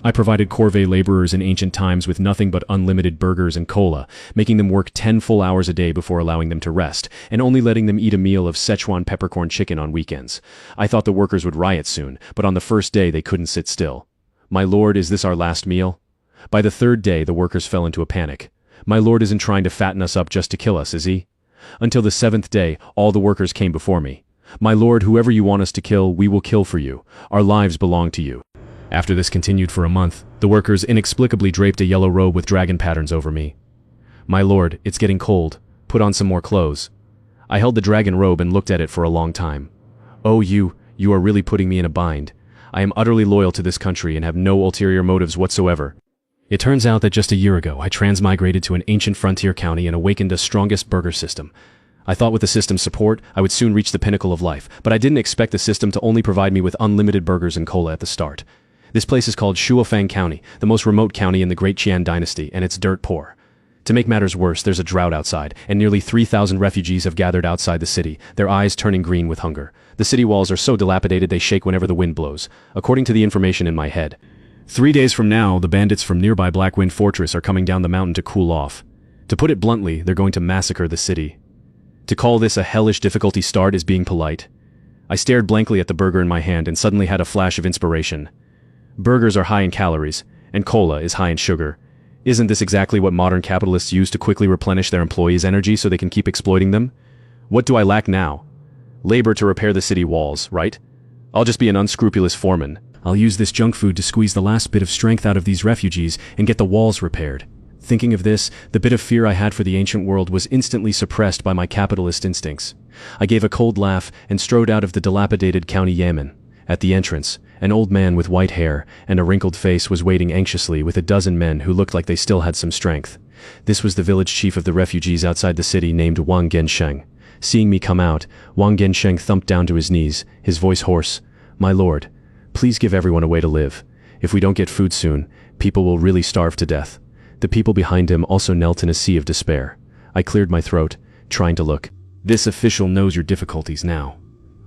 I provided corvée laborers in ancient times with nothing but unlimited burgers and cola, making them work 10 full hours a day before allowing them to rest, and only letting them eat a meal of Szechuan peppercorn chicken on weekends. I thought the workers would riot soon, but on the first day they couldn't sit still. "My lord, is this our last meal?" By the third day, the workers fell into a panic. "My lord isn't trying to fatten us up just to kill us, is he?" Until the seventh day, all the workers came before me. "My lord, whoever you want us to kill, we will kill for you. Our lives belong to you." After this continued for a month, the workers inexplicably draped a yellow robe with dragon patterns over me. "My lord, it's getting cold. Put on some more clothes." I held the dragon robe and looked at it for a long time. "Oh, you are really putting me in a bind. I am utterly loyal to this country and have no ulterior motives whatsoever." It turns out that just a year ago, I transmigrated to an ancient frontier county and awakened a strongest burger system. I thought with the system's support, I would soon reach the pinnacle of life, but I didn't expect the system to only provide me with unlimited burgers and cola at the start. This place is called Shuofang County, the most remote county in the Great Qian Dynasty, and it's dirt poor. To make matters worse, there's a drought outside, and nearly 3,000 refugees have gathered outside the city, their eyes turning green with hunger. The city walls are so dilapidated they shake whenever the wind blows, according to the information in my head. 3 days from now, the bandits from nearby Blackwind Fortress are coming down the mountain to cool off. To put it bluntly, they're going to massacre the city. To call this a hellish difficulty start is being polite. I stared blankly at the burger in my hand and suddenly had a flash of inspiration. Burgers are high in calories, and cola is high in sugar. Isn't this exactly what modern capitalists use to quickly replenish their employees' energy so they can keep exploiting them? What do I lack now? Labor to repair the city walls, right? I'll just be an unscrupulous foreman. I'll use this junk food to squeeze the last bit of strength out of these refugees and get the walls repaired. Thinking of this, the bit of fear I had for the ancient world was instantly suppressed by my capitalist instincts. I gave a cold laugh and strode out of the dilapidated county yamen. At the entrance, an old man with white hair and a wrinkled face was waiting anxiously with a dozen men who looked like they still had some strength. This was the village chief of the refugees outside the city named Wang Gensheng. Seeing me come out, Wang Gensheng thumped down to his knees, his voice hoarse. "My lord, please give everyone a way to live. If we don't get food soon, people will really starve to death." The people behind him also knelt in a sea of despair. I cleared my throat, trying to look. "This official knows your difficulties now.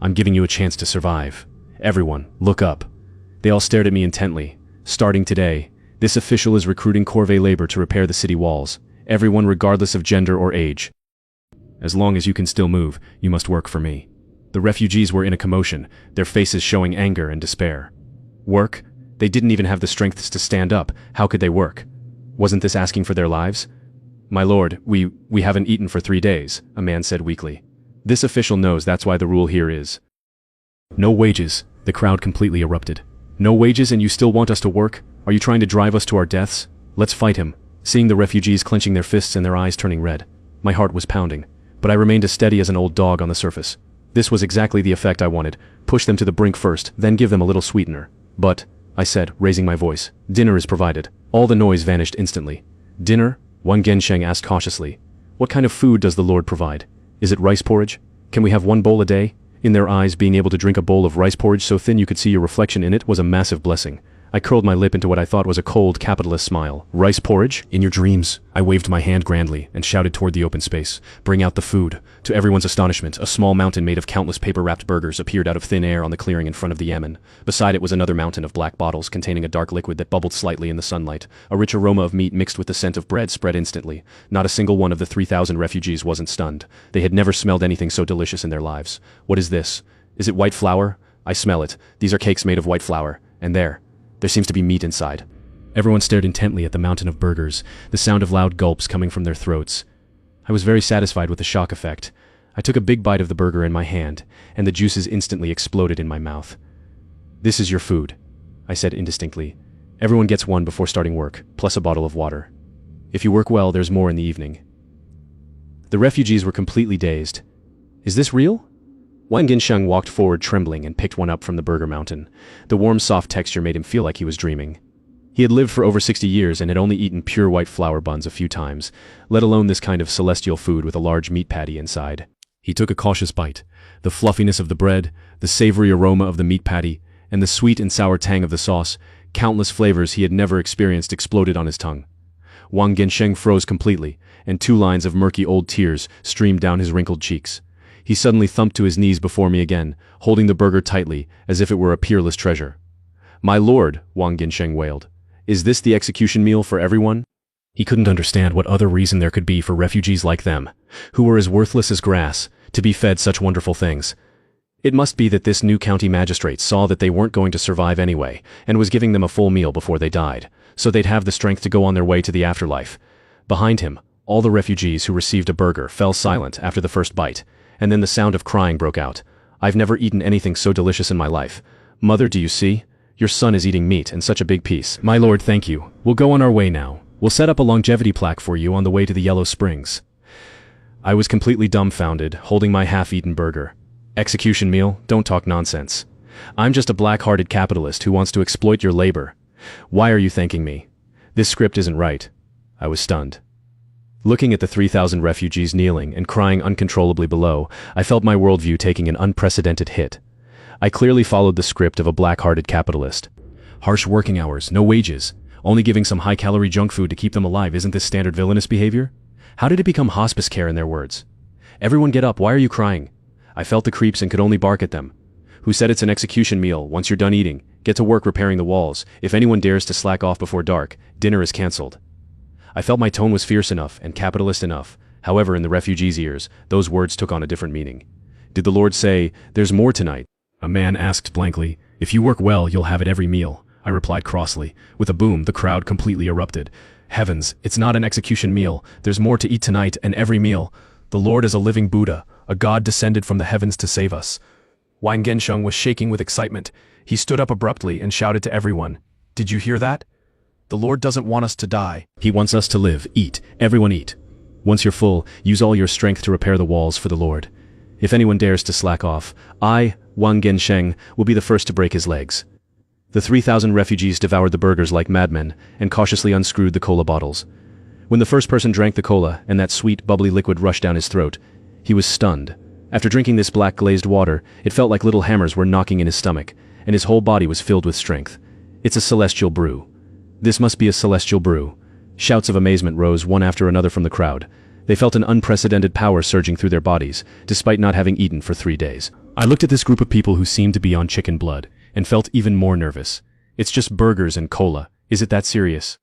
I'm giving you a chance to survive. Everyone, look up." They all stared at me intently. "Starting today, this official is recruiting corvée labor to repair the city walls. Everyone regardless of gender or age. As long as you can still move, you must work for me." The refugees were in a commotion, their faces showing anger and despair. Work? They didn't even have the strength to stand up. How could they work? Wasn't this asking for their lives? "My lord, we haven't eaten for 3 days, a man said weakly. "This official knows that's why the rule here is no wages." The crowd completely erupted. "No wages and you still want us to work? Are you trying to drive us to our deaths? Let's fight him." Seeing the refugees clenching their fists and their eyes turning red, my heart was pounding, but I remained as steady as an old dog on the surface. This was exactly the effect I wanted. Push them to the brink first, then give them a little sweetener. "But," I said, raising my voice, "dinner is provided." All the noise vanished instantly. "Dinner?" Wang Gensheng asked cautiously. "What kind of food does the lord provide? Is it rice porridge? Can we have 1 bowl a day?" In their eyes, being able to drink a bowl of rice porridge so thin you could see your reflection in it was a massive blessing. I curled my lip into what I thought was a cold, capitalist smile. "Rice porridge? In your dreams." I waved my hand grandly and shouted toward the open space. "Bring out the food." To everyone's astonishment, a small mountain made of countless paper-wrapped burgers appeared out of thin air on the clearing in front of the yamen. Beside it was another mountain of black bottles containing a dark liquid that bubbled slightly in the sunlight. A rich aroma of meat mixed with the scent of bread spread instantly. Not a single one of the 3,000 refugees wasn't stunned. They had never smelled anything so delicious in their lives. "What is this? Is it white flour?" "I smell it. These are cakes made of white flour. And there seems to be meat inside." Everyone stared intently at the mountain of burgers, the sound of loud gulps coming from their throats. I was very satisfied with the shock effect. I took a big bite of the burger in my hand, and the juices instantly exploded in my mouth. "This is your food," I said indistinctly. "Everyone gets one before starting work, plus a bottle of water. If you work well, there's more in the evening." The refugees were completely dazed. "Is this real?" Wang Gensheng walked forward trembling and picked one up from the burger mountain. The warm, soft texture made him feel like he was dreaming. He had lived for over 60 years and had only eaten pure white flour buns a few times, let alone this kind of celestial food with a large meat patty inside. He took a cautious bite. The fluffiness of the bread, the savory aroma of the meat patty, and the sweet and sour tang of the sauce, countless flavors he had never experienced exploded on his tongue. Wang Gensheng froze completely, and 2 lines of murky old tears streamed down his wrinkled cheeks. He suddenly thumped to his knees before me again, holding the burger tightly, as if it were a peerless treasure. "My lord," Wang Gensheng wailed, Is this the execution meal for everyone? He couldn't understand what other reason there could be for refugees like them, who were as worthless as grass, to be fed such wonderful things. It must be that this new county magistrate saw that they weren't going to survive anyway, and was giving them a full meal before they died, so they'd have the strength to go on their way to the afterlife. Behind him, all the refugees who received a burger fell silent after the first bite, and then the sound of crying broke out. I've never eaten anything so delicious in my life. Mother, do you see? Your son is eating meat, and such a big piece. My lord, thank you. We'll go on our way now. We'll set up a longevity plaque for you on the way to the Yellow Springs. I was completely dumbfounded, holding my half-eaten burger. Execution meal? Don't talk nonsense. I'm just a black-hearted capitalist who wants to exploit your labor. Why are you thanking me? This script isn't right. I was stunned. Looking at the 3,000 refugees kneeling and crying uncontrollably below, I felt my worldview taking an unprecedented hit. I clearly followed the script of a black-hearted capitalist. Harsh working hours, no wages, only giving some high-calorie junk food to keep them alive. Isn't this standard villainous behavior? How did it become hospice care in their words? Everyone get up, why are you crying? I felt the creeps and could only bark at them. Who said it's an execution meal? Once you're done eating, get to work repairing the walls. If anyone dares to slack off before dark, dinner is cancelled. I felt my tone was fierce enough and capitalist enough. However, in the refugees' ears, those words took on a different meaning. Did the Lord say, "There's more tonight"? A man asked blankly. "If you work well, you'll have it every meal," I replied crossly. With a boom, the crowd completely erupted. Heavens, it's not an execution meal. There's more to eat tonight and every meal. The Lord is a living Buddha, a god descended from the heavens to save us. Wang Gensheng was shaking with excitement. He stood up abruptly and shouted to everyone, "Did you hear that? The Lord doesn't want us to die. He wants us to live. Eat. Everyone eat. Once you're full, use all your strength to repair the walls for the Lord. If anyone dares to slack off, I, Wang Gensheng, will be the first to break his legs." The 3,000 refugees devoured the burgers like madmen and cautiously unscrewed the cola bottles. When the first person drank the cola and that sweet, bubbly liquid rushed down his throat, he was stunned. After drinking this black glazed water, it felt like little hammers were knocking in his stomach, and his whole body was filled with strength. It's a celestial brew. This must be a celestial brew. Shouts of amazement rose one after another from the crowd. They felt an unprecedented power surging through their bodies, despite not having eaten for 3 days. I looked at this group of people who seemed to be on chicken blood, and felt even more nervous. It's just burgers and cola. Is it that serious?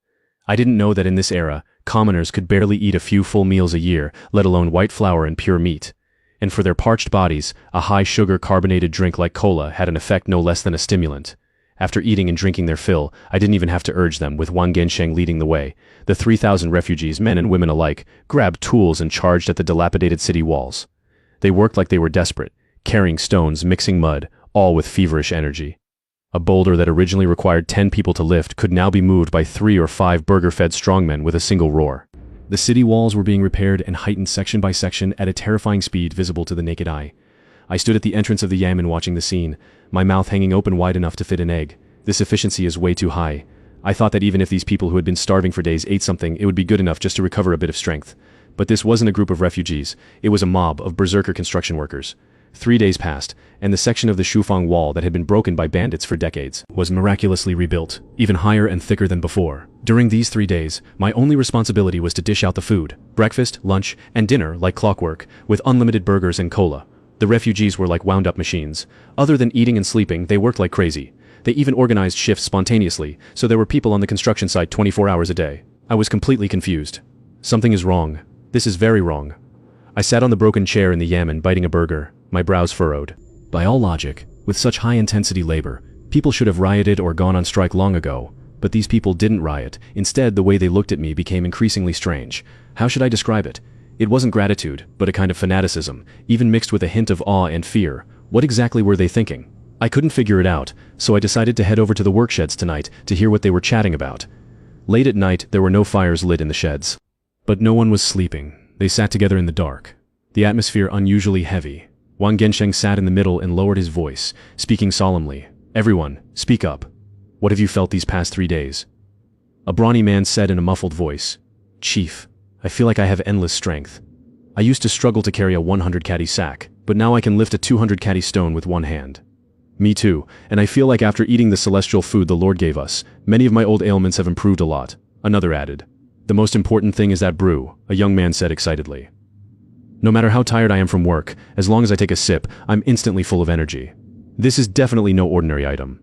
I didn't know that in this era, commoners could barely eat a few full meals a year, let alone white flour and pure meat. And for their parched bodies, a high-sugar carbonated drink like cola had an effect no less than a stimulant. After eating and drinking their fill, I didn't even have to urge them, with Wang Gensheng leading the way. The 3,000 refugees, men and women alike, grabbed tools and charged at the dilapidated city walls. They worked like they were desperate, carrying stones, mixing mud, all with feverish energy. A boulder that originally required 10 people to lift could now be moved by 3 or 5 burger-fed strongmen with a single roar. The city walls were being repaired and heightened section by section at a terrifying speed visible to the naked eye. I stood at the entrance of the yamen watching the scene, my mouth hanging open wide enough to fit an egg. This efficiency is way too high. I thought that even if these people who had been starving for days ate something, it would be good enough just to recover a bit of strength. But this wasn't a group of refugees, it was a mob of berserker construction workers. 3 days passed, and the section of the Shufang wall that had been broken by bandits for decades was miraculously rebuilt, even higher and thicker than before. During these 3 days, my only responsibility was to dish out the food, breakfast, lunch, and dinner like clockwork, with unlimited burgers and cola. The refugees were like wound-up machines. Other than eating and sleeping, they worked like crazy. They even organized shifts spontaneously, so there were people on the construction site 24 hours a day. I was completely confused. Something is wrong. This is very wrong. I sat on the broken chair in the yamen biting a burger, my brows furrowed. By all logic, with such high-intensity labor, people should have rioted or gone on strike long ago. But these people didn't riot. Instead, the way they looked at me became increasingly strange. How should I describe it? It wasn't gratitude, but a kind of fanaticism, even mixed with a hint of awe and fear. What exactly were they thinking? I couldn't figure it out, so I decided to head over to the worksheds tonight to hear what they were chatting about. Late at night, there were no fires lit in the sheds. But no one was sleeping. They sat together in the dark. The atmosphere unusually heavy. Wang Gensheng sat in the middle and lowered his voice, speaking solemnly. "Everyone, speak up. What have you felt these past 3 days?" A brawny man said in a muffled voice, "Chief, I feel like I have endless strength. I used to struggle to carry a 100 caddy sack, but now I can lift a 200 caddy stone with one hand." "Me too, and I feel like after eating the celestial food the Lord gave us, many of my old ailments have improved a lot," another added. "The most important thing is that brew," a young man said excitedly. "No matter how tired I am from work, as long as I take a sip, I'm instantly full of energy. This is definitely no ordinary item."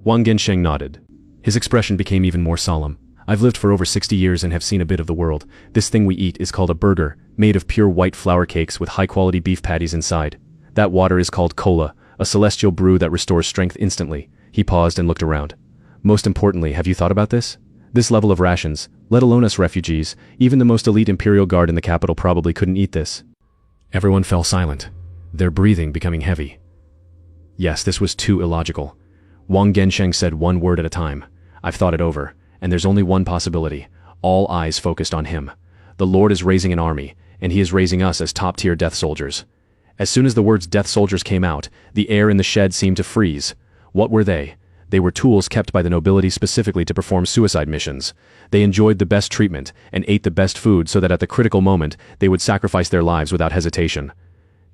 Wang Gensheng nodded. His expression became even more solemn. I've lived for over 60 years and have seen a bit of the world. This thing we eat is called a burger, made of pure white flour cakes with high-quality beef patties inside. That water is called cola, a celestial brew that restores strength instantly. He paused and looked around. Most importantly, have you thought about this? This level of rations, let alone us refugees, even the most elite Imperial Guard in the capital probably couldn't eat this. Everyone fell silent, their breathing becoming heavy. Yes, this was too illogical. Wang Gensheng said one word at a time. I've thought it over, and there's only one possibility. All eyes focused on him. The Lord is raising an army, and he is raising us as top-tier death soldiers. As soon as the words death soldiers came out, the air in the shed seemed to freeze. What were they? They were tools kept by the nobility specifically to perform suicide missions. They enjoyed the best treatment and ate the best food so that at the critical moment, they would sacrifice their lives without hesitation.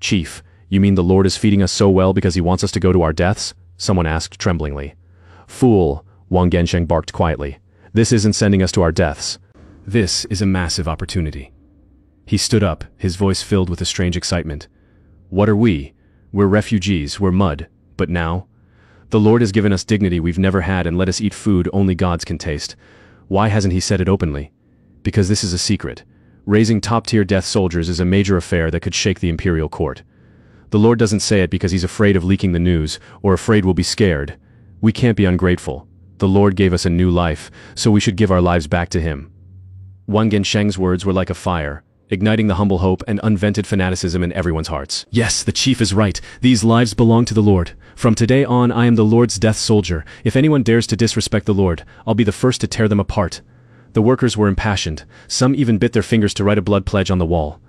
Chief, you mean the Lord is feeding us so well because he wants us to go to our deaths? Someone asked tremblingly. Fool, Wang Gensheng barked quietly. This isn't sending us to our deaths. This is a massive opportunity. He stood up, his voice filled with a strange excitement. What are we? We're refugees, we're mud. But now? The Lord has given us dignity we've never had and let us eat food only gods can taste. Why hasn't he said it openly? Because this is a secret. Raising top-tier death soldiers is a major affair that could shake the imperial court. The Lord doesn't say it because he's afraid of leaking the news, or afraid we'll be scared. We can't be ungrateful. The Lord gave us a new life, so we should give our lives back to him. Wang Gensheng's words were like a fire, igniting the humble hope and unvented fanaticism in everyone's hearts. Yes, the chief is right. These lives belong to the Lord. From today on, I am the Lord's death soldier. If anyone dares to disrespect the Lord, I'll be the first to tear them apart. The workers were impassioned. Some even bit their fingers to write a blood pledge on the wall.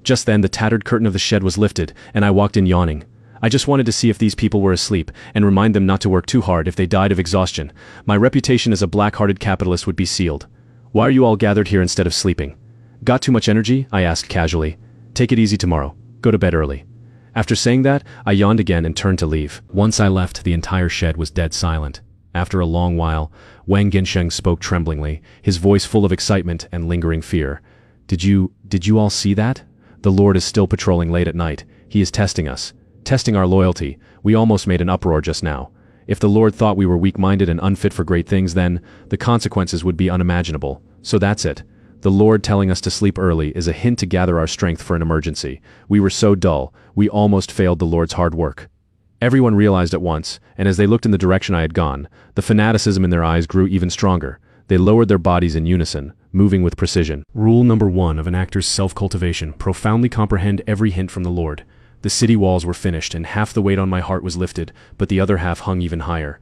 Just then, the tattered curtain of the shed was lifted, and I walked in yawning. I just wanted to see if these people were asleep, and remind them not to work too hard if they died of exhaustion. My reputation as a black-hearted capitalist would be sealed. Why are you all gathered here instead of sleeping? Got too much energy? I asked casually. Take it easy tomorrow. Go to bed early. After saying that, I yawned again and turned to leave. Once I left, the entire shed was dead silent. After a long while, Wang Gensheng spoke tremblingly, his voice full of excitement and lingering fear. Did you all see that? The Lord is still patrolling late at night. He is testing us. Testing our loyalty. We almost made an uproar just now. If the Lord thought we were weak-minded and unfit for great things, then the consequences would be unimaginable. So that's it. The Lord telling us to sleep early is a hint to gather our strength for an emergency. We were so dull, we almost failed the Lord's hard work. Everyone realized at once, and as they looked in the direction I had gone, the fanaticism in their eyes grew even stronger. They lowered their bodies in unison, moving with precision. Rule number 1 of an actor's self-cultivation: profoundly comprehend every hint from the Lord. The city walls were finished, and half the weight on my heart was lifted, but the other half hung even higher.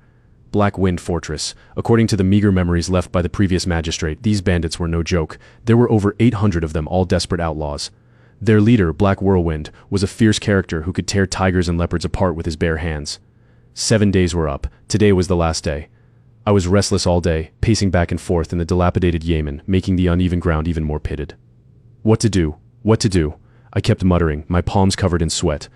Black Wind Fortress. According to the meager memories left by the previous magistrate, these bandits were no joke. There were over 800 of them, all desperate outlaws. Their leader, Black Whirlwind, was a fierce character who could tear tigers and leopards apart with his bare hands. 7 days were up. Today was the last day. I was restless all day, pacing back and forth in the dilapidated Yemen, making the uneven ground even more pitted. What to do? What to do? I kept muttering, my palms covered in sweat.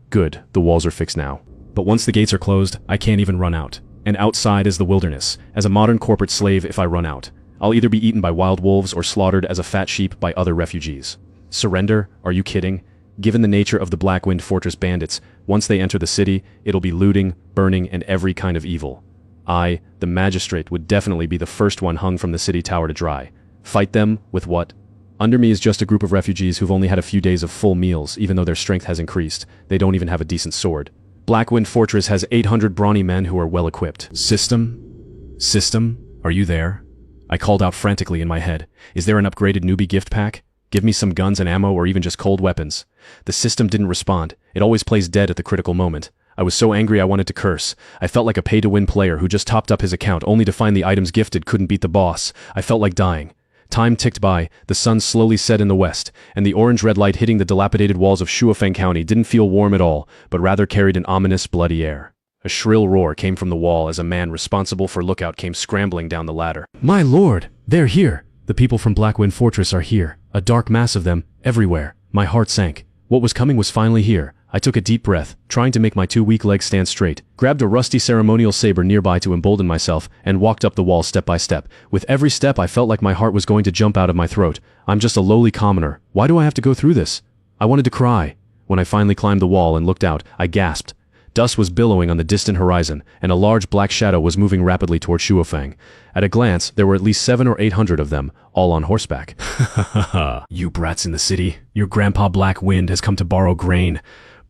Good, the walls are fixed now. But once the gates are closed, I can't even run out. And outside is the wilderness. As a modern corporate slave, if I run out, I'll either be eaten by wild wolves or slaughtered as a fat sheep by other refugees. Surrender? Are you kidding? Given the nature of the Black Wind Fortress bandits, once they enter the city, it'll be looting, burning, and every kind of evil. I, the magistrate, would definitely be the first one hung from the city tower to dry. Fight them? With what? Under me is just a group of refugees who've only had a few days of full meals, even though their strength has increased. They don't even have a decent sword. Black Wind Fortress has 800 brawny men who are well-equipped. System? System? Are you there? I called out frantically in my head. Is there an upgraded newbie gift pack? Give me some guns and ammo or even just cold weapons. The system didn't respond. It always plays dead at the critical moment. I was so angry I wanted to curse. I felt like a pay-to-win player who just topped up his account only to find the items gifted couldn't beat the boss. I felt like dying. Time ticked by, the sun slowly set in the west, and the orange-red light hitting the dilapidated walls of Shuofeng County didn't feel warm at all, but rather carried an ominous, bloody air. A shrill roar came from the wall as a man responsible for lookout came scrambling down the ladder. My lord! They're here! The people from Black Wind Fortress are here. A dark mass of them, everywhere. My heart sank. What was coming was finally here. I took a deep breath, trying to make my 2 weak legs stand straight, grabbed a rusty ceremonial saber nearby to embolden myself, and walked up the wall step by step. With every step I felt like my heart was going to jump out of my throat. I'm just a lowly commoner. Why do I have to go through this? I wanted to cry. When I finally climbed the wall and looked out, I gasped. Dust was billowing on the distant horizon, and a large black shadow was moving rapidly toward Shuofeng. At a glance, there were at least 700 or 800 of them, all on horseback. Ha ha ha, you brats in the city. Your grandpa Black Wind has come to borrow grain.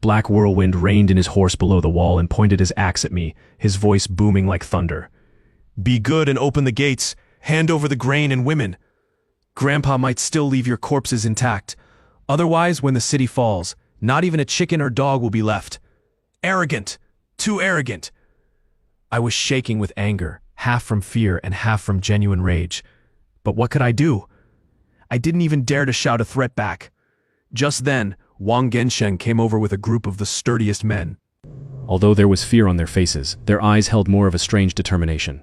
Black Whirlwind reined in his horse below the wall and pointed his axe at me, his voice booming like thunder. Be good and open the gates. Hand over the grain and women. Grandpa might still leave your corpses intact. Otherwise, when the city falls, not even a chicken or dog will be left. Arrogant! Too arrogant! I was shaking with anger, half from fear and half from genuine rage. But what could I do? I didn't even dare to shout a threat back. Just then, Wang Gensheng came over with a group of the sturdiest men. Although there was fear on their faces, their eyes held more of a strange determination.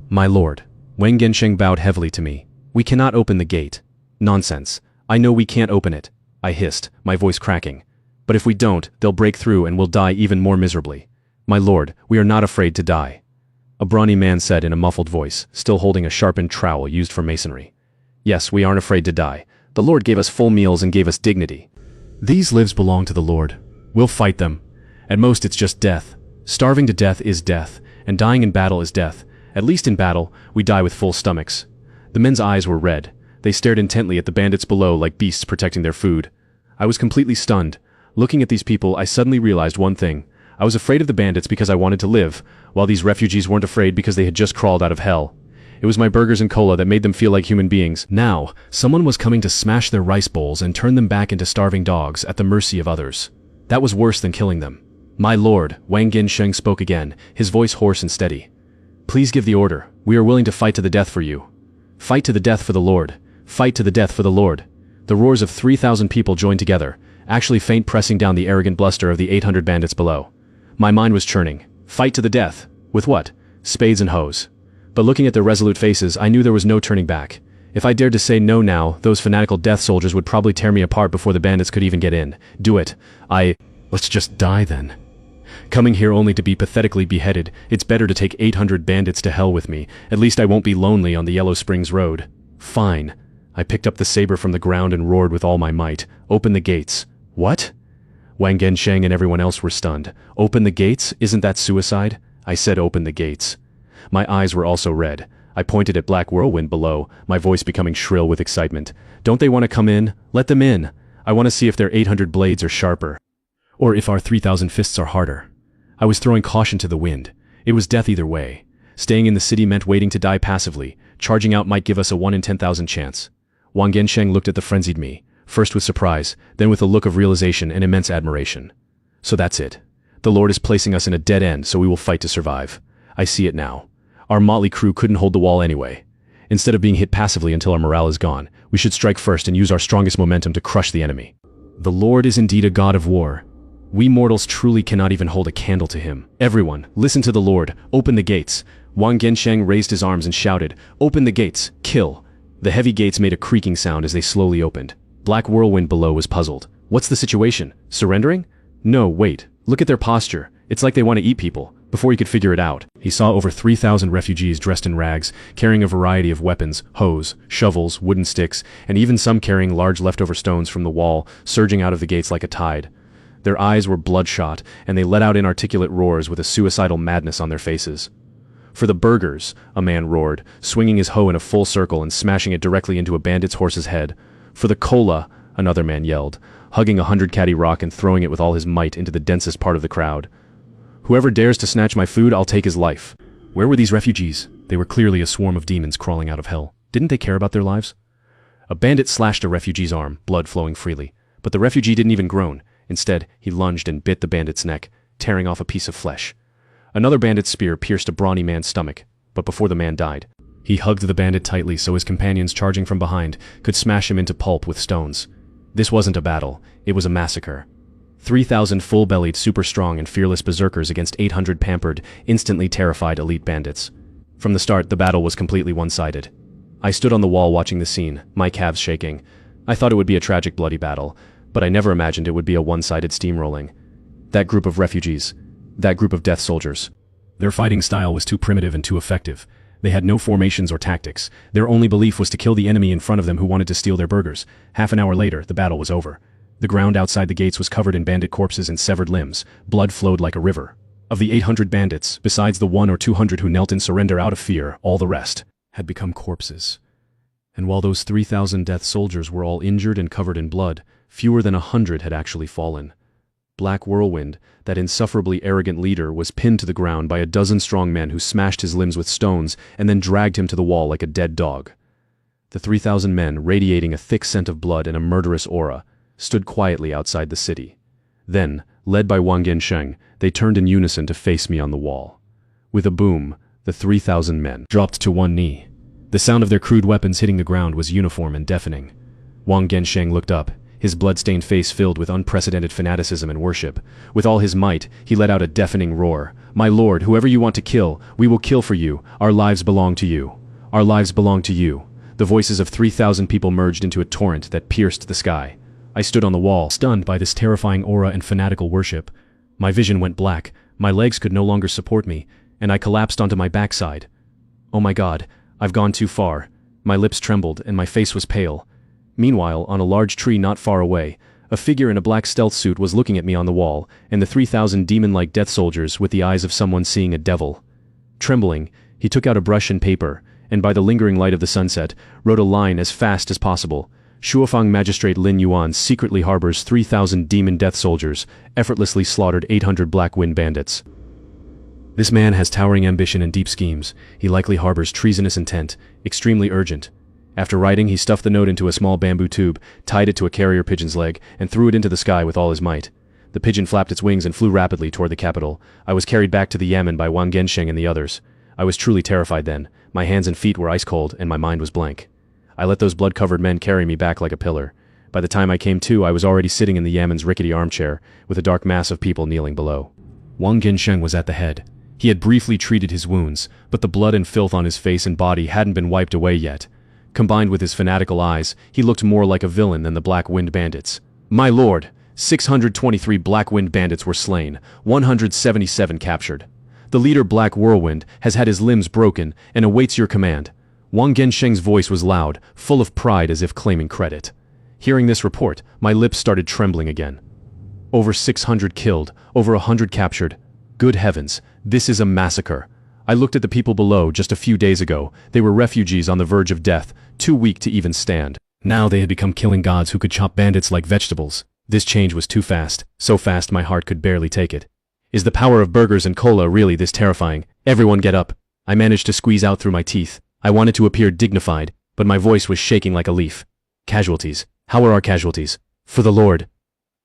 My lord, Wang Gensheng bowed heavily to me. We cannot open the gate. Nonsense. I know we can't open it, I hissed, my voice cracking. But if we don't, they'll break through and we'll die even more miserably. My lord, we are not afraid to die. A brawny man said in a muffled voice, still holding a sharpened trowel used for masonry. Yes, we aren't afraid to die. The Lord gave us full meals and gave us dignity. These lives belong to the Lord. We'll fight them. At most it's just death. Starving to death is death, and dying in battle is death. At least in battle, we die with full stomachs. The men's eyes were red. They stared intently at the bandits below like beasts protecting their food. I was completely stunned. Looking at these people, I suddenly realized one thing. I was afraid of the bandits because I wanted to live, while these refugees weren't afraid because they had just crawled out of hell. It was my burgers and cola that made them feel like human beings. Now, someone was coming to smash their rice bowls and turn them back into starving dogs at the mercy of others. That was worse than killing them. My lord, Wang Gensheng spoke again, his voice hoarse and steady. Please give the order. We are willing to fight to the death for you. Fight to the death for the Lord. Fight to the death for the Lord. The roars of 3,000 people joined together, actually faint pressing down the arrogant bluster of the 800 bandits below. My mind was churning. Fight to the death. With what? Spades and hoes. But looking at their resolute faces, I knew there was no turning back. If I dared to say no now, those fanatical death soldiers would probably tear me apart before the bandits could even get in. Do it. Let's just die then. Coming here only to be pathetically beheaded, it's better to take 800 bandits to hell with me. At least I won't be lonely on the Yellow Springs Road. Fine. I picked up the saber from the ground and roared with all my might. Open the gates. What? Wang Gensheng and everyone else were stunned. Open the gates? Isn't that suicide? I said open the gates. My eyes were also red. I pointed at Black Whirlwind below, my voice becoming shrill with excitement. Don't they want to come in? Let them in. I want to see if their 800 blades are sharper. Or if our 3,000 fists are harder. I was throwing caution to the wind. It was death either way. Staying in the city meant waiting to die passively. Charging out might give us a 1 in 10,000 chance. Wang Gensheng looked at the frenzied me, first with surprise, then with a look of realization and immense admiration. So that's it. The Lord is placing us in a dead end, so we will fight to survive. I see it now. Our motley crew couldn't hold the wall anyway. Instead of being hit passively until our morale is gone, we should strike first and use our strongest momentum to crush the enemy. The Lord is indeed a god of war. We mortals truly cannot even hold a candle to him. Everyone, listen to the Lord. Open the gates. Wang Gensheng raised his arms and shouted, Open the gates. Kill. The heavy gates made a creaking sound as they slowly opened. Black Whirlwind below was puzzled. What's the situation? Surrendering? No, wait. Look at their posture. It's like they want to eat people. Before he could figure it out, he saw over 3,000 refugees dressed in rags, carrying a variety of weapons, hoes, shovels, wooden sticks, and even some carrying large leftover stones from the wall, surging out of the gates like a tide. Their eyes were bloodshot, and they let out inarticulate roars with a suicidal madness on their faces. For the burgers, a man roared, swinging his hoe in a full circle and smashing it directly into a bandit's horse's head. For the cola, another man yelled, hugging a 100-caddy rock and throwing it with all his might into the densest part of the crowd. Whoever dares to snatch my food, I'll take his life. Where were these refugees? They were clearly a swarm of demons crawling out of hell. Didn't they care about their lives? A bandit slashed a refugee's arm, blood flowing freely. But the refugee didn't even groan. Instead, he lunged and bit the bandit's neck, tearing off a piece of flesh. Another bandit's spear pierced a brawny man's stomach, but before the man died, he hugged the bandit tightly so his companions charging from behind could smash him into pulp with stones. This wasn't a battle, it was a massacre. 3,000 full-bellied, super-strong and fearless berserkers against 800 pampered, instantly terrified elite bandits. From the start, the battle was completely one-sided. I stood on the wall watching the scene, my calves shaking. I thought it would be a tragic, bloody battle, but I never imagined it would be a one-sided steamrolling. That group of refugees, that group of death soldiers. Their fighting style was too primitive and too effective. They had no formations or tactics. Their only belief was to kill the enemy in front of them who wanted to steal their burgers. Half an hour later, the battle was over. The ground outside the gates was covered in bandit corpses and severed limbs. Blood flowed like a river. Of the 800 bandits, besides the 100 or 200 who knelt in surrender out of fear, all the rest had become corpses. And while those 3,000 death soldiers were all injured and covered in blood, fewer than 100 had actually fallen. Black Whirlwind, that insufferably arrogant leader, was pinned to the ground by a dozen strong men who smashed his limbs with stones and then dragged him to the wall like a dead dog. The 3,000 men, radiating a thick scent of blood and a murderous aura, stood quietly outside the city. Then, led by Wang Gensheng, they turned in unison to face me on the wall. With a boom, the 3,000 men dropped to one knee. The sound of their crude weapons hitting the ground was uniform and deafening. Wang Gensheng looked up, his blood-stained face filled with unprecedented fanaticism and worship. With all his might, he let out a deafening roar. "My lord, whoever you want to kill, we will kill for you. Our lives belong to you. Our lives belong to you." The voices of 3,000 people merged into a torrent that pierced the sky. I stood on the wall, stunned by this terrifying aura and fanatical worship. My vision went black, my legs could no longer support me, and I collapsed onto my backside. Oh my God, I've gone too far. My lips trembled, and my face was pale. Meanwhile, on a large tree not far away, a figure in a black stealth suit was looking at me on the wall, and the 3,000 demon-like death soldiers with the eyes of someone seeing a devil. Trembling, he took out a brush and paper, and by the lingering light of the sunset, wrote a line as fast as possible. Shuofang Magistrate Lin Yuan secretly harbors 3,000 demon death soldiers, effortlessly slaughtered 800 Black Wind bandits. This man has towering ambition and deep schemes. He likely harbors treasonous intent, extremely urgent. After writing, he stuffed the note into a small bamboo tube, tied it to a carrier pigeon's leg, and threw it into the sky with all his might. The pigeon flapped its wings and flew rapidly toward the capital. I was carried back to the yamen by Wang Gensheng and the others. I was truly terrified then. My hands and feet were ice cold, and my mind was blank. I let those blood-covered men carry me back like a pillar. By the time I came to, I was already sitting in the yamen's rickety armchair, with a dark mass of people kneeling below. Wang Gensheng was at the head. He had briefly treated his wounds, but the blood and filth on his face and body hadn't been wiped away yet. Combined with his fanatical eyes, he looked more like a villain than the Black Wind bandits. "My lord, 623 Black Wind bandits were slain, 177 captured. The leader Black Whirlwind has had his limbs broken and awaits your command." Wang Gensheng's voice was loud, full of pride as if claiming credit. Hearing this report, my lips started trembling again. Over 600 killed, over 100 captured. Good heavens, this is a massacre. I looked at the people below just a few days ago. They were refugees on the verge of death, too weak to even stand. Now they had become killing gods who could chop bandits like vegetables. This change was too fast, so fast my heart could barely take it. Is the power of burgers and cola really this terrifying? Everyone get up. I managed to squeeze out through my teeth. I wanted to appear dignified, but my voice was shaking like a leaf. Casualties. How are our casualties? For the Lord.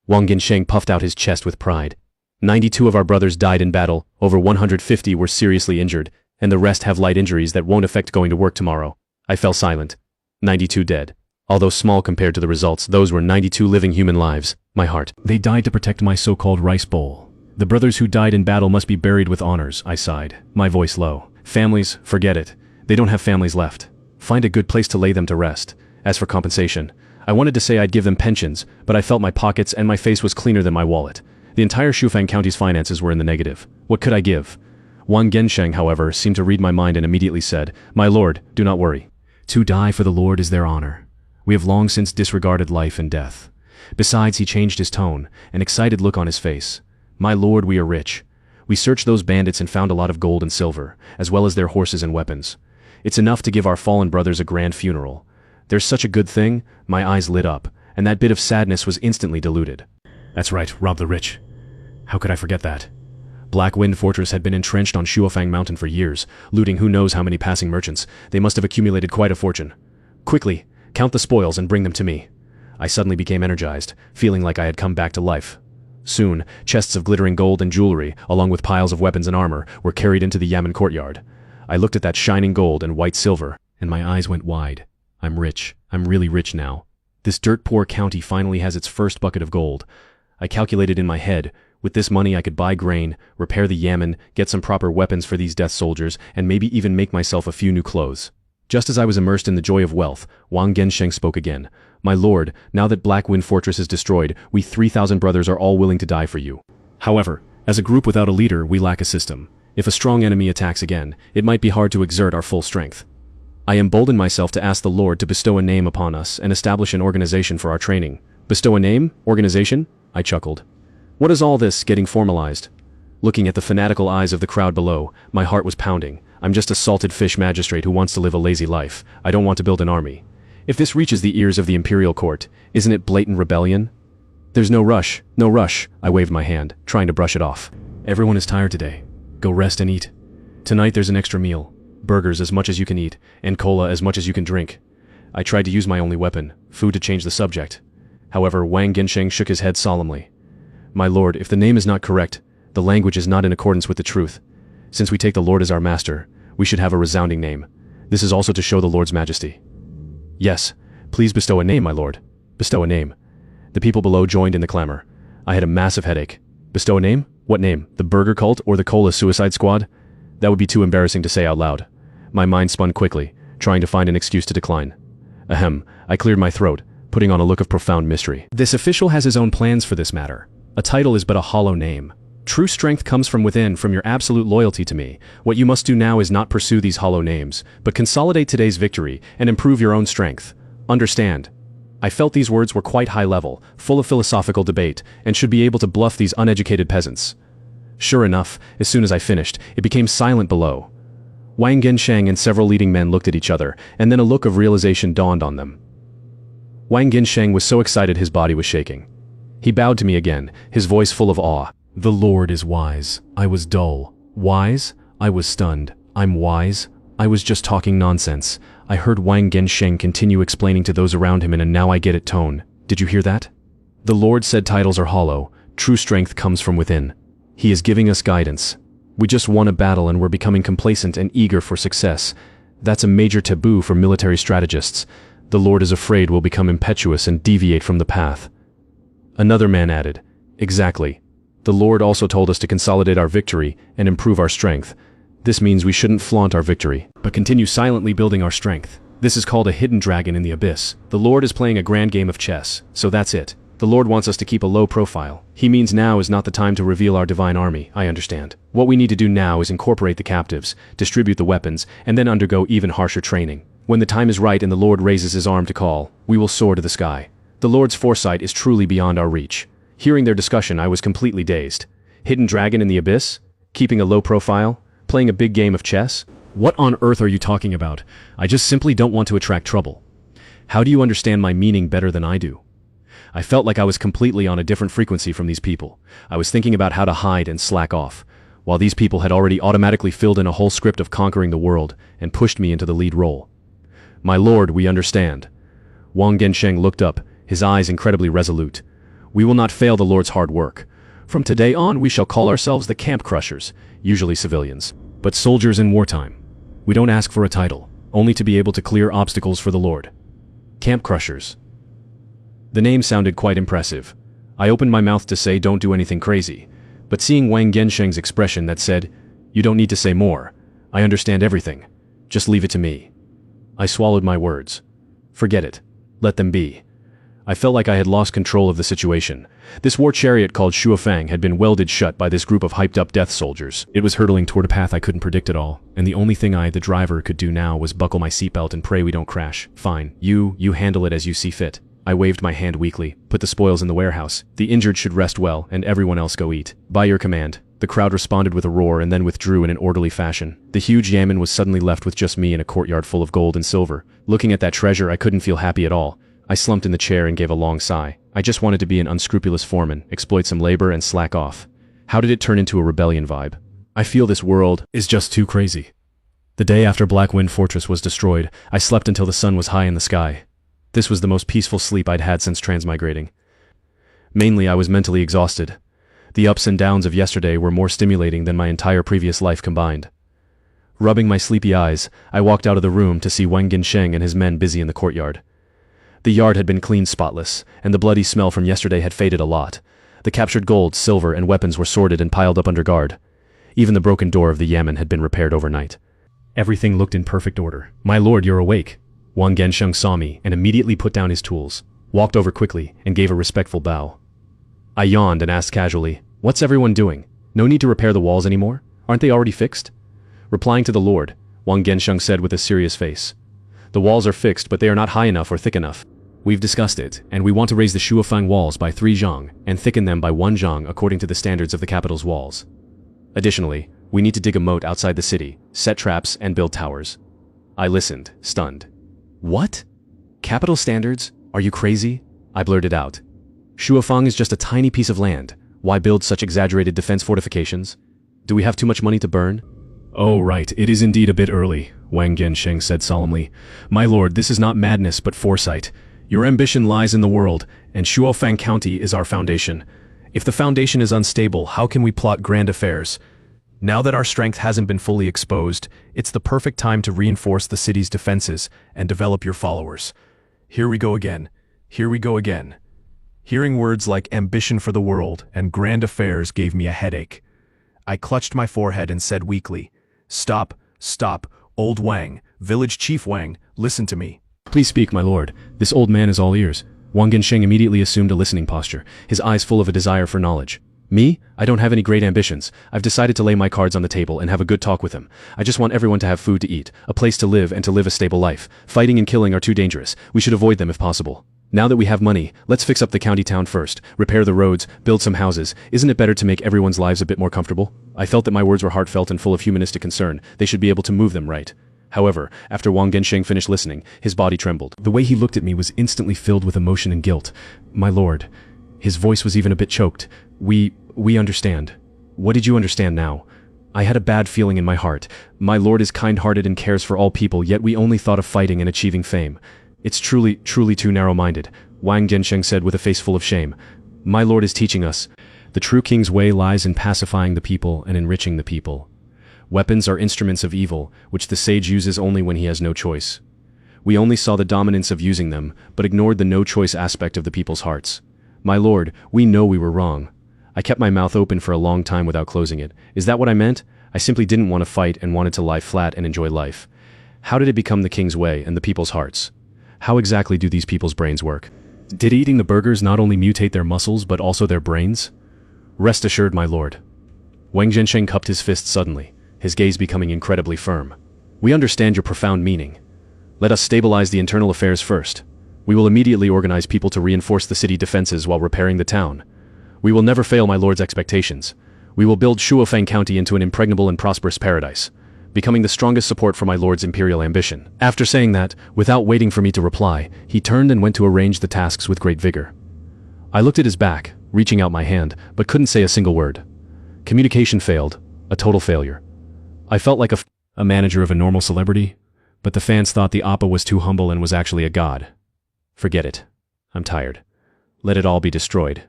Wang Gensheng puffed out his chest with pride. 92 of our brothers died in battle, over 150 were seriously injured, and the rest have light injuries that won't affect going to work tomorrow. I fell silent. 92 dead. Although small compared to the results, those were 92 living human lives. My heart. They died to protect my so-called rice bowl. The brothers who died in battle must be buried with honors, I sighed, my voice low. Families, forget it. They don't have families left. Find a good place to lay them to rest. As for compensation, I wanted to say I'd give them pensions, but I felt my pockets and my face was cleaner than my wallet. The entire Shufang County's finances were in the negative. What could I give? Wang Gensheng, however, seemed to read my mind and immediately said, "My lord, do not worry. To die for the Lord is their honor. We have long since disregarded life and death." Besides, he changed his tone, an excited look on his face. "My lord, we are rich. We searched those bandits and found a lot of gold and silver, as well as their horses and weapons. It's enough to give our fallen brothers a grand funeral. There's such a good thing." My eyes lit up, and that bit of sadness was instantly diluted. That's right, rob the rich. How could I forget that? Black Wind Fortress had been entrenched on Shuofang Mountain for years, looting who knows how many passing merchants. They must have accumulated quite a fortune. Quickly, count the spoils and bring them to me. I suddenly became energized, feeling like I had come back to life. Soon, chests of glittering gold and jewelry, along with piles of weapons and armor, were carried into the yamen courtyard. I looked at that shining gold and white silver, and my eyes went wide. I'm rich. I'm really rich now. This dirt-poor county finally has its first bucket of gold. I calculated in my head, with this money I could buy grain, repair the yamen, get some proper weapons for these death soldiers, and maybe even make myself a few new clothes. Just as I was immersed in the joy of wealth, Wang Gensheng spoke again. "My lord, now that Black Wind Fortress is destroyed, we 3,000 brothers are all willing to die for you. However, as a group without a leader, we lack a system. If a strong enemy attacks again, it might be hard to exert our full strength. I emboldened myself to ask the Lord to bestow a name upon us and establish an organization for our training. Bestow a name? Organization? I chuckled. What is all this getting formalized? Looking at the fanatical eyes of the crowd below, my heart was pounding. I'm just a salted fish magistrate who wants to live a lazy life. I don't want to build an army. If this reaches the ears of the imperial court, isn't it blatant rebellion? There's no rush, no rush, I waved my hand, trying to brush it off. Everyone is tired today. Go rest and eat. Tonight there's an extra meal. Burgers as much as you can eat, and cola as much as you can drink. I tried to use my only weapon, food, to change the subject. However, Wang Gensheng shook his head solemnly. My lord, if the name is not correct, the language is not in accordance with the truth. Since we take the Lord as our master, we should have a resounding name. This is also to show the Lord's majesty. Yes, please bestow a name, my lord. Bestow a name. The people below joined in the clamor. I had a massive headache. Bestow a name? What name? The Burger Cult or the Cola Suicide Squad? That would be too embarrassing to say out loud. My mind spun quickly, trying to find an excuse to decline. Ahem, I cleared my throat, putting on a look of profound mystery. This official has his own plans for this matter. A title is but a hollow name. True strength comes from within, from your absolute loyalty to me. What you must do now is not pursue these hollow names, but consolidate today's victory and improve your own strength. Understand. I felt these words were quite high level, full of philosophical debate, and should be able to bluff these uneducated peasants. Sure enough, as soon as I finished, it became silent below. Wang Gensheng and several leading men looked at each other, and then a look of realization dawned on them. Wang Gensheng was so excited his body was shaking. He bowed to me again, his voice full of awe. The Lord is wise. I was dull. Wise? I was stunned. I'm wise? I was just talking nonsense. I heard Wang Gensheng continue explaining to those around him in a now I get it tone. Did you hear that? The Lord said titles are hollow. True strength comes from within. He is giving us guidance. We just won a battle and we're becoming complacent and eager for success. That's a major taboo for military strategists. The Lord is afraid we'll become impetuous and deviate from the path. Another man added, exactly. The Lord also told us to consolidate our victory and improve our strength. This means we shouldn't flaunt our victory, but continue silently building our strength. This is called a hidden dragon in the abyss. The Lord is playing a grand game of chess, so that's it. The Lord wants us to keep a low profile. He means now is not the time to reveal our divine army, I understand. What we need to do now is incorporate the captives, distribute the weapons, and then undergo even harsher training. When the time is right and the Lord raises his arm to call, we will soar to the sky. The Lord's foresight is truly beyond our reach. Hearing their discussion, I was completely dazed. Hidden dragon in the abyss? Keeping a low profile? Playing a big game of chess? What on earth are you talking about? I just simply don't want to attract trouble. How do you understand my meaning better than I do? I felt like I was completely on a different frequency from these people. I was thinking about how to hide and slack off, while these people had already automatically filled in a whole script of conquering the world and pushed me into the lead role. My lord, we understand. Wang Gensheng looked up, his eyes incredibly resolute. We will not fail the Lord's hard work. From today on, we shall call ourselves the Camp Crushers, usually civilians, but soldiers in wartime. We don't ask for a title, only to be able to clear obstacles for the Lord. Camp Crushers. The name sounded quite impressive. I opened my mouth to say don't do anything crazy, but seeing Wang Gensheng's expression that said, you don't need to say more, I understand everything. Just leave it to me. I swallowed my words. Forget it. Let them be. I felt like I had lost control of the situation. This war chariot called Shuofang had been welded shut by this group of hyped-up death soldiers. It was hurtling toward a path I couldn't predict at all, and the only thing I, the driver, could do now was buckle my seatbelt and pray we don't crash. Fine, you handle it as you see fit. I waved my hand weakly, put the spoils in the warehouse. The injured should rest well, and everyone else go eat. By your command. The crowd responded with a roar and then withdrew in an orderly fashion. The huge yamen was suddenly left with just me in a courtyard full of gold and silver. Looking at that treasure, I couldn't feel happy at all. I slumped in the chair and gave a long sigh. I just wanted to be an unscrupulous foreman, exploit some labor and slack off. How did it turn into a rebellion vibe? I feel this world is just too crazy. The day after Blackwind Fortress was destroyed, I slept until the sun was high in the sky. This was the most peaceful sleep I'd had since transmigrating. Mainly, I was mentally exhausted. The ups and downs of yesterday were more stimulating than my entire previous life combined. Rubbing my sleepy eyes, I walked out of the room to see Wang Gensheng and his men busy in the courtyard. The yard had been cleaned spotless, and the bloody smell from yesterday had faded a lot. The captured gold, silver, and weapons were sorted and piled up under guard. Even the broken door of the yamen had been repaired overnight. Everything looked in perfect order. My lord, you're awake. Wang Gensheng saw me and immediately put down his tools, walked over quickly, and gave a respectful bow. I yawned and asked casually, what's everyone doing? No need to repair the walls anymore? Aren't they already fixed? Replying to the lord, Wang Gensheng said with a serious face, the walls are fixed, but they are not high enough or thick enough. We've discussed it, and we want to raise the Shuofang walls by 3 zhang and thicken them by 1 zhang according to the standards of the capital's walls. Additionally, we need to dig a moat outside the city, set traps, and build towers. I listened, stunned. What? Capital standards? Are you crazy? I blurted out. Shuofang is just a tiny piece of land. Why build such exaggerated defense fortifications? Do we have too much money to burn? Oh, right, it is indeed a bit early, Wang Gensheng said solemnly. My lord, this is not madness but foresight. Your ambition lies in the world, and Shuofang County is our foundation. If the foundation is unstable, how can we plot grand affairs? Now that our strength hasn't been fully exposed, it's the perfect time to reinforce the city's defenses and develop your followers. Here we go again. Here we go again. Hearing words like ambition for the world and grand affairs gave me a headache. I clutched my forehead and said weakly, Stop, stop, old Wang, village chief Wang, listen to me. Please speak, my lord. This old man is all ears. Wang Gensheng immediately assumed a listening posture, his eyes full of a desire for knowledge. Me? I don't have any great ambitions. I've decided to lay my cards on the table and have a good talk with him. I just want everyone to have food to eat, a place to live, and to live a stable life. Fighting and killing are too dangerous. We should avoid them if possible. Now that we have money, let's fix up the county town first, repair the roads, build some houses. Isn't it better to make everyone's lives a bit more comfortable? I felt that my words were heartfelt and full of humanistic concern. They should be able to move them right. However, after Wang Gensheng finished listening, his body trembled. The way he looked at me was instantly filled with emotion and guilt. My lord. His voice was even a bit choked. We understand. What did you understand now? I had a bad feeling in my heart. My lord is kind-hearted and cares for all people, yet we only thought of fighting and achieving fame. It's truly too narrow-minded, Wang Gensheng said with a face full of shame. My lord is teaching us. The true king's way lies in pacifying the people and enriching the people. Weapons are instruments of evil, which the sage uses only when he has no choice. We only saw the dominance of using them, but ignored the no-choice aspect of the people's hearts. My lord, we know we were wrong. I kept my mouth open for a long time without closing it. Is that what I meant? I simply didn't want to fight and wanted to lie flat and enjoy life. How did it become the king's way and the people's hearts? How exactly do these people's brains work? Did eating the burgers not only mutate their muscles but also their brains? Rest assured, my lord. Wang Gensheng cupped his fist suddenly, his gaze becoming incredibly firm. We understand your profound meaning. Let us stabilize the internal affairs first. We will immediately organize people to reinforce the city defenses while repairing the town. We will never fail my lord's expectations. We will build Shuofang County into an impregnable and prosperous paradise, becoming the strongest support for my lord's imperial ambition. After saying that, without waiting for me to reply, he turned and went to arrange the tasks with great vigor. I looked at his back, reaching out my hand, but couldn't say a single word. Communication failed, a total failure. I felt like a manager of a normal celebrity, but the fans thought the Appa was too humble and was actually a god. Forget it. I'm tired. Let it all be destroyed.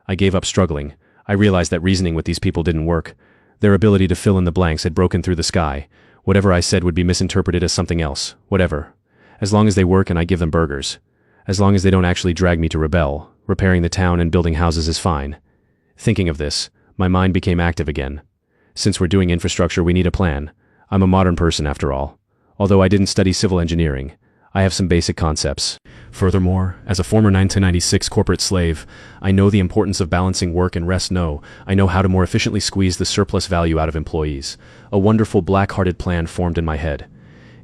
I gave up struggling. I realized that reasoning with these people didn't work. Their ability to fill in the blanks had broken through the sky. Whatever I said would be misinterpreted as something else. Whatever. As long as they work and I give them burgers. As long as they don't actually drag me to rebel. Repairing the town and building houses is fine. Thinking of this, my mind became active again. Since we're doing infrastructure, we need a plan. I'm a modern person after all. Although I didn't study civil engineering, I have some basic concepts. Furthermore, as a former 1996 corporate slave, I know the importance of balancing work and rest. I know how to more efficiently squeeze the surplus value out of employees. A wonderful black-hearted plan formed in my head.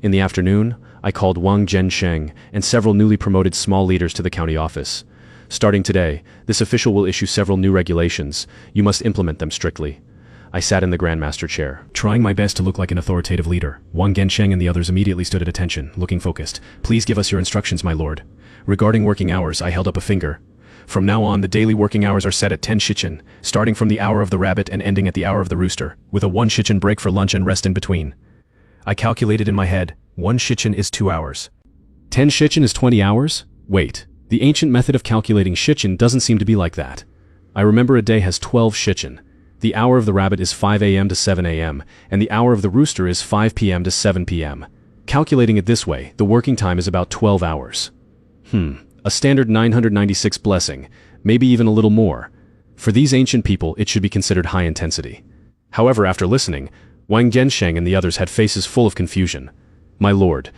In the afternoon, I called Wang Gensheng and several newly promoted small leaders to the county office. Starting today, this official will issue several new regulations. You must implement them strictly. I sat in the Grandmaster chair, trying my best to look like an authoritative leader. Wang Gensheng and the others immediately stood at attention, looking focused. Please give us your instructions, my lord. Regarding working hours, I held up a finger. From now on, the daily working hours are set at 10 shichen, starting from the hour of the rabbit and ending at the hour of the rooster, with a 1 shichen break for lunch and rest in between. I calculated in my head, 1 shichen is 2 hours. 10 shichen is 20 hours? Wait, the ancient method of calculating shichen doesn't seem to be like that. I remember a day has 12 shichen. The hour of the rabbit is 5 a.m. to 7 a.m., and the hour of the rooster is 5 p.m. to 7 p.m. Calculating it this way, the working time is about 12 hours. A standard 996 blessing, maybe even a little more. For these ancient people, it should be considered high intensity. However, after listening, Wang Gensheng and the others had faces full of confusion. My lord,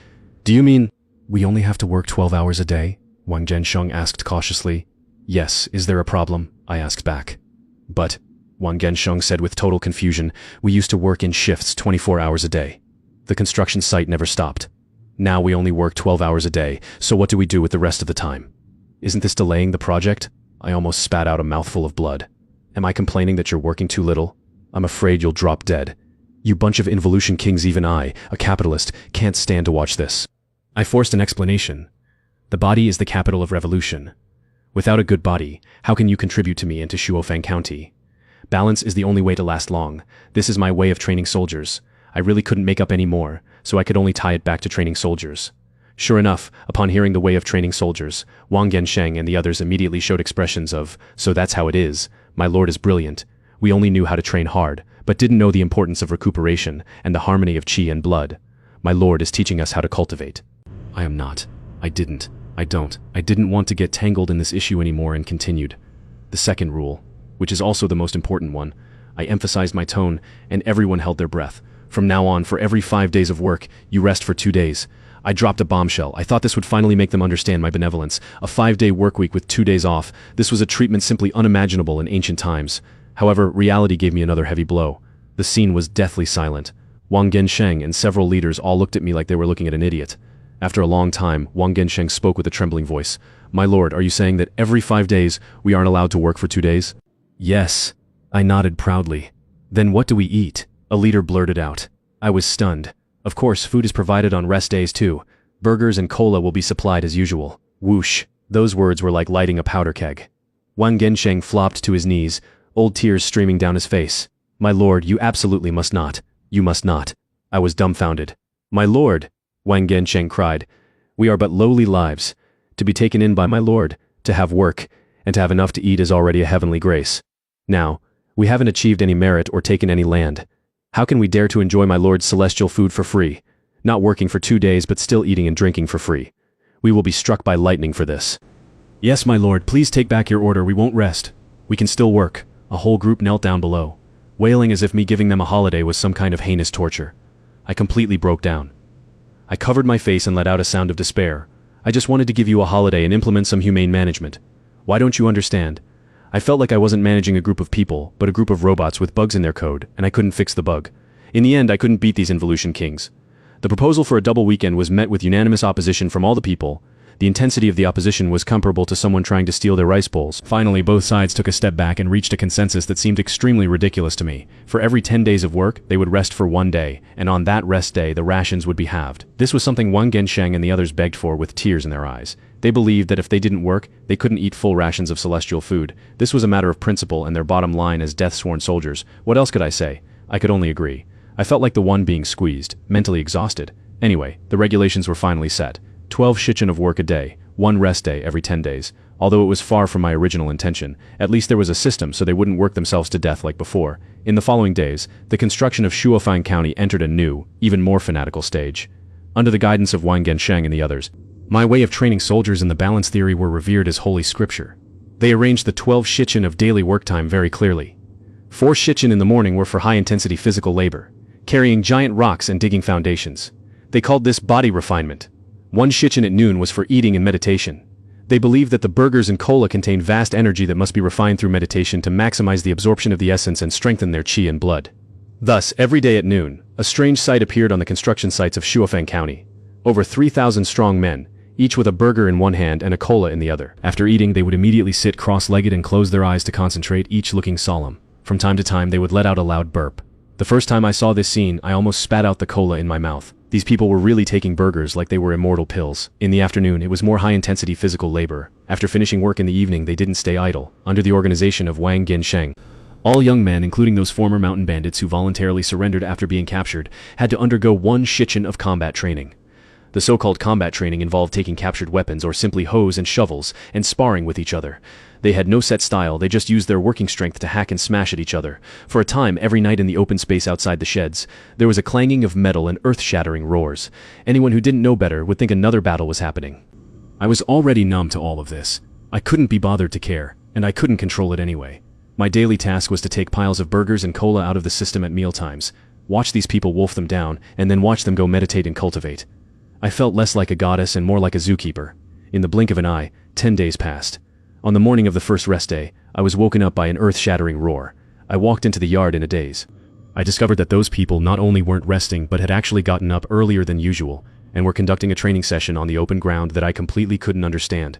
do you mean we only have to work 12 hours a day? Wang Gensheng asked cautiously. Yes, is there a problem? I asked back. But Wang Gensheng said with total confusion, we used to work in shifts 24 hours a day. The construction site never stopped. Now we only work 12 hours a day, so what do we do with the rest of the time? Isn't this delaying the project? I almost spat out a mouthful of blood. Am I complaining that you're working too little? I'm afraid you'll drop dead. You bunch of involution kings, even I, a capitalist, can't stand to watch this. I forced an explanation. The body is the capital of revolution. Without a good body, how can you contribute to me and to Shuofang County? Balance is the only way to last long. This is my way of training soldiers. I really couldn't make up any more, so I could only tie it back to training soldiers. Sure enough, upon hearing the way of training soldiers, Wang Gensheng and the others immediately showed expressions of, "So that's how it is. My lord is brilliant. We only knew how to train hard, but didn't know the importance of recuperation and the harmony of qi and blood. My lord is teaching us how to cultivate." I am not. I didn't want to get tangled in this issue anymore and continued. The second rule, which is also the most important one, I emphasized my tone and everyone held their breath. From now on, for every 5 days of work, you rest for 2 days. I dropped a bombshell. I thought this would finally make them understand my benevolence. A 5-day work week with 2 days off. This was a treatment simply unimaginable in ancient times. However, reality gave me another heavy blow. The scene was deathly silent. Wang Gensheng and several leaders all looked at me like they were looking at an idiot. After a long time, Wang Gensheng spoke with a trembling voice. "My lord, are you saying that every 5 days we aren't allowed to work for 2 days?" "Yes." I nodded proudly. "Then what do we eat?" a leader blurted out. I was stunned. Of course, food is provided on rest days too. Burgers and cola will be supplied as usual. Whoosh. Those words were like lighting a powder keg. Wang Gensheng flopped to his knees, old tears streaming down his face. "My lord, you absolutely must not. You must not." I was dumbfounded. "My lord," Wang Gensheng cried, "we are but lowly lives. To be taken in by my lord, to have work, and to have enough to eat is already a heavenly grace. Now, we haven't achieved any merit or taken any land. How can we dare to enjoy my lord's celestial food for free? Not working for 2 days but still eating and drinking for free. We will be struck by lightning for this." "Yes, my lord, please take back your order. We won't rest. We can still work." A whole group knelt down below, wailing as if me giving them a holiday was some kind of heinous torture. I completely broke down. I covered my face and let out a sound of despair. "I just wanted to give you a holiday and implement some humane management. Why don't you understand? I felt like I wasn't managing a group of people, but a group of robots with bugs in their code, and I couldn't fix the bug. In the end, I couldn't beat these involution kings. The proposal for a double weekend was met with unanimous opposition from all the people. The intensity of the opposition was comparable to someone trying to steal their rice bowls. Finally, both sides took a step back and reached a consensus that seemed extremely ridiculous to me. For every 10 days of work, they would rest for 1 day, and on that rest day, the rations would be halved. This was something Wang Gensheng and the others begged for with tears in their eyes. They believed that if they didn't work, they couldn't eat full rations of celestial food. This was a matter of principle and their bottom line as death-sworn soldiers. What else could I say? I could only agree. I felt like the one being squeezed, mentally exhausted. Anyway, the regulations were finally set. 12 shichen of work a day, 1 rest day every 10 days. Although it was far from my original intention, at least there was a system so they wouldn't work themselves to death like before. In the following days, the construction of Shuofang County entered a new, even more fanatical stage. Under the guidance of Wang Gensheng and the others, my way of training soldiers in the balance theory were revered as holy scripture. They arranged the 12 shichen of daily work time very clearly. 4 shichen in the morning were for high-intensity physical labor, carrying giant rocks and digging foundations. They called this body refinement. 1 shichen at noon was for eating and meditation. They believed that the burgers and cola contained vast energy that must be refined through meditation to maximize the absorption of the essence and strengthen their qi and blood. Thus, every day at noon, a strange sight appeared on the construction sites of Shuofang County. Over 3,000 strong men, each with a burger in one hand and a cola in the other. After eating, they would immediately sit cross-legged and close their eyes to concentrate, each looking solemn. From time to time, they would let out a loud burp. The first time I saw this scene, I almost spat out the cola in my mouth. These people were really taking burgers like they were immortal pills. In the afternoon, it was more high-intensity physical labor. After finishing work in the evening, they didn't stay idle. Under the organization of Wang Gensheng, all young men, including those former mountain bandits who voluntarily surrendered after being captured, had to undergo 1 shichen of combat training. The so-called combat training involved taking captured weapons or simply hoes and shovels and sparring with each other. They had no set style, they just used their working strength to hack and smash at each other. For a time, every night in the open space outside the sheds, there was a clanging of metal and earth-shattering roars. Anyone who didn't know better would think another battle was happening. I was already numb to all of this. I couldn't be bothered to care, and I couldn't control it anyway. My daily task was to take piles of burgers and cola out of the system at mealtimes, watch these people wolf them down, and then watch them go meditate and cultivate. I felt less like a goddess and more like a zookeeper. In the blink of an eye, 10 days passed. On the morning of the first rest day, I was woken up by an earth-shattering roar. I walked into the yard in a daze. I discovered that those people not only weren't resting but had actually gotten up earlier than usual. and were conducting a training session on the open ground that I completely couldn't understand.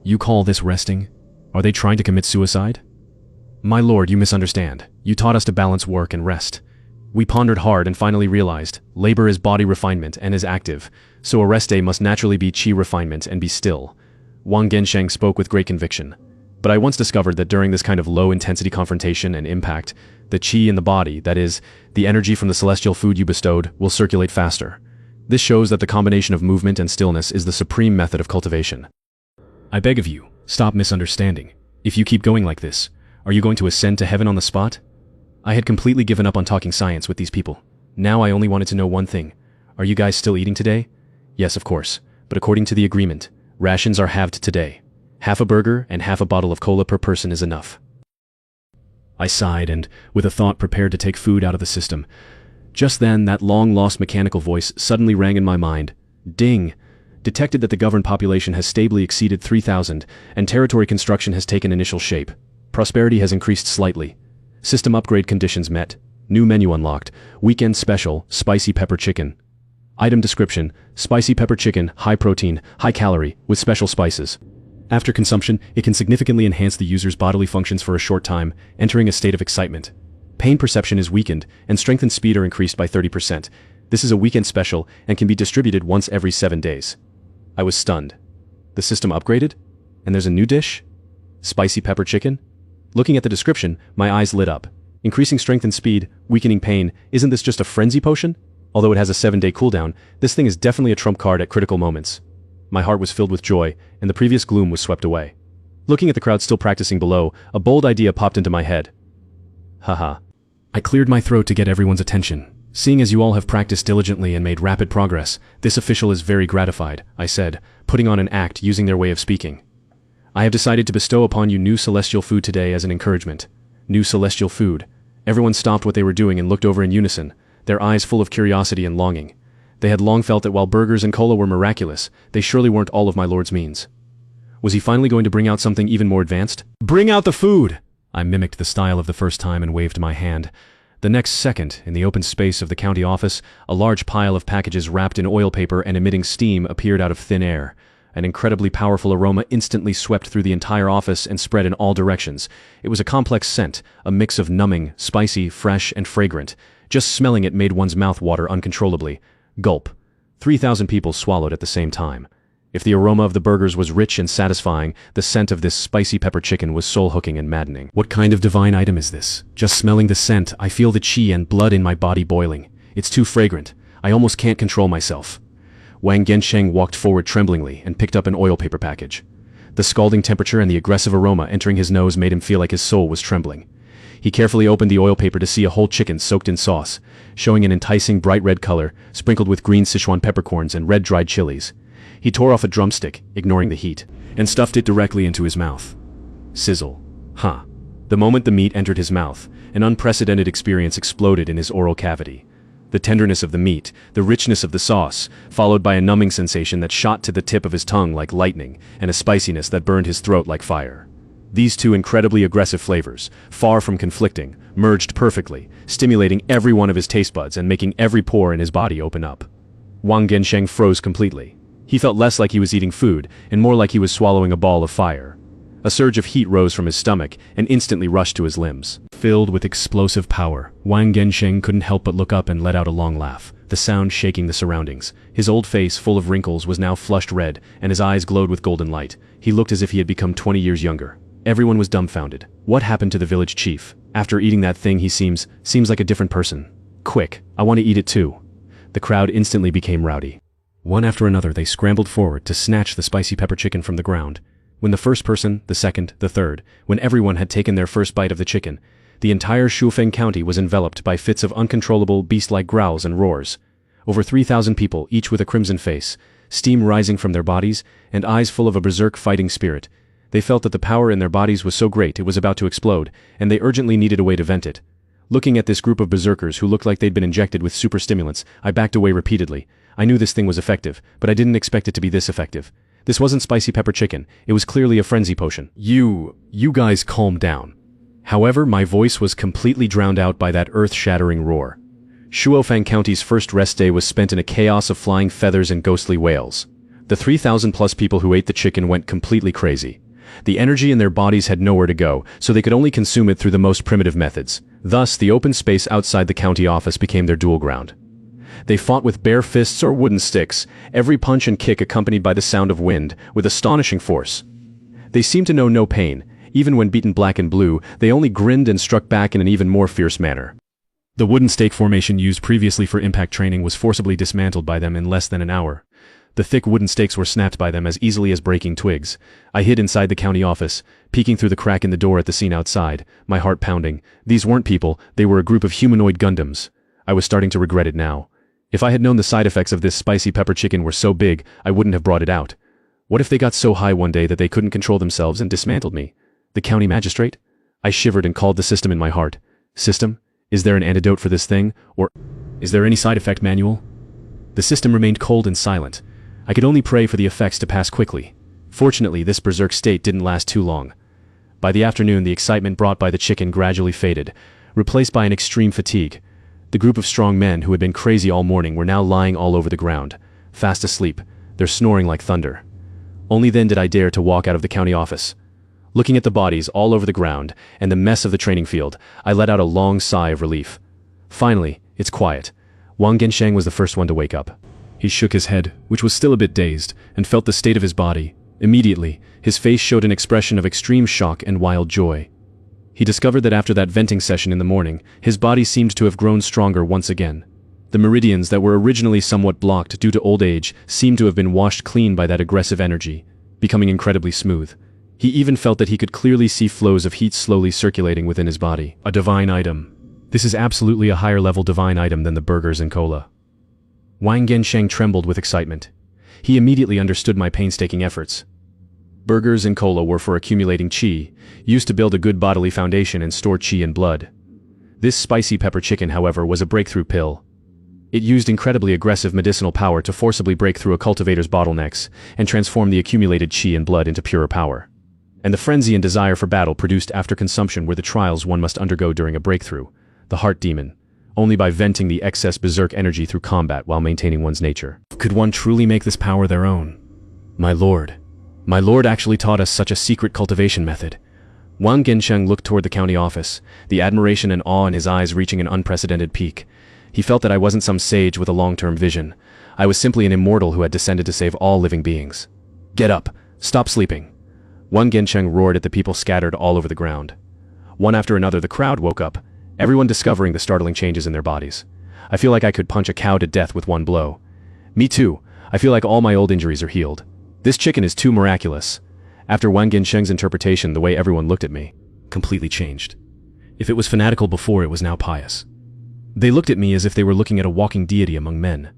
You call this resting? Are they trying to commit suicide? My lord, you misunderstand. You taught us to balance work and rest. We pondered hard and finally realized, labor is body refinement and is active, so a rest day must naturally be qi refinement and be still. Wang Gensheng spoke with great conviction. But I once discovered that during this kind of low-intensity confrontation and impact, the qi in the body, that is, the energy from the celestial food you bestowed, will circulate faster. This shows that the combination of movement and stillness is the supreme method of cultivation. I beg of you, stop misunderstanding. If you keep going like this, are you going to ascend to heaven on the spot? I had completely given up on talking science with these people. Now I only wanted to know one thing. Are you guys still eating today? Yes, of course. But according to the agreement, rations are halved today. Half a burger and half a bottle of cola per person is enough. I sighed and, with a thought, prepared to take food out of the system. Just then, that long-lost mechanical voice suddenly rang in my mind. Ding! Detected that the governed population has stably exceeded 3,000, and territory construction has taken initial shape. Prosperity has increased slightly. System upgrade conditions met. New menu unlocked. Weekend special, spicy pepper chicken. Item description, spicy pepper chicken, high protein, high calorie, with special spices. After consumption, it can significantly enhance the user's bodily functions for a short time, entering a state of excitement. Pain perception is weakened, and strength and speed are increased by 30%. This is a weekend special and can be distributed once every 7 days. I was stunned. The system upgraded? And there's a new dish? Spicy pepper chicken? Looking at the description, my eyes lit up. Increasing strength and speed, weakening pain, isn't this just a frenzy potion? Although it has a 7-day cooldown, this thing is definitely a trump card at critical moments. My heart was filled with joy, and the previous gloom was swept away. Looking at the crowd still practicing below, a bold idea popped into my head. Haha. I cleared my throat to get everyone's attention. Seeing as you all have practiced diligently and made rapid progress, this official is very gratified, I said, putting on an act using their way of speaking. I have decided to bestow upon you new celestial food today as an encouragement. New celestial food. Everyone stopped what they were doing and looked over in unison, their eyes full of curiosity and longing. They had long felt that while burgers and cola were miraculous, they surely weren't all of my lord's means. Was he finally going to bring out something even more advanced? Bring out the food! I mimicked the style of the first time and waved my hand. The next second, in the open space of the county office, a large pile of packages wrapped in oil paper and emitting steam appeared out of thin air. An incredibly powerful aroma instantly swept through the entire office and spread in all directions. It was a complex scent, a mix of numbing, spicy, fresh, and fragrant. Just smelling it made one's mouth water uncontrollably. Gulp. 3,000 people swallowed at the same time. If the aroma of the burgers was rich and satisfying, the scent of this spicy pepper chicken was soul-hooking and maddening. What kind of divine item is this? Just smelling the scent, I feel the qi and blood in my body boiling. It's too fragrant. I almost can't control myself. Wang Gensheng walked forward tremblingly and picked up an oil paper package. The scalding temperature and the aggressive aroma entering his nose made him feel like his soul was trembling. He carefully opened the oil paper to see a whole chicken soaked in sauce, showing an enticing bright red color, sprinkled with green Sichuan peppercorns and red dried chilies. He tore off a drumstick, ignoring the heat, and stuffed it directly into his mouth. Sizzle. Huh. The moment the meat entered his mouth, an unprecedented experience exploded in his oral cavity. The tenderness of the meat, the richness of the sauce, followed by a numbing sensation that shot to the tip of his tongue like lightning, and a spiciness that burned his throat like fire. These two incredibly aggressive flavors, far from conflicting, merged perfectly, stimulating every one of his taste buds and making every pore in his body open up. Wang Gensheng froze completely. He felt less like he was eating food, and more like he was swallowing a ball of fire. A surge of heat rose from his stomach and instantly rushed to his limbs. Filled with explosive power, Wang Gensheng couldn't help but look up and let out a long laugh, the sound shaking the surroundings. His old face, full of wrinkles, was now flushed red, and his eyes glowed with golden light. He looked as if he had become 20 years younger. Everyone was dumbfounded. What happened to the village chief? After eating that thing, he seems like a different person. Quick, I want to eat it too. The crowd instantly became rowdy. One after another, they scrambled forward to snatch the spicy pepper chicken from the ground. When the first person, the second, the third, when everyone had taken their first bite of the chicken, the entire Shufeng County was enveloped by fits of uncontrollable beast-like growls and roars. Over 3,000 people, each with a crimson face, steam rising from their bodies, and eyes full of a berserk fighting spirit. They felt that the power in their bodies was so great it was about to explode, and they urgently needed a way to vent it. Looking at this group of berserkers who looked like they'd been injected with super stimulants, I backed away repeatedly. I knew this thing was effective, but I didn't expect it to be this effective. This wasn't spicy pepper chicken, it was clearly a frenzy potion. You guys calm down. However, my voice was completely drowned out by that earth-shattering roar. Shuofang County's first rest day was spent in a chaos of flying feathers and ghostly wails. The 3,000-plus people who ate the chicken went completely crazy. The energy in their bodies had nowhere to go, so they could only consume it through the most primitive methods. Thus, the open space outside the county office became their duel ground. They fought with bare fists or wooden sticks, every punch and kick accompanied by the sound of wind, with astonishing force. They seemed to know no pain. Even when beaten black and blue, they only grinned and struck back in an even more fierce manner. The wooden stake formation used previously for impact training was forcibly dismantled by them in less than an hour. The thick wooden stakes were snapped by them as easily as breaking twigs. I hid inside the county office, peeking through the crack in the door at the scene outside, my heart pounding. These weren't people, they were a group of humanoid Gundams. I was starting to regret it now. If I had known the side effects of this spicy pepper chicken were so big, I wouldn't have brought it out. What if they got so high one day that they couldn't control themselves and dismantled me? The county magistrate? I shivered and called the system in my heart. System? Is there an antidote for this thing? Or is there any side effect manual? The system remained cold and silent. I could only pray for the effects to pass quickly. Fortunately, this berserk state didn't last too long. By the afternoon, the excitement brought by the chicken gradually faded, replaced by an extreme fatigue. The group of strong men who had been crazy all morning were now lying all over the ground, fast asleep, their snoring like thunder. Only then did I dare to walk out of the county office. Looking at the bodies all over the ground and the mess of the training field, I let out a long sigh of relief. Finally, it's quiet. Wang Gensheng was the first one to wake up. He shook his head, which was still a bit dazed, and felt the state of his body. Immediately, his face showed an expression of extreme shock and wild joy. He discovered that after that venting session in the morning, his body seemed to have grown stronger once again. The meridians that were originally somewhat blocked due to old age seemed to have been washed clean by that aggressive energy, becoming incredibly smooth. He even felt that he could clearly see flows of heat slowly circulating within his body. A divine item. This is absolutely a higher-level divine item than the burgers and cola. Wang Gensheng trembled with excitement. He immediately understood my painstaking efforts. Burgers and cola were for accumulating qi, used to build a good bodily foundation and store qi in blood. This spicy pepper chicken, however, was a breakthrough pill. It used incredibly aggressive medicinal power to forcibly break through a cultivator's bottlenecks and transform the accumulated qi and blood into purer power. And the frenzy and desire for battle produced after consumption were the trials one must undergo during a breakthrough, the heart demon, only by venting the excess berserk energy through combat while maintaining one's nature. Could one truly make this power their own? My lord actually taught us such a secret cultivation method. Wang Gensheng looked toward the county office, the admiration and awe in his eyes reaching an unprecedented peak. He felt that I wasn't some sage with a long-term vision. I was simply an immortal who had descended to save all living beings. Get up! Stop sleeping! Wang Gensheng roared at the people scattered all over the ground. One after another, the crowd woke up, everyone discovering the startling changes in their bodies. I feel like I could punch a cow to death with one blow. Me too. I feel like all my old injuries are healed. This chicken is too miraculous. After Wang Gensheng's interpretation, the way everyone looked at me completely changed. If it was fanatical before, it was now pious. They looked at me as if they were looking at a walking deity among men.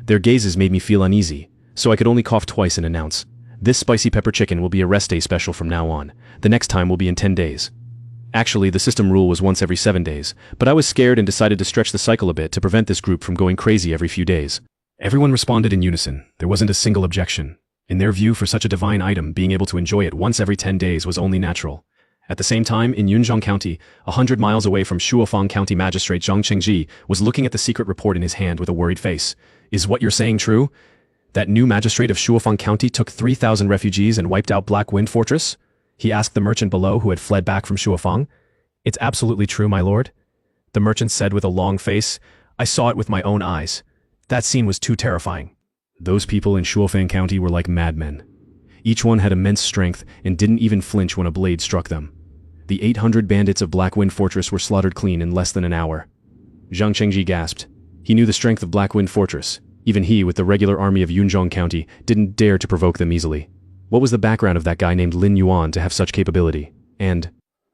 Their gazes made me feel uneasy, so I could only cough twice and announce, "This spicy pepper chicken will be a rest day special from now on. The next time will be in 10 days. Actually, the system rule was once every 7 days, but I was scared and decided to stretch the cycle a bit to prevent this group from going crazy every few days. Everyone responded in unison. There wasn't a single objection. In their view, for such a divine item, being able to enjoy it once every 10 days was only natural. At the same time, in Yunzhong County, 100 miles away from Shuofang County Magistrate Zhang Qingji was looking at the secret report in his hand with a worried face. Is what you're saying true? That new magistrate of Shuofang County took 3,000 refugees and wiped out Black Wind Fortress? He asked the merchant below who had fled back from Shuofang. It's absolutely true, my lord. The merchant said with a long face. I saw it with my own eyes. That scene was too terrifying. Those people in Shuofang County were like madmen. Each one had immense strength and didn't even flinch when a blade struck them. The 800 bandits of Black Wind Fortress were slaughtered clean in less than an hour. Zhang Qingji gasped. He knew the strength of Black Wind Fortress. Even he, with the regular army of Yunzhong County, didn't dare to provoke them easily. What was the background of that guy named Lin Yuan to have such capability? And,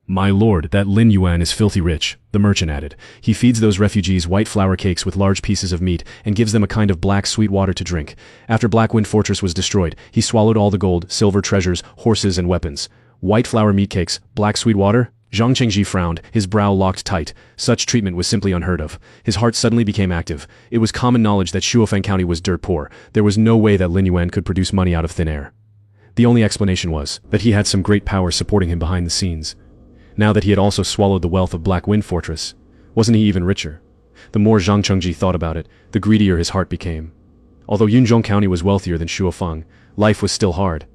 my lord, that Lin Yuan is filthy rich, the merchant added. He feeds those refugees white flour cakes with large pieces of meat and gives them a kind of black sweet water to drink. After Black Wind Fortress was destroyed, he swallowed all the gold, silver treasures, horses and weapons. White flour meat cakes, black sweet water? Zhang Qingji frowned, his brow locked tight. Such treatment was simply unheard of. His heart suddenly became active. It was common knowledge that Shuofang County was dirt poor. There was no way that Lin Yuan could produce money out of thin air. The only explanation was that he had some great power supporting him behind the scenes. Now that he had also swallowed the wealth of Black Wind Fortress, wasn't he even richer? The more Zhang Chengji thought about it, the greedier his heart became. Although Yunzhong County was wealthier than Shuofeng, life was still hard.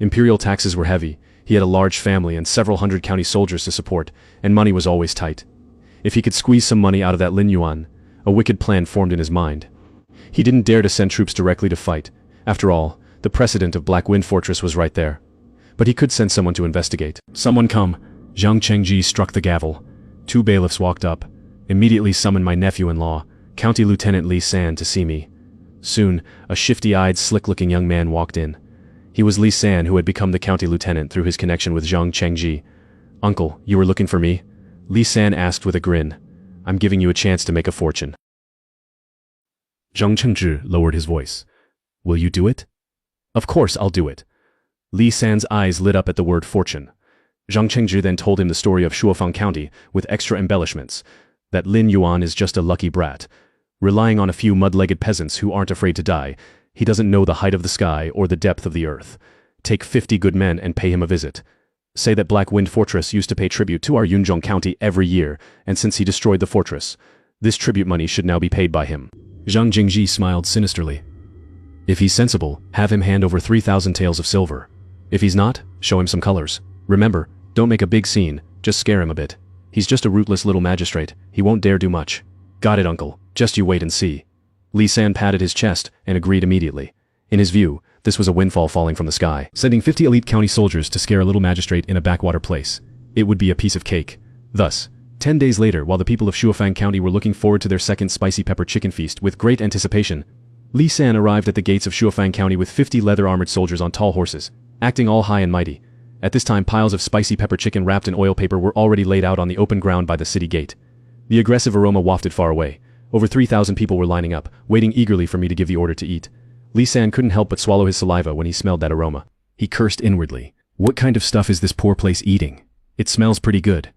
Imperial taxes were heavy, he had a large family and several hundred county soldiers to support, and money was always tight. If he could squeeze some money out of that Lin Yuan, a wicked plan formed in his mind. He didn't dare to send troops directly to fight. After all, the precedent of Black Wind Fortress was right there. But he could send someone to investigate. Someone come. Zhang Chengji struck the gavel. 2 bailiffs walked up. Immediately summoned my nephew-in-law, County Lieutenant Li San, to see me. Soon, a shifty-eyed, slick-looking young man walked in. He was Li San, who had become the county lieutenant through his connection with Zhang Chengji. "Uncle, you were looking for me?" Li San asked with a grin. "I'm giving you a chance to make a fortune." Zhang Chengji lowered his voice. "Will you do it?" "Of course I'll do it." Li San's eyes lit up at the word fortune. Zhang Chengji then told him the story of Shuofeng County, with extra embellishments. That Lin Yuan is just a lucky brat. Relying on a few mud-legged peasants who aren't afraid to die, he doesn't know the height of the sky or the depth of the earth. Take 50 good men and pay him a visit. Say that Black Wind Fortress used to pay tribute to our Yunzhong County every year, and since he destroyed the fortress, this tribute money should now be paid by him. Zhang Jingji smiled sinisterly. If he's sensible, have him hand over 3,000 taels of silver. If he's not, show him some colors. Remember, don't make a big scene, just scare him a bit. He's just a rootless little magistrate, he won't dare do much. Got it, uncle, just you wait and see. Li San patted his chest and agreed immediately. In his view, this was a windfall falling from the sky. Sending 50 elite county soldiers to scare a little magistrate in a backwater place. It would be a piece of cake. Thus, 10 days later, while the people of Shuofeng County were looking forward to their second spicy pepper chicken feast with great anticipation, Li San arrived at the gates of Shuofeng County with 50 leather-armored soldiers on tall horses, acting all high and mighty. At this time, piles of spicy pepper chicken wrapped in oil paper were already laid out on the open ground by the city gate. The aggressive aroma wafted far away. Over 3,000 people were lining up, waiting eagerly for me to give the order to eat. Li San couldn't help but swallow his saliva when he smelled that aroma. He cursed inwardly. What kind of stuff is this poor place eating? It smells pretty good.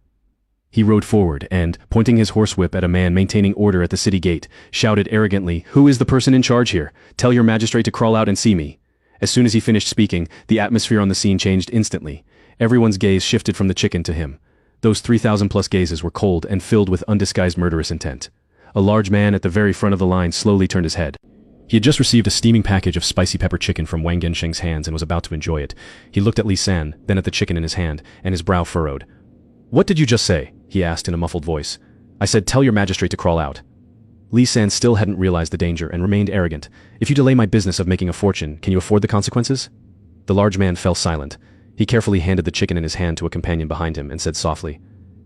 He rode forward and, pointing his horsewhip at a man maintaining order at the city gate, shouted arrogantly, "Who is the person in charge here? Tell your magistrate to crawl out and see me." As soon as he finished speaking, the atmosphere on the scene changed instantly. Everyone's gaze shifted from the chicken to him. Those 3,000 plus gazes were cold and filled with undisguised murderous intent. A large man at the very front of the line slowly turned his head. He had just received a steaming package of spicy pepper chicken from Wang Gensheng's hands and was about to enjoy it. He looked at Li San, then at the chicken in his hand, and his brow furrowed. "What did you just say?" he asked in a muffled voice. "I said tell your magistrate to crawl out." Li San still hadn't realized the danger and remained arrogant. "If you delay my business of making a fortune, can you afford the consequences?" The large man fell silent. He carefully handed the chicken in his hand to a companion behind him and said softly,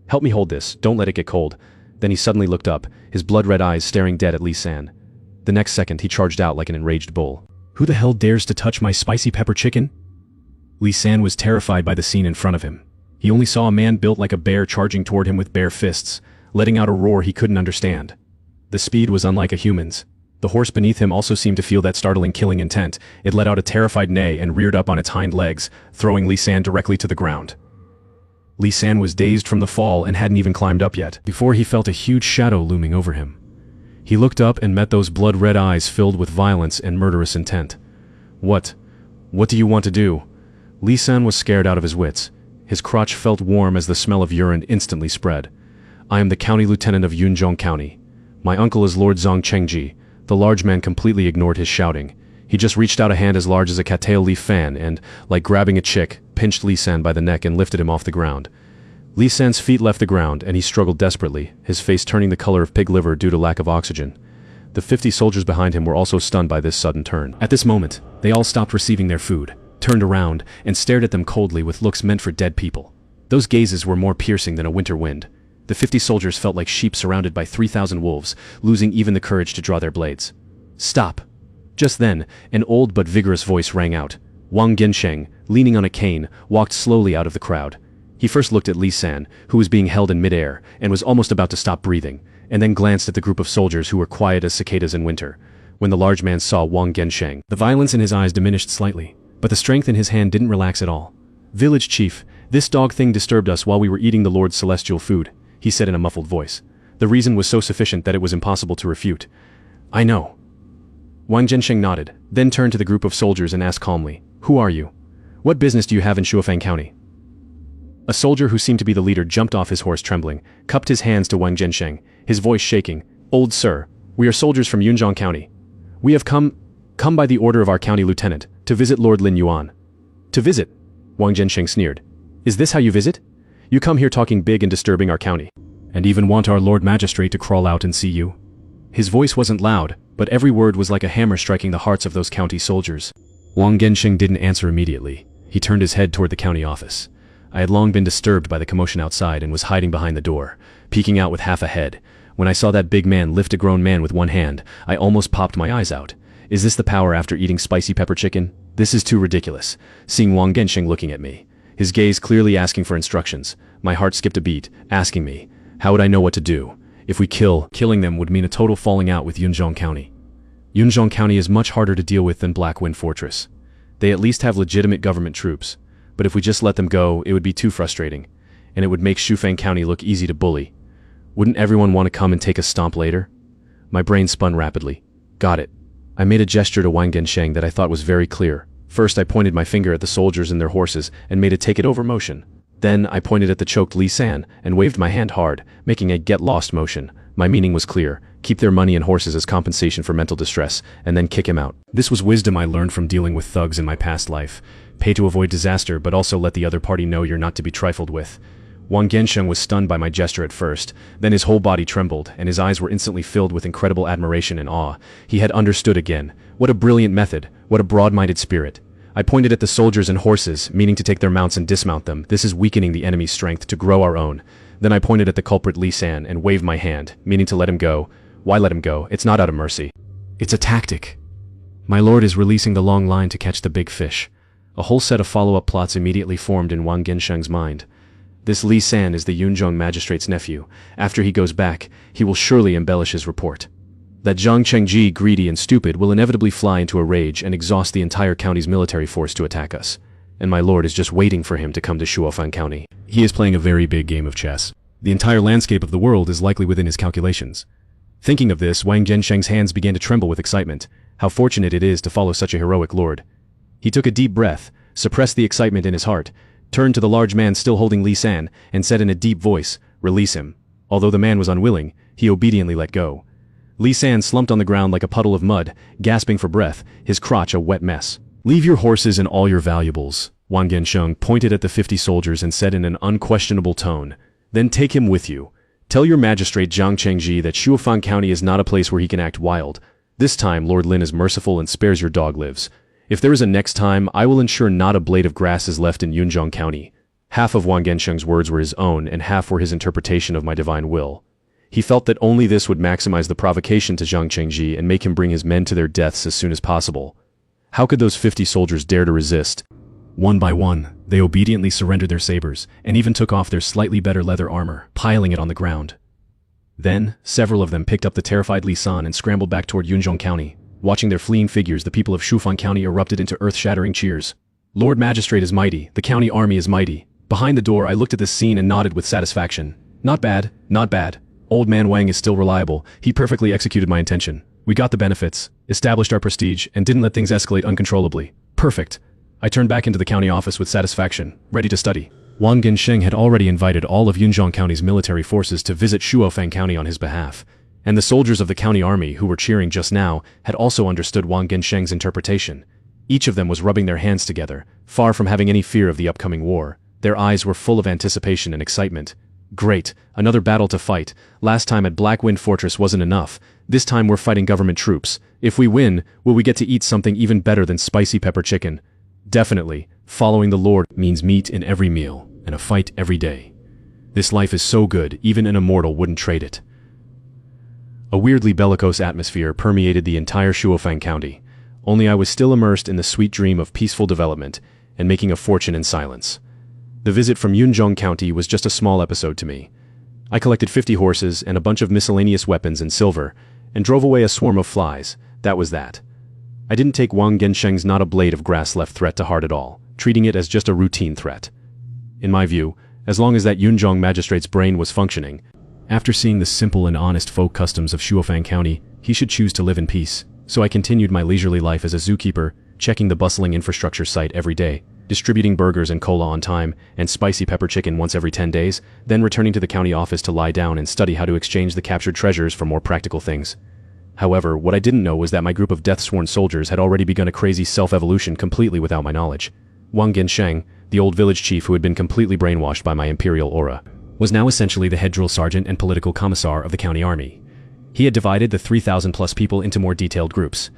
"Help me hold this, don't let it get cold." Then he suddenly looked up, his blood-red eyes staring dead at Li San. The next second, he charged out like an enraged bull. "Who the hell dares to touch my spicy pepper chicken?" Li San was terrified by the scene in front of him. He only saw a man built like a bear charging toward him with bare fists, letting out a roar he couldn't understand. The speed was unlike a human's. The horse beneath him also seemed to feel that startling killing intent. It let out a terrified neigh and reared up on its hind legs, throwing Li San directly to the ground. Li San was dazed from the fall and hadn't even climbed up yet, before he felt a huge shadow looming over him. He looked up and met those blood-red eyes filled with violence and murderous intent. What do you want to do?" Li San was scared out of his wits. His crotch felt warm as the smell of urine instantly spread. "I am the county lieutenant of Yunzhong County. My uncle is Lord Zhang Chengji." The large man completely ignored his shouting. He just reached out a hand as large as a cattail leaf fan and, like grabbing a chick, pinched Li San by the neck and lifted him off the ground. Li San's feet left the ground and he struggled desperately, his face turning the color of pig liver due to lack of oxygen. The 50 soldiers behind him were also stunned by this sudden turn. At this moment, they all stopped receiving their food, turned around, and stared at them coldly with looks meant for dead people. Those gazes were more piercing than a winter wind. The 50 soldiers felt like sheep surrounded by 3,000 wolves, losing even the courage to draw their blades. "Stop!" Just then, an old but vigorous voice rang out. Wang Gensheng, leaning on a cane, walked slowly out of the crowd. He first looked at Li San, who was being held in midair, and was almost about to stop breathing, and then glanced at the group of soldiers who were quiet as cicadas in winter. When the large man saw Wang Gensheng, the violence in his eyes diminished slightly, but the strength in his hand didn't relax at all. "Village chief, this dog thing disturbed us while we were eating the Lord's celestial food," he said in a muffled voice. The reason was so sufficient that it was impossible to refute. "I know." Wang Gensheng nodded, then turned to the group of soldiers and asked calmly, "Who are you? What business do you have in Shuofeng County?" A soldier who seemed to be the leader jumped off his horse trembling, cupped his hands to Wang Gensheng, his voice shaking. Old sir, we are soldiers from Yunzhong County. We have come by the order of our county lieutenant, to visit Lord Lin Yuan. To visit? Wang Jiansheng sneered. Is this how you visit? You come here talking big and disturbing our county. And even want our Lord Magistrate to crawl out and see you? His voice wasn't loud, but every word was like a hammer striking the hearts of those county soldiers. Wang Gensheng didn't answer immediately. He turned his head toward the county office. I had long been disturbed by the commotion outside and was hiding behind the door, peeking out with half a head. When I saw that big man lift a grown man with one hand, I almost popped my eyes out. Is this the power after eating spicy pepper chicken? This is too ridiculous. Seeing Wang Gensheng looking at me, his gaze clearly asking for instructions, my heart skipped a beat, asking me, how would I know what to do? If we killing them would mean a total falling out with Yunzhong County. Yunzhong County is much harder to deal with than Blackwind Fortress. They at least have legitimate government troops, but if we just let them go, it would be too frustrating, and it would make Shufang County look easy to bully. Wouldn't everyone want to come and take a stomp later? My brain spun rapidly. Got it. I made a gesture to Wang Gensheng that I thought was very clear. First, I pointed my finger at the soldiers and their horses and made a take-it-over motion. Then, I pointed at the choked Li San and waved my hand hard, making a get-lost motion. My meaning was clear. Keep their money and horses as compensation for mental distress, and then kick him out. This was wisdom I learned from dealing with thugs in my past life. Pay to avoid disaster, but also let the other party know you're not to be trifled with. Wang Gensheng was stunned by my gesture at first, then his whole body trembled, and his eyes were instantly filled with incredible admiration and awe. He had understood again. What a brilliant method, what a broad-minded spirit. I pointed at the soldiers and horses, meaning to take their mounts and dismount them. This is weakening the enemy's strength to grow our own. Then I pointed at the culprit Li San and waved my hand, meaning to let him go. Why let him go? It's not out of mercy. It's a tactic. My lord is releasing the long line to catch the big fish. A whole set of follow-up plots immediately formed in Wang Gensheng's mind. This Li San is the Yunzhong magistrate's nephew. After he goes back, he will surely embellish his report. That Zhang Chengji, greedy and stupid, will inevitably fly into a rage and exhaust the entire county's military force to attack us. And my lord is just waiting for him to come to Shuofang County. He is playing a very big game of chess. The entire landscape of the world is likely within his calculations. Thinking of this, Wang Gensheng's hands began to tremble with excitement. How fortunate it is to follow such a heroic lord. He took a deep breath, suppressed the excitement in his heart, turned to the large man still holding Li San, and said in a deep voice, "Release him." Although the man was unwilling, he obediently let go. Li San slumped on the ground like a puddle of mud, gasping for breath, his crotch a wet mess. "Leave your horses and all your valuables," Wang Gensheng pointed at the 50 soldiers and said in an unquestionable tone. "Then take him with you. Tell your magistrate Zhang Chengji that Shuofang County is not a place where he can act wild. This time Lord Lin is merciful and spares your dog lives. If there is a next time, I will ensure not a blade of grass is left in Yunzhong County." Half of Wang Gensheng's words were his own, and half were his interpretation of my divine will. He felt that only this would maximize the provocation to Zhang Chengji and make him bring his men to their deaths as soon as possible. How could those 50 soldiers dare to resist? One by one, they obediently surrendered their sabers, and even took off their slightly better leather armor, piling it on the ground. Then, several of them picked up the terrified Li San and scrambled back toward Yunzhong County. Watching their fleeing figures, the people of Shufang County erupted into earth-shattering cheers. Lord Magistrate is mighty, the county army is mighty. Behind the door, I looked at this scene and nodded with satisfaction. Not bad, not bad. Old man Wang is still reliable. He perfectly executed my intention. We got the benefits, established our prestige, and didn't let things escalate uncontrollably. Perfect. I turned back into the county office with satisfaction, ready to study. Wang Gensheng had already invited all of Yunzhong County's military forces to visit Shuofang County on his behalf. And the soldiers of the county army who were cheering just now had also understood Wang Gensheng's interpretation. Each of them was rubbing their hands together, far from having any fear of the upcoming war. Their eyes were full of anticipation and excitement. Great, another battle to fight. Last time at Blackwind Fortress wasn't enough. This time we're fighting government troops. If we win, will we get to eat something even better than spicy pepper chicken? Definitely, following the Lord means meat in every meal, and a fight every day. This life is so good, even an immortal wouldn't trade it. A weirdly bellicose atmosphere permeated the entire Shuofang County. Only I was still immersed in the sweet dream of peaceful development and making a fortune in silence. The visit from Yunzhong County was just a small episode to me. I collected 50 horses and a bunch of miscellaneous weapons and silver, and drove away a swarm of flies. That was that. I didn't take Wang Gensheng's not a blade of grass left threat to heart at all, treating it as just a routine threat. In my view, as long as that Yunzhong magistrate's brain was functioning, after seeing the simple and honest folk customs of Shuofang County, he should choose to live in peace. So I continued my leisurely life as a zookeeper, checking the bustling infrastructure site every day. distributing burgers and cola on time, and spicy pepper chicken once every 10 days, then returning to the county office to lie down and study how to exchange the captured treasures for more practical things. However, what I didn't know was that my group of death-sworn soldiers had already begun a crazy self-evolution completely without my knowledge. Wang Gensheng, the old village chief who had been completely brainwashed by my imperial aura, was now essentially the head drill sergeant and political commissar of the county army. He had divided the 3,000-plus people into more detailed groups.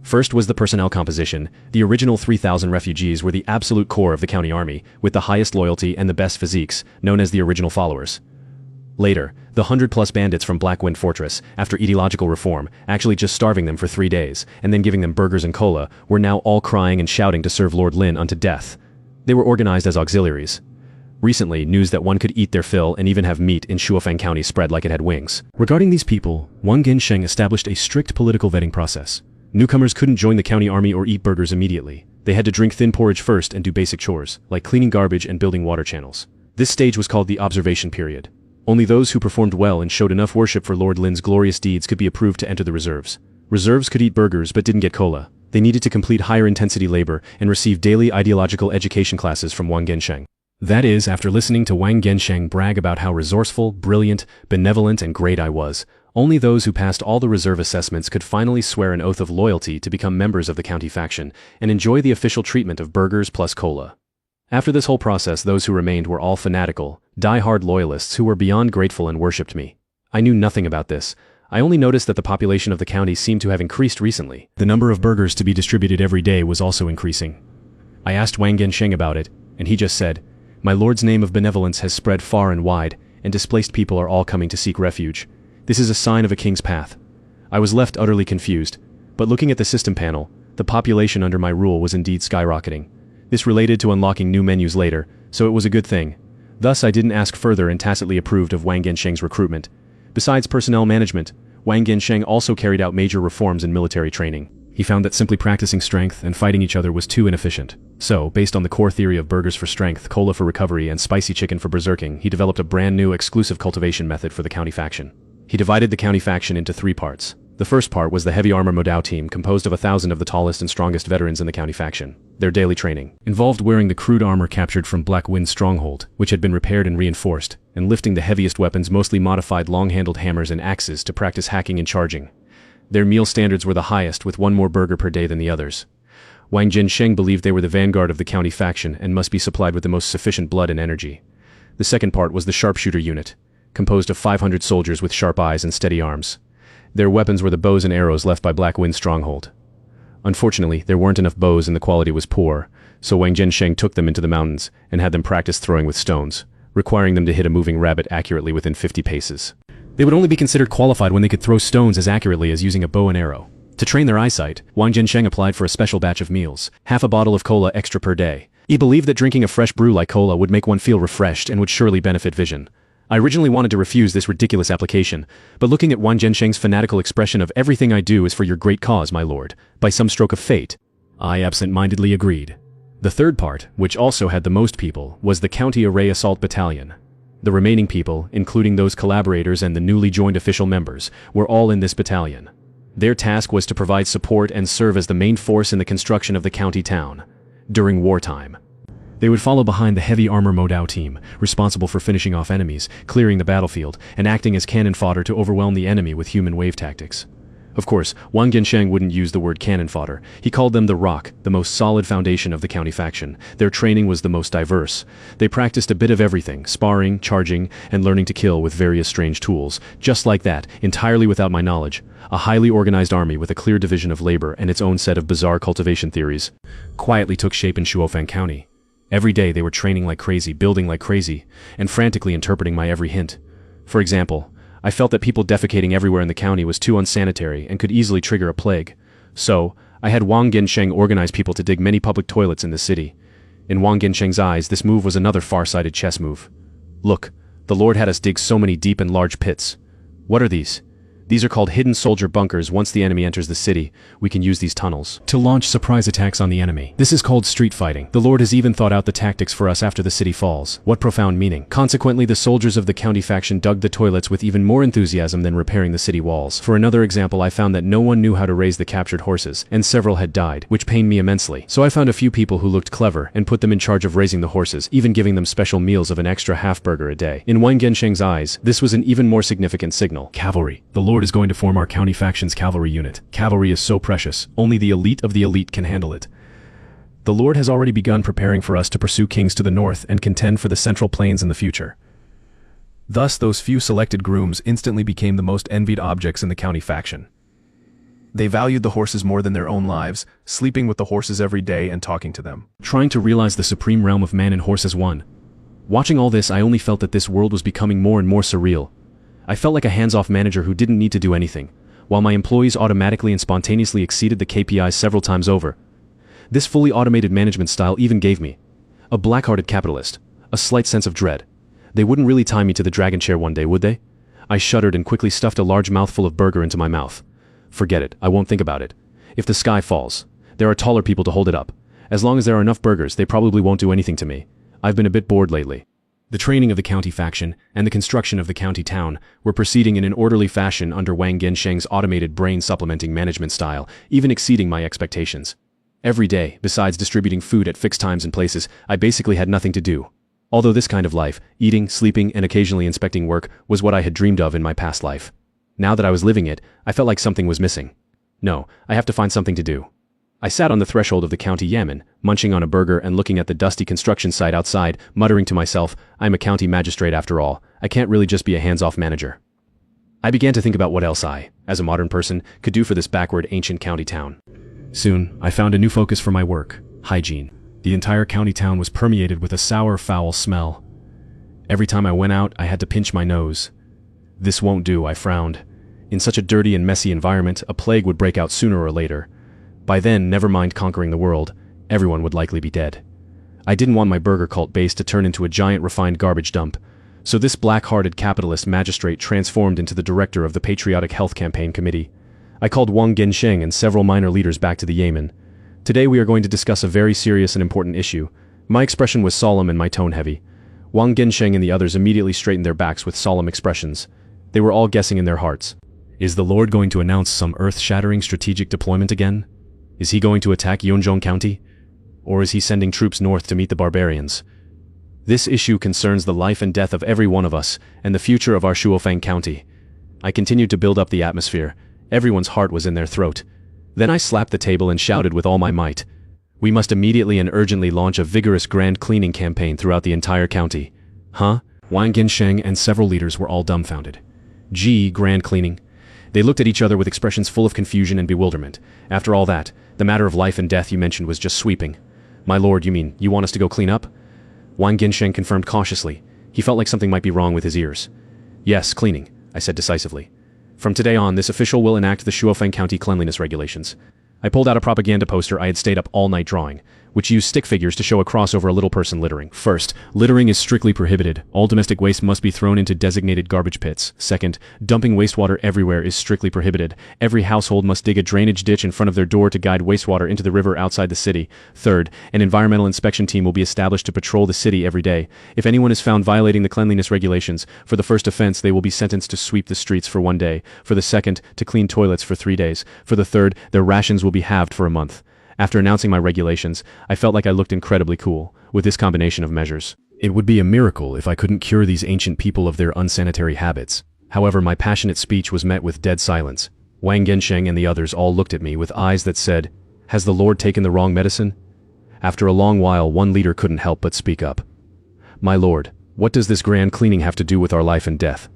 First was the personnel composition. The original 3,000 refugees were the absolute core of the county army, with the highest loyalty and the best physiques, known as the original followers. Later, the 100-plus bandits from Blackwind Fortress, after ideological reform, actually just starving them for 3 days, and then giving them burgers and cola, were now all crying and shouting to serve Lord Lin unto death. They were organized as auxiliaries. Recently, news that one could eat their fill and even have meat in Shuofang County spread like it had wings. Regarding these people, Wang Gensheng established a strict political vetting process. Newcomers couldn't join the county army or eat burgers immediately. They had to drink thin porridge first and do basic chores, like cleaning garbage and building water channels. This stage was called the observation period. Only those who performed well and showed enough worship for Lord Lin's glorious deeds could be approved to enter the reserves. Reserves could eat burgers but didn't get cola. They needed to complete higher intensity labor and receive daily ideological education classes from Wang Gensheng. That is, after listening to Wang Gensheng brag about how resourceful, brilliant, benevolent, and great I was, only those who passed all the reserve assessments could finally swear an oath of loyalty to become members of the county faction and enjoy the official treatment of burgers plus cola. After this whole process, those who remained were all fanatical, die-hard loyalists who were beyond grateful and worshipped me. I knew nothing about this. I only noticed that the population of the county seemed to have increased recently. The number of burgers to be distributed every day was also increasing. I asked Wang Gensheng about it, and he just said, "My lord's name of benevolence has spread far and wide, and displaced people are all coming to seek refuge. This is a sign of a king's path." I was left utterly confused, but looking at the system panel, the population under my rule was indeed skyrocketing. This related to unlocking new menus later, so it was a good thing. Thus, I didn't ask further and tacitly approved of Wang Gensheng's recruitment. Besides personnel management, Wang Gensheng also carried out major reforms in military training. He found that simply practicing strength and fighting each other was too inefficient. So, based on the core theory of burgers for strength, cola for recovery, and spicy chicken for berserking, he developed a brand new exclusive cultivation method for the county faction. He divided the county faction into 3 parts. The first part was the heavy armor Modao team, composed of 1,000 of the tallest and strongest veterans in the county faction. Their daily training involved wearing the crude armor captured from Blackwind Stronghold, which had been repaired and reinforced, and lifting the heaviest weapons, mostly modified long-handled hammers and axes, to practice hacking and charging. Their meal standards were the highest, with 1 more burger per day than the others. Wang Gensheng believed they were the vanguard of the county faction and must be supplied with the most sufficient blood and energy. The second part was the sharpshooter unit, composed of 500 soldiers with sharp eyes and steady arms. Their weapons were the bows and arrows left by Blackwind Stronghold. Unfortunately, there weren't enough bows and the quality was poor, so Wang Gensheng took them into the mountains and had them practice throwing with stones, requiring them to hit a moving rabbit accurately within 50 paces. They would only be considered qualified when they could throw stones as accurately as using a bow and arrow. To train their eyesight, Wang Gensheng applied for a special batch of meals, half a bottle of cola extra per day. He believed that drinking a fresh brew like cola would make one feel refreshed and would surely benefit vision. I originally wanted to refuse this ridiculous application, but looking at Wang Gensheng's fanatical expression of "everything I do is for your great cause, my lord," by some stroke of fate, I absent-mindedly agreed. The third part, which also had the most people, was the County Array Assault Battalion. The remaining people, including those collaborators and the newly joined official members, were all in this battalion. Their task was to provide support and serve as the main force in the construction of the county town during wartime. They would follow behind the heavy armor Modao team, responsible for finishing off enemies, clearing the battlefield, and acting as cannon fodder to overwhelm the enemy with human wave tactics. Of course, Wang Gensheng wouldn't use the word cannon fodder. He called them the rock, the most solid foundation of the county faction. Their training was the most diverse. They practiced a bit of everything, sparring, charging, and learning to kill with various strange tools. Just like that, entirely without my knowledge, a highly organized army with a clear division of labor and its own set of bizarre cultivation theories quietly took shape in Shuofang County. Every day they were training like crazy, building like crazy, and frantically interpreting my every hint. For example, I felt that people defecating everywhere in the county was too unsanitary and could easily trigger a plague. So, I had Wang Gensheng organize people to dig many public toilets in the city. In Wang Gensheng's eyes, this move was another far-sighted chess move. Look, the Lord had us dig so many deep and large pits. What are these? These are called hidden soldier bunkers. Once the enemy enters the city, we can use these tunnels to launch surprise attacks on the enemy. This is called street fighting. The Lord has even thought out the tactics for us after the city falls. What profound meaning. Consequently, the soldiers of the county faction dug the toilets with even more enthusiasm than repairing the city walls. For another example, I found that no one knew how to raise the captured horses, and several had died, which pained me immensely. So I found a few people who looked clever and put them in charge of raising the horses, even giving them special meals of an extra half burger a day. In Wang Gensheng's eyes, this was an even more significant signal. Cavalry. The Lord is going to form our county faction's cavalry unit. Cavalry is so precious, only the elite of the elite can handle it. The Lord has already begun preparing for us to pursue kings to the north and contend for the central plains in the future. Thus, those few selected grooms instantly became the most envied objects in the county faction. They valued the horses more than their own lives, sleeping with the horses every day and talking to them. Trying to realize the supreme realm of man and horse as one. Watching all this, I only felt that this world was becoming more and more surreal. I felt like a hands-off manager who didn't need to do anything, while my employees automatically and spontaneously exceeded the KPIs several times over. This fully automated management style even gave me a black-hearted capitalist, a slight sense of dread. They wouldn't really tie me to the dragon chair one day, would they? I shuddered and quickly stuffed a large mouthful of burger into my mouth. Forget it, I won't think about it. If the sky falls, there are taller people to hold it up. As long as there are enough burgers, they probably won't do anything to me. I've been a bit bored lately. The training of the county faction and the construction of the county town were proceeding in an orderly fashion under Wang Gensheng's automated brain supplementing management style, even exceeding my expectations. Every day, besides distributing food at fixed times and places, I basically had nothing to do. Although this kind of life, eating, sleeping, and occasionally inspecting work, was what I had dreamed of in my past life. Now that I was living it, I felt like something was missing. No, I have to find something to do. I sat on the threshold of the county yamen, munching on a burger and looking at the dusty construction site outside, muttering to myself, I'm a county magistrate after all. I can't really just be a hands-off manager. I began to think about what else I, as a modern person, could do for this backward ancient county town. Soon, I found a new focus for my work: hygiene. The entire county town was permeated with a sour, foul smell. Every time I went out, I had to pinch my nose. This won't do, I frowned. In such a dirty and messy environment, a plague would break out sooner or later. By then, never mind conquering the world, everyone would likely be dead. I didn't want my burger cult base to turn into a giant refined garbage dump, so this black-hearted capitalist magistrate transformed into the director of the Patriotic Health Campaign Committee. I called Wang Gensheng and several minor leaders back to the yamen. Today we are going to discuss a very serious and important issue. My expression was solemn and my tone heavy. Wang Gensheng and the others immediately straightened their backs with solemn expressions. They were all guessing in their hearts. Is the Lord going to announce some earth-shattering strategic deployment again? Is he going to attack Yonzhong County? Or is he sending troops north to meet the barbarians? This issue concerns the life and death of every one of us, and the future of our Shuofang County. I continued to build up the atmosphere. Everyone's heart was in their throat. Then I slapped the table and shouted with all my might. We must immediately and urgently launch a vigorous grand cleaning campaign throughout the entire county. Huh? Wang Gensheng and several leaders were all dumbfounded. Gee, grand cleaning. They looked at each other with expressions full of confusion and bewilderment. After all that, the matter of life and death you mentioned was just sweeping. My lord, you mean, you want us to go clean up? Wang Gensheng confirmed cautiously. He felt like something might be wrong with his ears. Yes, cleaning, I said decisively. From today on, this official will enact the Shuofang County cleanliness regulations. I pulled out a propaganda poster I had stayed up all night drawing, which used stick figures to show a cross over a little person littering. First, littering is strictly prohibited. All domestic waste must be thrown into designated garbage pits. Second, dumping wastewater everywhere is strictly prohibited. Every household must dig a drainage ditch in front of their door to guide wastewater into the river outside the city. Third, an environmental inspection team will be established to patrol the city every day. If anyone is found violating the cleanliness regulations, for the first offense they will be sentenced to sweep the streets for 1 day. For the second, to clean toilets for 3 days. For the third, their rations will be halved for a month. After announcing my regulations, I felt like I looked incredibly cool with this combination of measures. It would be a miracle if I couldn't cure these ancient people of their unsanitary habits. However, my passionate speech was met with dead silence. Wang Gensheng and the others all looked at me with eyes that said, "Has the Lord taken the wrong medicine?" After a long while, one leader couldn't help but speak up. "My lord, what does this grand cleaning have to do with our life and death?"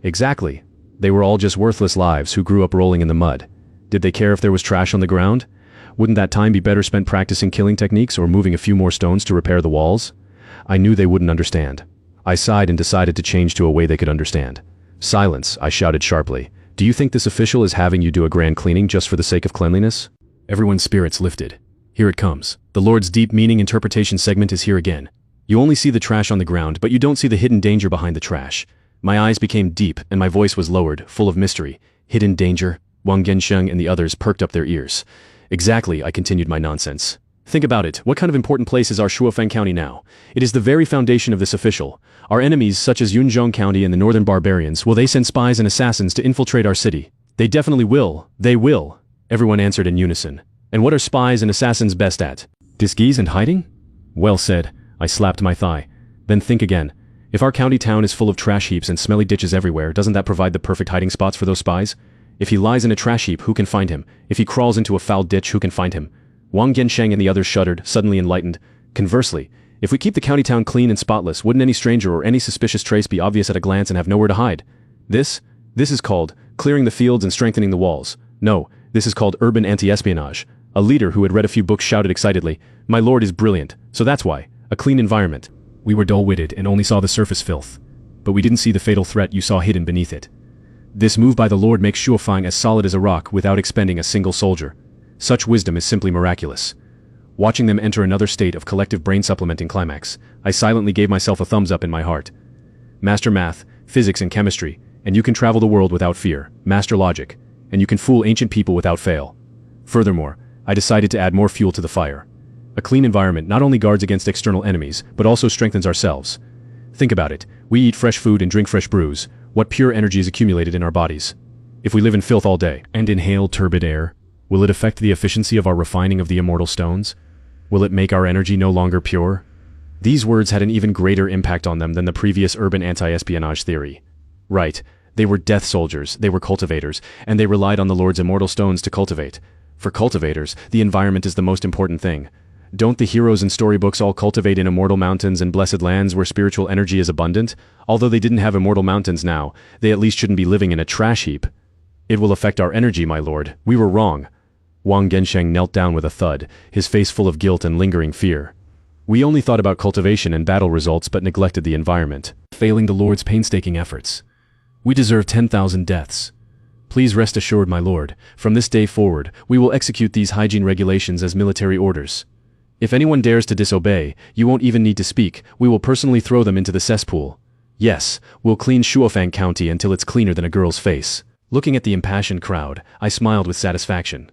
"Exactly. They were all just worthless lives who grew up rolling in the mud. Did they care if there was trash on the ground? Wouldn't that time be better spent practicing killing techniques or moving a few more stones to repair the walls?" I knew they wouldn't understand. I sighed and decided to change to a way they could understand. "Silence," I shouted sharply. "Do you think this official is having you do a grand cleaning just for the sake of cleanliness?" Everyone's spirits lifted. Here it comes. The Lord's deep meaning interpretation segment is here again. You only see the trash on the ground, but you don't see the hidden danger behind the trash. My eyes became deep and my voice was lowered, full of mystery. Hidden danger? Wang Gensheng and the others perked up their ears. Exactly, I continued my nonsense. Think about it, what kind of important place is our Shuofang County now? It is the very foundation of this official. Our enemies, such as Yunzhong County and the northern barbarians, will they send spies and assassins to infiltrate our city? They definitely will. They will. Everyone answered in unison. And what are spies and assassins best at? Disguise and hiding? Well said. I slapped my thigh. Then think again. If our county town is full of trash heaps and smelly ditches everywhere, doesn't that provide the perfect hiding spots for those spies? If he lies in a trash heap, who can find him? If he crawls into a foul ditch, who can find him? Wang Gensheng and the others shuddered, suddenly enlightened. Conversely, if we keep the county town clean and spotless, wouldn't any stranger or any suspicious trace be obvious at a glance and have nowhere to hide? This is called clearing the fields and strengthening the walls. No, this is called urban anti-espionage. A leader who had read a few books shouted excitedly, "My lord is brilliant, so that's why. A clean environment." We were dull-witted and only saw the surface filth. But we didn't see the fatal threat you saw hidden beneath it. This move by the Lord makes Shuofang as solid as a rock without expending a single soldier. Such wisdom is simply miraculous. Watching them enter another state of collective brain supplementing climax, I silently gave myself a thumbs up in my heart. Master math, physics and chemistry, and you can travel the world without fear. Master logic, and you can fool ancient people without fail. Furthermore, I decided to add more fuel to the fire. A clean environment not only guards against external enemies, but also strengthens ourselves. Think about it. We eat fresh food and drink fresh brews. What pure energy is accumulated in our bodies? If we live in filth all day and inhale turbid air, will it affect the efficiency of our refining of the immortal stones? Will it make our energy no longer pure? These words had an even greater impact on them than the previous urban anti-espionage theory. Right, they were death soldiers, they were cultivators, and they relied on the Lord's immortal stones to cultivate. For cultivators, the environment is the most important thing. Don't the heroes in storybooks all cultivate in immortal mountains and blessed lands where spiritual energy is abundant? Although they didn't have immortal mountains now, they at least shouldn't be living in a trash heap. It will affect our energy, my lord. We were wrong. Wang Gensheng knelt down with a thud, his face full of guilt and lingering fear. We only thought about cultivation and battle results but neglected the environment, failing the Lord's painstaking efforts. We deserve 10,000 deaths. Please rest assured, my lord, from this day forward, we will execute these hygiene regulations as military orders. If anyone dares to disobey, you won't even need to speak, we will personally throw them into the cesspool. Yes, we'll clean Shuofang County until it's cleaner than a girl's face. Looking at the impassioned crowd, I smiled with satisfaction.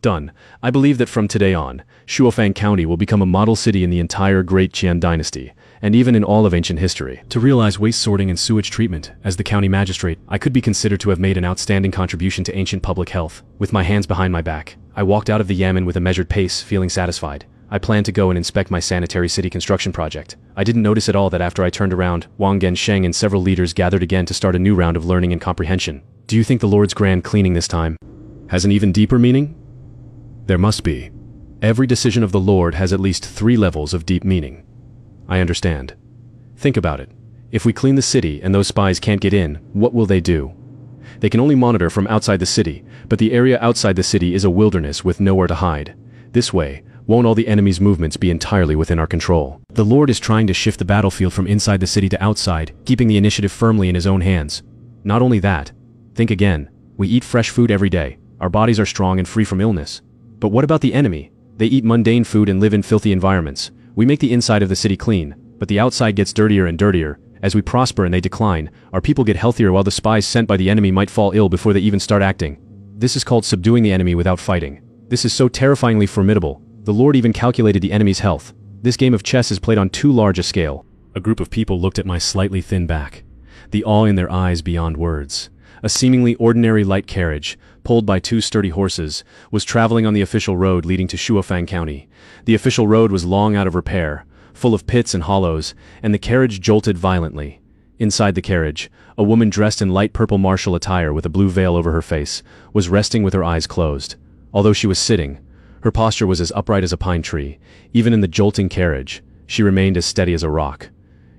Done. I believe that from today on, Shuofang County will become a model city in the entire Great Qian Dynasty, and even in all of ancient history. To realize waste sorting and sewage treatment, as the county magistrate, I could be considered to have made an outstanding contribution to ancient public health. With my hands behind my back, I walked out of the yamen with a measured pace, feeling satisfied. I planned to go and inspect my sanitary city construction project. I didn't notice at all that after I turned around, Wang Gensheng and several leaders gathered again to start a new round of learning and comprehension. Do you think the Lord's grand cleaning this time has an even deeper meaning? There must be. Every decision of the Lord has at least 3 levels of deep meaning. I understand. Think about it. If we clean the city and those spies can't get in, what will they do? They can only monitor from outside the city, but the area outside the city is a wilderness with nowhere to hide. This way, won't all the enemy's movements be entirely within our control? The Lord is trying to shift the battlefield from inside the city to outside, keeping the initiative firmly in his own hands. Not only that, think again. We eat fresh food every day. Our bodies are strong and free from illness. But what about the enemy? They eat mundane food and live in filthy environments. We make the inside of the city clean, but the outside gets dirtier and dirtier. As we prosper and they decline, our people get healthier while the spies sent by the enemy might fall ill before they even start acting. This is called subduing the enemy without fighting. This is so terrifyingly formidable. The Lord even calculated the enemy's health. This game of chess is played on too large a scale. A group of people looked at my slightly thin back, the awe in their eyes beyond words. A seemingly ordinary light carriage, pulled by 2 sturdy horses, was traveling on the official road leading to Shuofang County. The official road was long out of repair, full of pits and hollows, and the carriage jolted violently. Inside the carriage, a woman dressed in light purple martial attire with a blue veil over her face was resting with her eyes closed. Although she was sitting, her posture was as upright as a pine tree. Even in the jolting carriage, she remained as steady as a rock.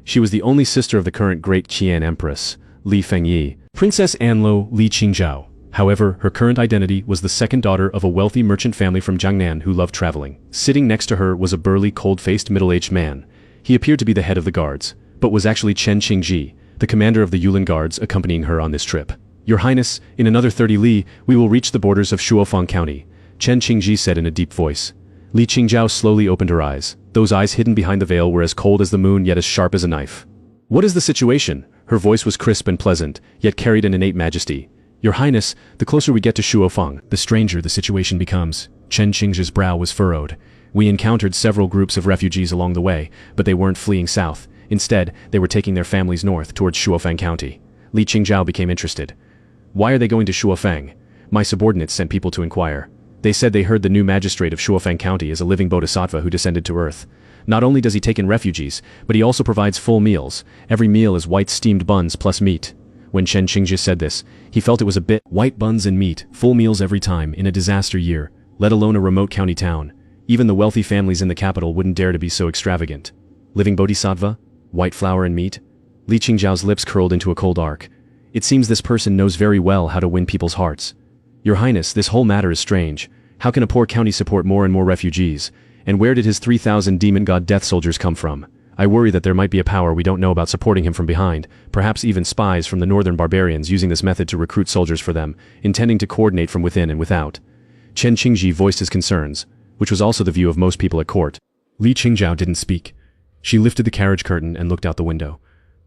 She was the only sister of the current Great Qian Empress, Li Fengyi, Princess Anlo Li Qingzhao. However, her current identity was the second daughter of a wealthy merchant family from Jiangnan who loved traveling. Sitting next to her was a burly, cold-faced, middle-aged man. He appeared to be the head of the guards, but was actually Chen Qingji, the commander of the Yulin Guards accompanying her on this trip. Your Highness, in another 30 li, we will reach the borders of Shuofang County, Chen Qingji said in a deep voice. Li Qingzhao slowly opened her eyes. Those eyes hidden behind the veil were as cold as the moon yet as sharp as a knife. What is the situation? Her voice was crisp and pleasant, yet carried an innate majesty. Your Highness, the closer we get to Shuofeng, the stranger the situation becomes. Chen Qingzhi's brow was furrowed. We encountered several groups of refugees along the way, but they weren't fleeing south. Instead, they were taking their families north towards Shuofeng County. Li Qingzhao became interested. Why are they going to Shuofeng? My subordinates sent people to inquire. They said they heard the new magistrate of Shuofeng County is a living bodhisattva who descended to earth. Not only does he take in refugees, but he also provides full meals. Every meal is white steamed buns plus meat. When Chen Qingzhi said this, he felt it was a bit white buns and meat, full meals every time, in a disaster year, let alone a remote county town. Even the wealthy families in the capital wouldn't dare to be so extravagant. Living bodhisattva? White flour and meat? Li Qingzhao's lips curled into a cold arc. It seems this person knows very well how to win people's hearts. Your Highness, this whole matter is strange. How can a poor county support more and more refugees? And where did his 3,000 demon god death soldiers come from? I worry that there might be a power we don't know about supporting him from behind, perhaps even spies from the northern barbarians using this method to recruit soldiers for them, intending to coordinate from within and without. Chen Qingzhi voiced his concerns, which was also the view of most people at court. Li Qingzhao didn't speak. She lifted the carriage curtain and looked out the window.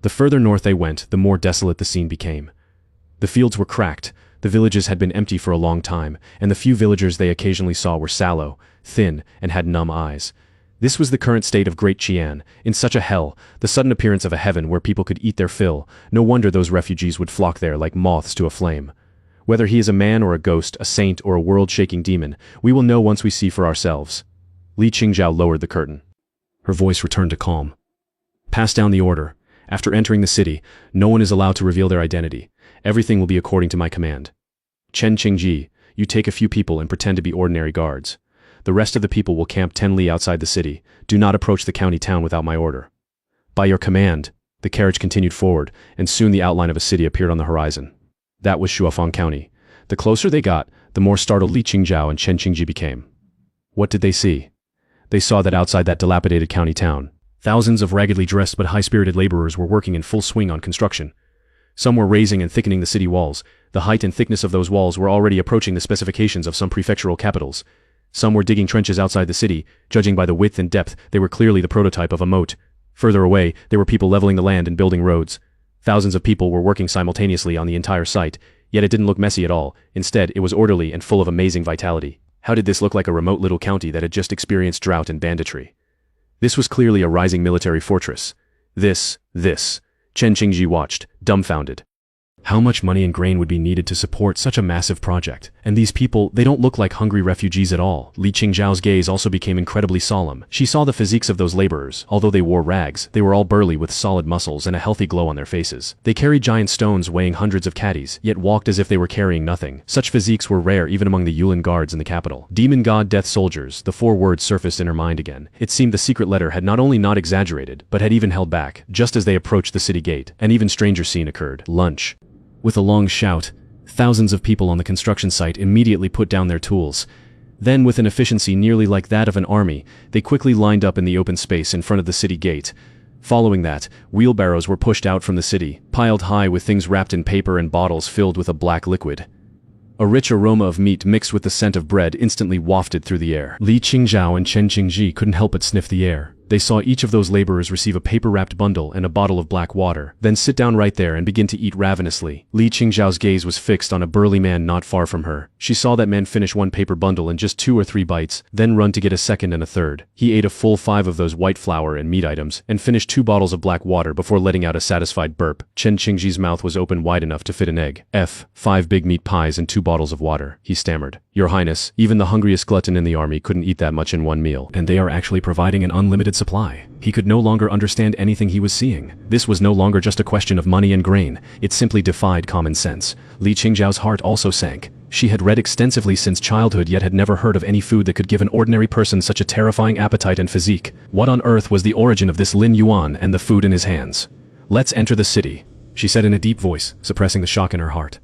The further north they went, the more desolate the scene became. The fields were cracked, the villages had been empty for a long time, and the few villagers they occasionally saw were sallow, thin, and had numb eyes. This was the current state of Great Qian, in such a hell, the sudden appearance of a heaven where people could eat their fill. No wonder those refugees would flock there like moths to a flame. Whether he is a man or a ghost, a saint or a world-shaking demon, we will know once we see for ourselves. Li Qingzhao lowered the curtain. Her voice returned to calm. Pass down the order. After entering the city, no one is allowed to reveal their identity. Everything will be according to my command. Chen Qingzhi, you take a few people and pretend to be ordinary guards. The rest of the people will camp 10 li outside the city. Do not approach the county town without my order. By your command, the carriage continued forward, and soon the outline of a city appeared on the horizon. That was Shuofeng County. The closer they got, the more startled Li Qingzhao and Chen Qingzhi became. What did they see? They saw that outside that dilapidated county town, thousands of raggedly dressed but high-spirited laborers were working in full swing on construction. Some were raising and thickening the city walls. The height and thickness of those walls were already approaching the specifications of some prefectural capitals. Some were digging trenches outside the city. Judging by the width and depth, they were clearly the prototype of a moat. Further away, there were people leveling the land and building roads. Thousands of people were working simultaneously on the entire site, yet it didn't look messy at all. Instead, it was orderly and full of amazing vitality. How did this look like a remote little county that had just experienced drought and banditry? This was clearly a rising military fortress. This. Chen Qingzhi watched, dumbfounded. How much money and grain would be needed to support such a massive project? And these people, they don't look like hungry refugees at all. Li Qingzhao's gaze also became incredibly solemn. She saw the physiques of those laborers. Although they wore rags, they were all burly with solid muscles and a healthy glow on their faces. They carried giant stones weighing hundreds of caddies, yet walked as if they were carrying nothing. Such physiques were rare even among the Yulin guards in the capital. Demon God Death Soldiers, the 4 words surfaced in her mind again. It seemed the secret letter had not only not exaggerated, but had even held back. Just as they approached the city gate, an even stranger scene occurred. Lunch. With a long shout, thousands of people on the construction site immediately put down their tools. Then, with an efficiency nearly like that of an army, they quickly lined up in the open space in front of the city gate. Following that, wheelbarrows were pushed out from the city, piled high with things wrapped in paper and bottles filled with a black liquid. A rich aroma of meat mixed with the scent of bread instantly wafted through the air. Li Qingzhao and Chen Qingzhi couldn't help but sniff the air. They saw each of those laborers receive a paper-wrapped bundle and a bottle of black water, then sit down right there and begin to eat ravenously. Li Qingzhao's gaze was fixed on a burly man not far from her. She saw that man finish one paper bundle in just 2 or 3 bites, then run to get a second and a third. He ate a full 5 of those white flour and meat items, and finished 2 bottles of black water before letting out a satisfied burp. Chen Qingzhi's mouth was open wide enough to fit an egg. 5 big meat pies and 2 bottles of water, he stammered. Your Highness, even the hungriest glutton in the army couldn't eat that much in one meal. And they are actually providing an unlimited supply. He could no longer understand anything he was seeing. This was no longer just a question of money and grain. It simply defied common sense. Li Qingzhao's heart also sank. She had read extensively since childhood yet had never heard of any food that could give an ordinary person such a terrifying appetite and physique. What on earth was the origin of this Lin Yuan and the food in his hands? Let's enter the city, she said in a deep voice, suppressing the shock in her heart.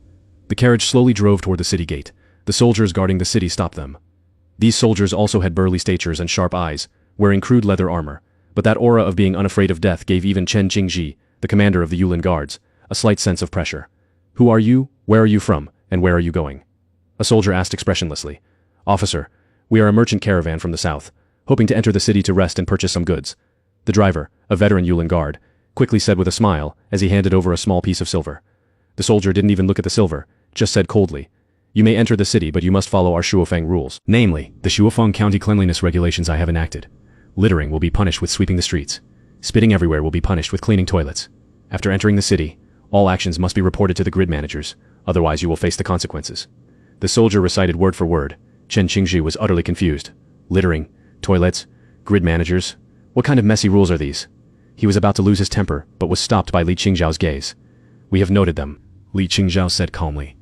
The carriage slowly drove toward the city gate. The soldiers guarding the city stopped them. These soldiers also had burly statures and sharp eyes, wearing crude leather armor. But that aura of being unafraid of death gave even Chen Qingzhi, the commander of the Yulin Guards, a slight sense of pressure. Who are you, where are you from, and where are you going? A soldier asked expressionlessly. Officer, we are a merchant caravan from the south, hoping to enter the city to rest and purchase some goods. The driver, a veteran Yulin Guard, quickly said with a smile as he handed over a small piece of silver. The soldier didn't even look at the silver, just said coldly, "You may enter the city, but you must follow our Shuofeng rules. Namely, the Shuofeng County cleanliness regulations I have enacted. Littering will be punished with sweeping the streets. Spitting everywhere will be punished with cleaning toilets. After entering the city, all actions must be reported to the grid managers, otherwise you will face the consequences." The soldier recited word for word. Chen Qingji was utterly confused. Littering, toilets, grid managers. What kind of messy rules are these? He was about to lose his temper, but was stopped by Li Qingzhao's gaze. "We have noted them," Li Qingzhao said calmly.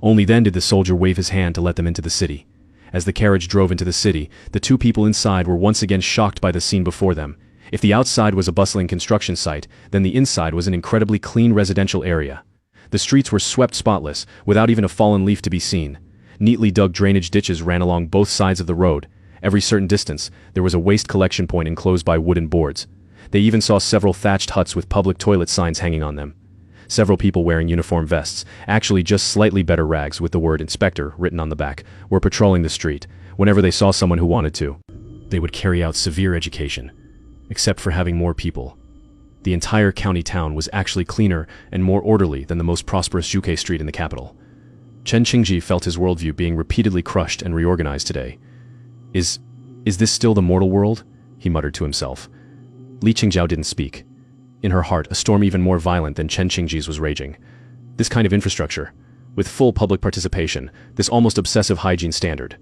Only then did the soldier wave his hand to let them into the city. As the carriage drove into the city, the two people inside were once again shocked by the scene before them. If the outside was a bustling construction site, then the inside was an incredibly clean residential area. The streets were swept spotless, without even a fallen leaf to be seen. Neatly dug drainage ditches ran along both sides of the road. Every certain distance, there was a waste collection point enclosed by wooden boards. They even saw several thatched huts with public toilet signs hanging on them. Several people wearing uniform vests, actually just slightly better rags with the word inspector written on the back, were patrolling the street. Whenever they saw someone who wanted to, they would carry out severe education. Except for having more people. The entire county town was actually cleaner and more orderly than the most prosperous Zhuke street in the capital. Chen Qingji felt his worldview being repeatedly crushed and reorganized today. Is this still the mortal world?" he muttered to himself. Li Qingzhao didn't speak. In her heart, a storm even more violent than Chen Qingji's was raging. This kind of infrastructure, with full public participation, this almost obsessive hygiene standard,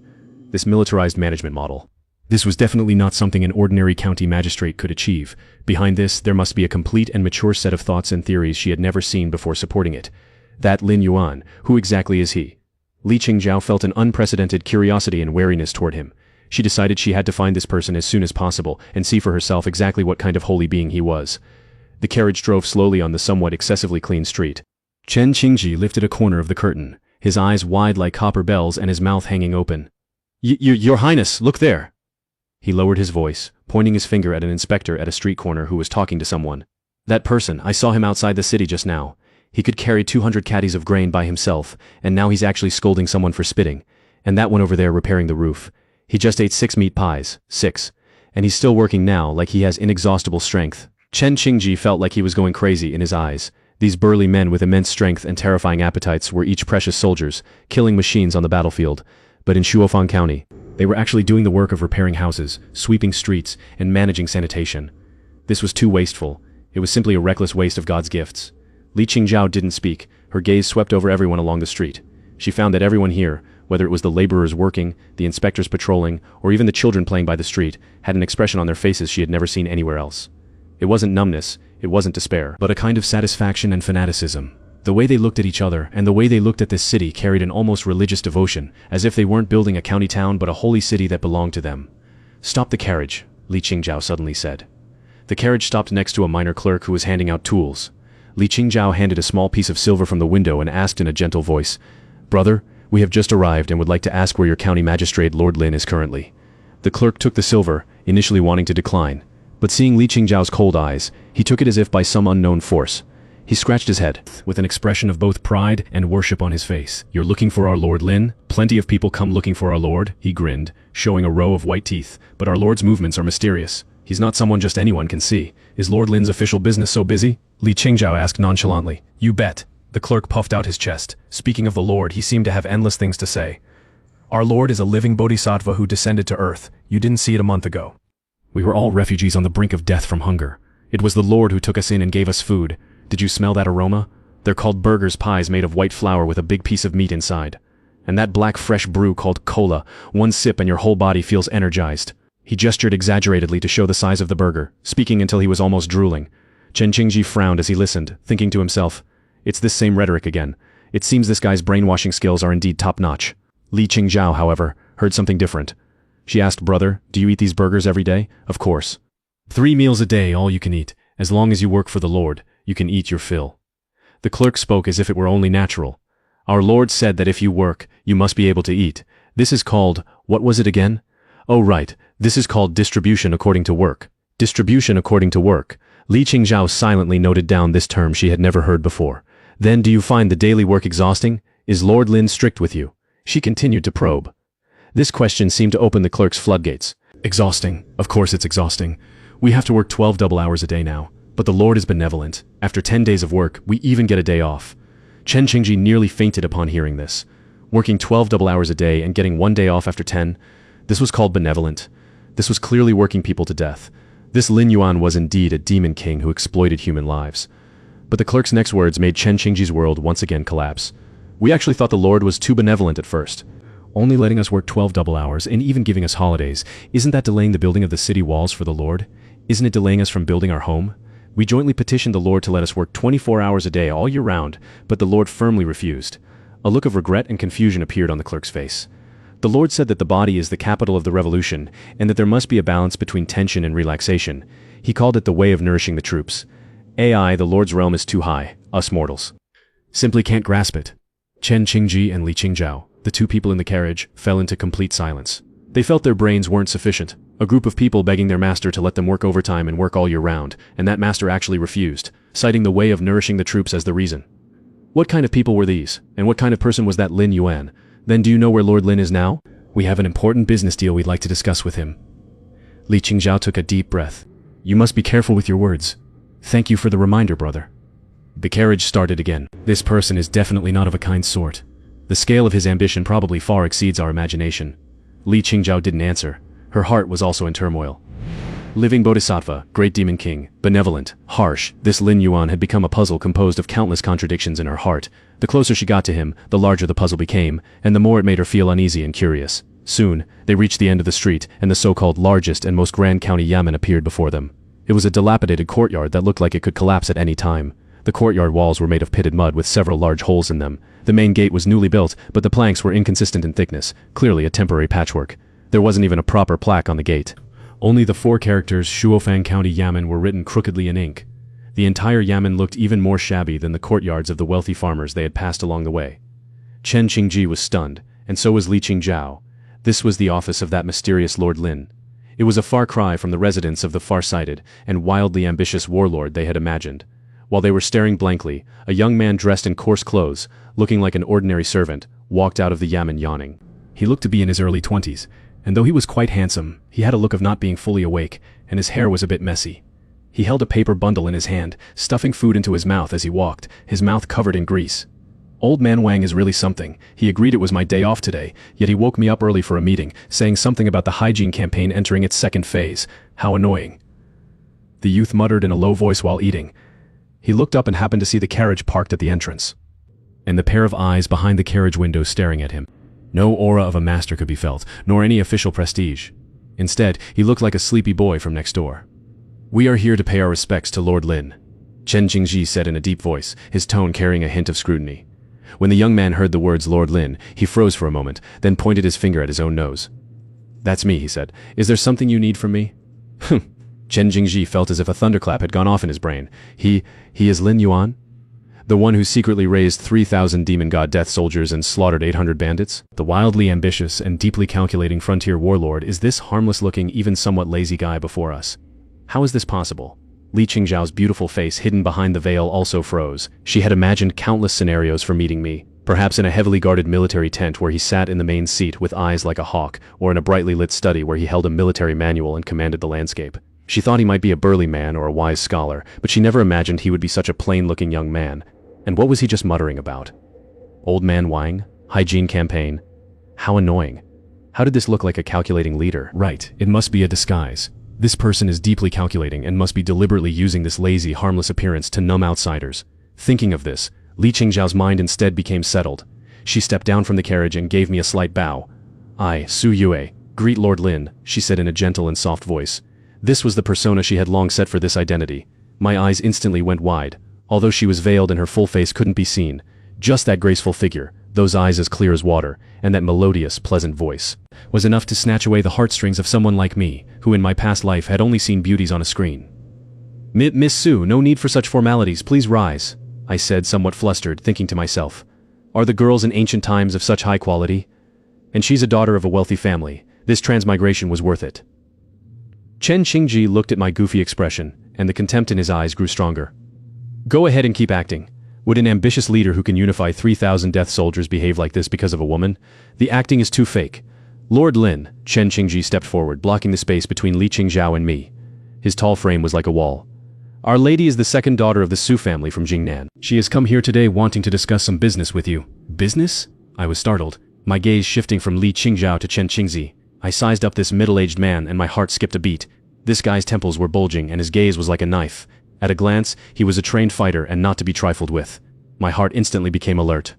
this militarized management model. This was definitely not something an ordinary county magistrate could achieve. Behind this, there must be a complete and mature set of thoughts and theories she had never seen before supporting it. That Lin Yuan, who exactly is he? Li Qingzhao felt an unprecedented curiosity and wariness toward him. She decided she had to find this person as soon as possible and see for herself exactly what kind of holy being he was. The carriage drove slowly on the somewhat excessively clean street. Chen Qingji lifted a corner of the curtain, his eyes wide like copper bells and his mouth hanging open. Your Highness, look there!" He lowered his voice, pointing his finger at an inspector at a street corner who was talking to someone. "That person, I saw him outside the city just now. He could carry 200 caddies of grain by himself, and now he's actually scolding someone for spitting. And that one over there repairing the roof. He just ate 6 meat pies, 6. And he's still working now like he has inexhaustible strength." Chen Qingji felt like he was going crazy in his eyes. These burly men with immense strength and terrifying appetites were each precious soldiers, killing machines on the battlefield. But in Shuofeng County, they were actually doing the work of repairing houses, sweeping streets, and managing sanitation. This was too wasteful. It was simply a reckless waste of God's gifts. Li Qingzhao didn't speak. Her gaze swept over everyone along the street. She found that everyone here, whether it was the laborers working, the inspectors patrolling, or even the children playing by the street, had an expression on their faces she had never seen anywhere else. It wasn't numbness, it wasn't despair, but a kind of satisfaction and fanaticism. The way they looked at each other and the way they looked at this city carried an almost religious devotion, as if they weren't building a county town but a holy city that belonged to them. "Stop the carriage," Li Qingzhao suddenly said. The carriage stopped next to a minor clerk who was handing out tools. Li Qingzhao handed a small piece of silver from the window and asked in a gentle voice, "Brother, we have just arrived and would like to ask where your county magistrate Lord Lin is currently." The clerk took the silver, initially wanting to decline. But seeing Li Qingzhao's cold eyes, he took it as if by some unknown force. He scratched his head, with an expression of both pride and worship on his face. "You're looking for our Lord Lin? Plenty of people come looking for our Lord," he grinned, showing a row of white teeth. "But our Lord's movements are mysterious. He's not someone just anyone can see. Is Lord Lin's official business so busy?" Li Qingzhao asked nonchalantly. "You bet." The clerk puffed out his chest. Speaking of the Lord, he seemed to have endless things to say. "Our Lord is a living bodhisattva who descended to earth. You didn't see it a month ago. We were all refugees on the brink of death from hunger. It was the Lord who took us in and gave us food. Did you smell that aroma? They're called burgers, pies made of white flour with a big piece of meat inside. And that black fresh brew called cola, one sip and your whole body feels energized." He gestured exaggeratedly to show the size of the burger, speaking until he was almost drooling. Chen Qingji frowned as he listened, thinking to himself, "It's this same rhetoric again. It seems this guy's brainwashing skills are indeed top-notch." Li Qingzhao, however, heard something different. She asked, "Brother, do you eat these burgers every day?" "Of course. 3 meals a day, all you can eat. As long as you work for the Lord, you can eat your fill." The clerk spoke as if it were only natural. "Our Lord said that if you work, you must be able to eat. This is called, what was it again? Oh right, this is called distribution according to work." Distribution according to work. Li Qingzhao silently noted down this term she had never heard before. "Then do you find the daily work exhausting? Is Lord Lin strict with you?" She continued to probe. This question seemed to open the clerk's floodgates. "Exhausting. Of course it's exhausting. We have to work 12 double hours a day now. But the Lord is benevolent. After 10 days of work, we even get a day off." Chen Qingji nearly fainted upon hearing this. Working 12 double hours a day and getting 1 day off after 10, this was called benevolent. This was clearly working people to death. This Lin Yuan was indeed a demon king who exploited human lives. But the clerk's next words made Chen Qingji's world once again collapse. We actually thought the Lord was too benevolent at first. Only letting us work 12 double hours and even giving us holidays, isn't that delaying the building of the city walls for the Lord? Isn't it delaying us from building our home? We jointly petitioned the Lord to let us work 24 hours a day all year round, but the Lord firmly refused. A look of regret and confusion appeared on the clerk's face. The Lord said that the body is the capital of the revolution and that there must be a balance between tension and relaxation. He called it the way of nourishing the troops. AI, the Lord's realm is too high, us mortals simply can't grasp it. Chen Qingji and Li Qingzhao, the two people in the carriage, fell into complete silence. They felt their brains weren't sufficient. A group of people begging their master to let them work overtime and work all year round, and that master actually refused, citing the way of nourishing the troops as the reason. What kind of people were these, and what kind of person was that Lin Yuan? Then do you know where Lord Lin is now? We have an important business deal we'd like to discuss with him. Li Qingzhao took a deep breath. You must be careful with your words. Thank you for the reminder, brother. The carriage started again. This person is definitely not of a kind sort. The scale of his ambition probably far exceeds our imagination. Li Qingzhao didn't answer. Her heart was also in turmoil. Living Bodhisattva, great demon king, benevolent, harsh, this Lin Yuan had become a puzzle composed of countless contradictions in her heart. The closer she got to him, the larger the puzzle became, and the more it made her feel uneasy and curious. Soon, they reached the end of the street, and the so-called largest and most grand county yamen appeared before them. It was a dilapidated courtyard that looked like it could collapse at any time. The courtyard walls were made of pitted mud with several large holes in them. The main gate was newly built, but the planks were inconsistent in thickness, clearly a temporary patchwork. There wasn't even a proper plaque on the gate. Only the 4 characters Shuofang County Yamen were written crookedly in ink. The entire yamen looked even more shabby than the courtyards of the wealthy farmers they had passed along the way. Chen Qingji was stunned, and so was Li Qingzhao. This was the office of that mysterious Lord Lin. It was a far cry from the residence of the far-sighted and wildly ambitious warlord they had imagined. While they were staring blankly, a young man dressed in coarse clothes, looking like an ordinary servant, walked out of the yamen yawning. He looked to be in his early 20s. And though he was quite handsome, he had a look of not being fully awake, and his hair was a bit messy. He held a paper bundle in his hand, stuffing food into his mouth as he walked, his mouth covered in grease. Old man Wang is really something. He agreed it was my day off today, yet he woke me up early for a meeting, saying something about the hygiene campaign entering its second phase. How annoying. The youth muttered in a low voice while eating. He looked up and happened to see the carriage parked at the entrance, and the pair of eyes behind the carriage window staring at him. No aura of a master could be felt, nor any official prestige. Instead, he looked like a sleepy boy from next door. We are here to pay our respects to Lord Lin, Chen Qingji said in a deep voice, his tone carrying a hint of scrutiny. When the young man heard the words Lord Lin, he froze for a moment, then pointed his finger at his own nose. That's me, he said. Is there something you need from me? Chen Qingji felt as if a thunderclap had gone off in his brain. He is Lin Yuan? The one who secretly raised 3,000 demon god death soldiers and slaughtered 800 bandits? The wildly ambitious and deeply calculating frontier warlord is this harmless-looking, even somewhat lazy guy before us. How is this possible? Li Qingzhao's beautiful face hidden behind the veil also froze. She had imagined countless scenarios for meeting me, perhaps in a heavily guarded military tent where he sat in the main seat with eyes like a hawk, or in a brightly lit study where he held a military manual and commanded the landscape. She thought he might be a burly man or a wise scholar, but she never imagined he would be such a plain-looking young man. And what was he just muttering about? Old man Wang? Hygiene campaign? How annoying. How did this look like a calculating leader? Right, it must be a disguise. This person is deeply calculating and must be deliberately using this lazy, harmless appearance to numb outsiders. Thinking of this, Li Qingzhao's mind instead became settled. She stepped down from the carriage and gave me a slight bow. I, Su Yue, greet Lord Lin, she said in a gentle and soft voice. This was the persona she had long set for this identity. My eyes instantly went wide. Although she was veiled and her full face couldn't be seen, just that graceful figure, those eyes as clear as water, and that melodious, pleasant voice, was enough to snatch away the heartstrings of someone like me, who in my past life had only seen beauties on a screen. Miss Su, no need for such formalities, please rise, I said, somewhat flustered, thinking to myself. Are the girls in ancient times of such high quality? And she's a daughter of a wealthy family. This transmigration was worth it. Chen Qingji looked at my goofy expression, and the contempt in his eyes grew stronger. Go ahead and keep acting. Would an ambitious leader who can unify 3,000 death soldiers behave like this because of a woman? The acting is too fake. Lord Lin, Chen Qingji stepped forward, blocking the space between Li Qingzhao and me. His tall frame was like a wall. Our lady is the second daughter of the Su family from Jingnan. She has come here today wanting to discuss some business with you. Business? I was startled, my gaze shifting from Li Qingzhao to Chen Qingzi. I sized up this middle-aged man and my heart skipped a beat. This guy's temples were bulging and his gaze was like a knife. At a glance, he was a trained fighter and not to be trifled with. My heart instantly became alert.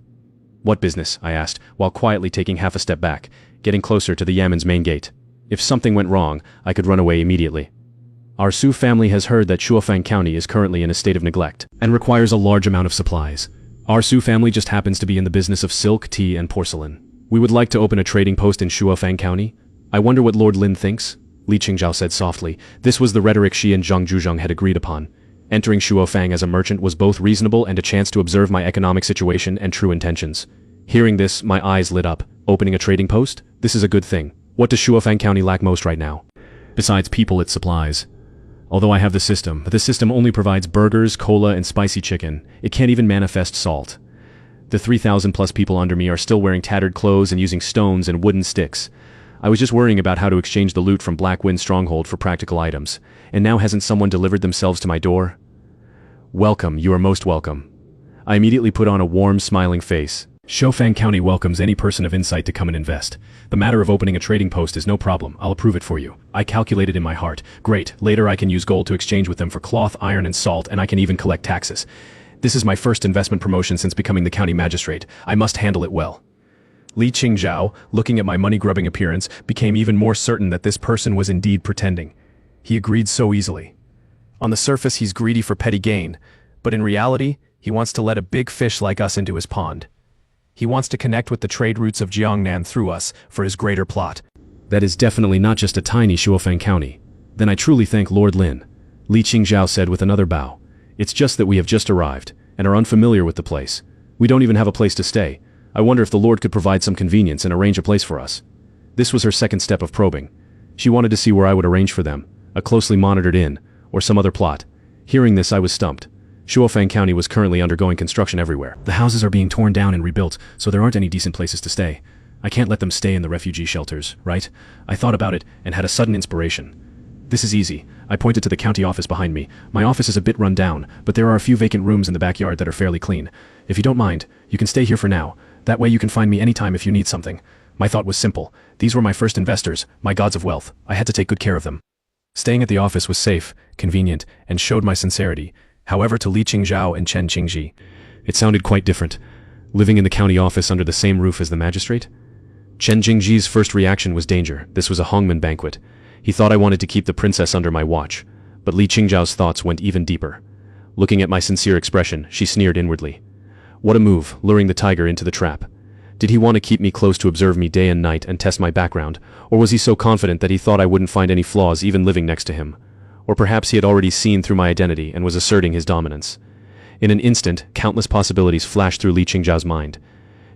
What business? I asked, while quietly taking half a step back, getting closer to the Yamen's main gate. If something went wrong, I could run away immediately. Our Su family has heard that Shuofang County is currently in a state of neglect and requires a large amount of supplies. Our Su family just happens to be in the business of silk, tea, and porcelain. We would like to open a trading post in Shuofang County. I wonder what Lord Lin thinks? Li Qingzhao said softly. This was the rhetoric she and Zhang Zhuzheng had agreed upon. Entering Shuofang as a merchant was both reasonable and a chance to observe my economic situation and true intentions. Hearing this, my eyes lit up. Opening a trading post? This is a good thing. What does Shuofang County lack most right now? Besides people, it supplies. Although I have the system, but the system only provides burgers, cola, and spicy chicken. It can't even manifest salt. The 3,000 plus people under me are still wearing tattered clothes and using stones and wooden sticks. I was just worrying about how to exchange the loot from Black Wind Stronghold for practical items. And now hasn't someone delivered themselves to my door? Welcome, you are most welcome. I immediately put on a warm, smiling face. Shuofang County welcomes any person of insight to come and invest. The matter of opening a trading post is no problem. I'll approve it for you. I calculated in my heart. Great, later I can use gold to exchange with them for cloth, iron, and salt, and I can even collect taxes. This is my first investment promotion since becoming the county magistrate. I must handle it well. Li Qingzhao, looking at my money-grubbing appearance, became even more certain that this person was indeed pretending. He agreed so easily. On the surface, he's greedy for petty gain, but in reality, he wants to let a big fish like us into his pond. He wants to connect with the trade routes of Jiangnan through us for his greater plot. That is definitely not just a tiny Shuofang County. Then I truly thank Lord Lin. Li Qingzhao said with another bow. It's just that we have just arrived, and are unfamiliar with the place. We don't even have a place to stay. I wonder if the Lord could provide some convenience and arrange a place for us. This was her second step of probing. She wanted to see where I would arrange for them, a closely monitored inn, or some other plot. Hearing this, I was stumped. Shuofang County was currently undergoing construction everywhere. The houses are being torn down and rebuilt, so there aren't any decent places to stay. I can't let them stay in the refugee shelters, right? I thought about it and had a sudden inspiration. This is easy. I pointed to the county office behind me. My office is a bit run down, but there are a few vacant rooms in the backyard that are fairly clean. If you don't mind, you can stay here for now. That way you can find me anytime if you need something. My thought was simple. These were my first investors, my gods of wealth. I had to take good care of them. Staying at the office was safe, convenient, and showed my sincerity. However, to Li Qingzhao and Chen Qingji, it sounded quite different. Living in the county office under the same roof as the magistrate? Chen Qingji's first reaction was danger. This was a Hongman banquet. He thought I wanted to keep the princess under my watch. But Li Qingzhao's thoughts went even deeper. Looking at my sincere expression, she sneered inwardly. What a move, luring the tiger into the trap. Did he want to keep me close to observe me day and night and test my background, or was he so confident that he thought I wouldn't find any flaws even living next to him? Or perhaps he had already seen through my identity and was asserting his dominance. In an instant, countless possibilities flashed through Li Qingzhao's mind.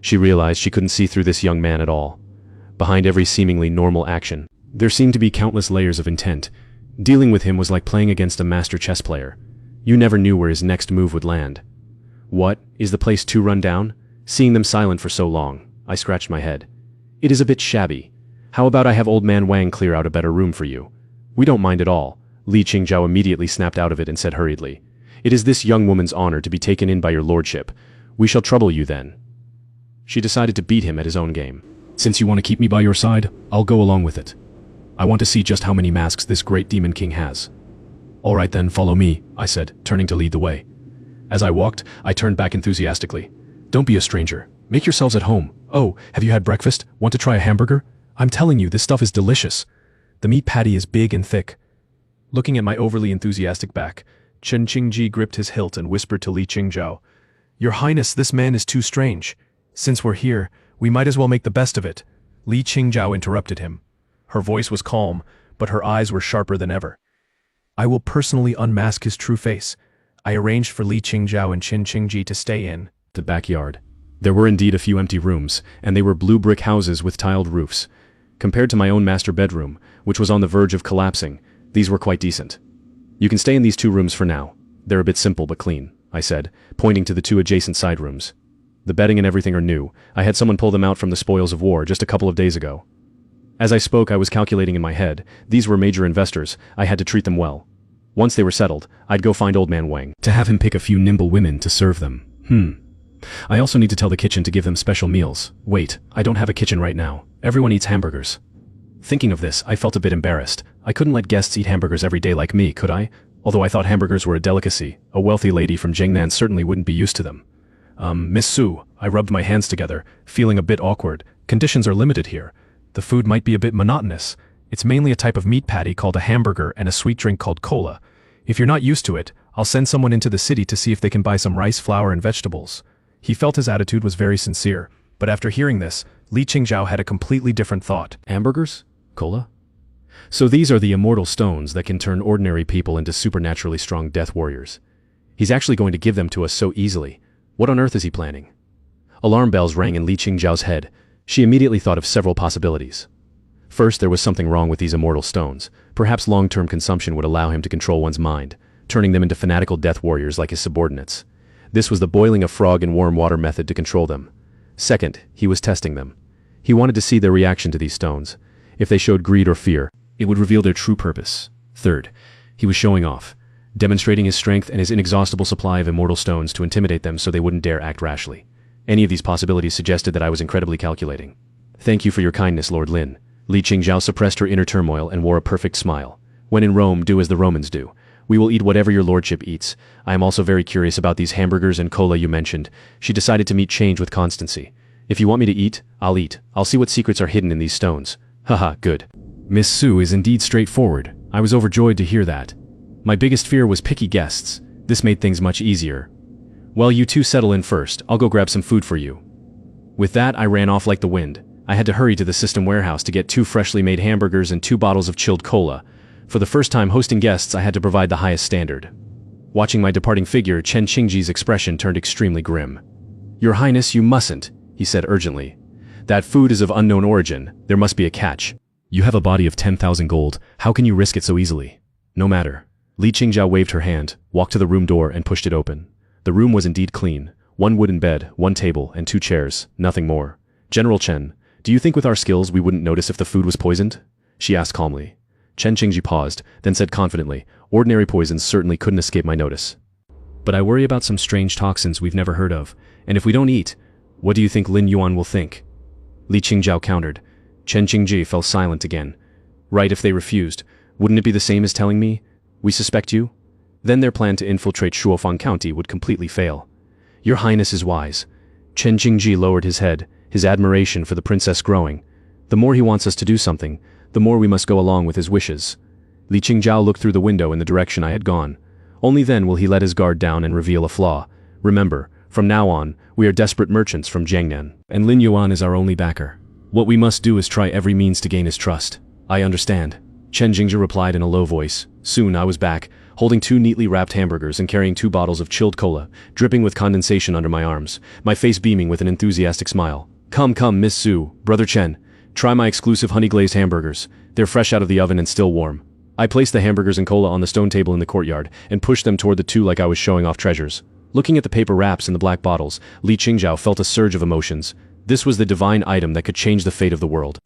She realized she couldn't see through this young man at all. Behind every seemingly normal action, there seemed to be countless layers of intent. Dealing with him was like playing against a master chess player. You never knew where his next move would land. What? Is the place too run down? Seeing them silent for so long, I scratched my head. It is a bit shabby. How about I have old man Wang clear out a better room for you? We don't mind at all. Li Qingzhao immediately snapped out of it and said hurriedly. It is this young woman's honor to be taken in by your lordship. We shall trouble you then. She decided to beat him at his own game. Since you want to keep me by your side, I'll go along with it. I want to see just how many masks this great demon king has. All right then, follow me, I said, turning to lead the way. As I walked, I turned back enthusiastically. Don't be a stranger. Make yourselves at home. Oh, have you had breakfast? Want to try a hamburger? I'm telling you, this stuff is delicious. The meat patty is big and thick. Looking at my overly enthusiastic back, Chen Qingji gripped his hilt and whispered to Li Qingzhao, Your Highness, this man is too strange. Since we're here, we might as well make the best of it. Li Qingzhao interrupted him. Her voice was calm, but her eyes were sharper than ever. I will personally unmask his true face. I arranged for Li Qingzhao and Chen Qingji to stay in the backyard. There were indeed a few empty rooms, and they were blue brick houses with tiled roofs. Compared to my own master bedroom, which was on the verge of collapsing, these were quite decent. You can stay in these 2 rooms for now. They're a bit simple but clean, I said, pointing to the 2 adjacent side rooms. The bedding and everything are new. I had someone pull them out from the spoils of war just a couple of days ago. As I spoke, I was calculating in my head. These were major investors. I had to treat them well. Once they were settled, I'd go find Old Man Wang. To have him pick a few nimble women to serve them. I also need to tell the kitchen to give them special meals. Wait, I don't have a kitchen right now. Everyone eats hamburgers. Thinking of this, I felt a bit embarrassed. I couldn't let guests eat hamburgers every day like me, could I? Although I thought hamburgers were a delicacy, a wealthy lady from Jingnan certainly wouldn't be used to them. Miss Su, I rubbed my hands together, feeling a bit awkward. Conditions are limited here. The food might be a bit monotonous. It's mainly a type of meat patty called a hamburger and a sweet drink called cola. If you're not used to it, I'll send someone into the city to see if they can buy some rice, flour, and vegetables. He felt his attitude was very sincere, but after hearing this, Li Qingzhao had a completely different thought. Hamburgers? Cola? So these are the immortal stones that can turn ordinary people into supernaturally strong death warriors. He's actually going to give them to us so easily. What on earth is he planning? Alarm bells rang in Li Qingzhao's head. She immediately thought of several possibilities. First, there was something wrong with these immortal stones. Perhaps long-term consumption would allow him to control one's mind, turning them into fanatical death warriors like his subordinates. This was the boiling a frog in warm water method to control them. Second, he was testing them. He wanted to see their reaction to these stones. If they showed greed or fear, it would reveal their true purpose. Third, he was showing off, demonstrating his strength and his inexhaustible supply of immortal stones to intimidate them so they wouldn't dare act rashly. Any of these possibilities suggested that I was incredibly calculating. Thank you for your kindness, Lord Lin. Li Qingzhao suppressed her inner turmoil and wore a perfect smile. When in Rome, do as the Romans do. We will eat whatever your lordship eats. I am also very curious about these hamburgers and cola you mentioned. She decided to meet change with constancy. If you want me to eat, I'll eat. I'll see what secrets are hidden in these stones. Haha, good. Miss Su is indeed straightforward. I was overjoyed to hear that. My biggest fear was picky guests. This made things much easier. Well, you two settle in first. I'll go grab some food for you. With that, I ran off like the wind. I had to hurry to the system warehouse to get 2 freshly made hamburgers and 2 bottles of chilled cola. For the first time hosting guests, I had to provide the highest standard. Watching my departing figure, Chen Qingji's expression turned extremely grim. Your Highness, you mustn't, he said urgently. That food is of unknown origin. There must be a catch. You have a body of 10,000 gold. How can you risk it so easily? No matter. Li Qingzhao waved her hand, walked to the room door, and pushed it open. The room was indeed clean. 1 wooden bed, 1 table, and 2 chairs, nothing more. General Chen, do you think with our skills we wouldn't notice if the food was poisoned? She asked calmly. Chen Qingji paused, then said confidently, ordinary poisons certainly couldn't escape my notice. But I worry about some strange toxins we've never heard of, and if we don't eat, what do you think Lin Yuan will think? Li Qingzhao countered. Chen Qingji fell silent again. Right, if they refused, wouldn't it be the same as telling me, we suspect you? Then their plan to infiltrate Shuofang County would completely fail. Your Highness is wise. Chen Qingji lowered his head, his admiration for the princess growing. The more he wants us to do something, the more we must go along with his wishes. Li Qingzhao looked through the window in the direction I had gone. Only then will he let his guard down and reveal a flaw. Remember, from now on, we are desperate merchants from Jiangnan, and Lin Yuan is our only backer. What we must do is try every means to gain his trust. I understand. Chen Qingji replied in a low voice. Soon I was back, holding 2 neatly wrapped hamburgers and carrying 2 bottles of chilled cola, dripping with condensation under my arms, my face beaming with an enthusiastic smile. Come, Miss Su, Brother Chen. Try my exclusive honey-glazed hamburgers. They're fresh out of the oven and still warm. I placed the hamburgers and cola on the stone table in the courtyard and pushed them toward the 2 like I was showing off treasures. Looking at the paper wraps and the black bottles, Li Qingzhao felt a surge of emotions. This was the divine item that could change the fate of the world.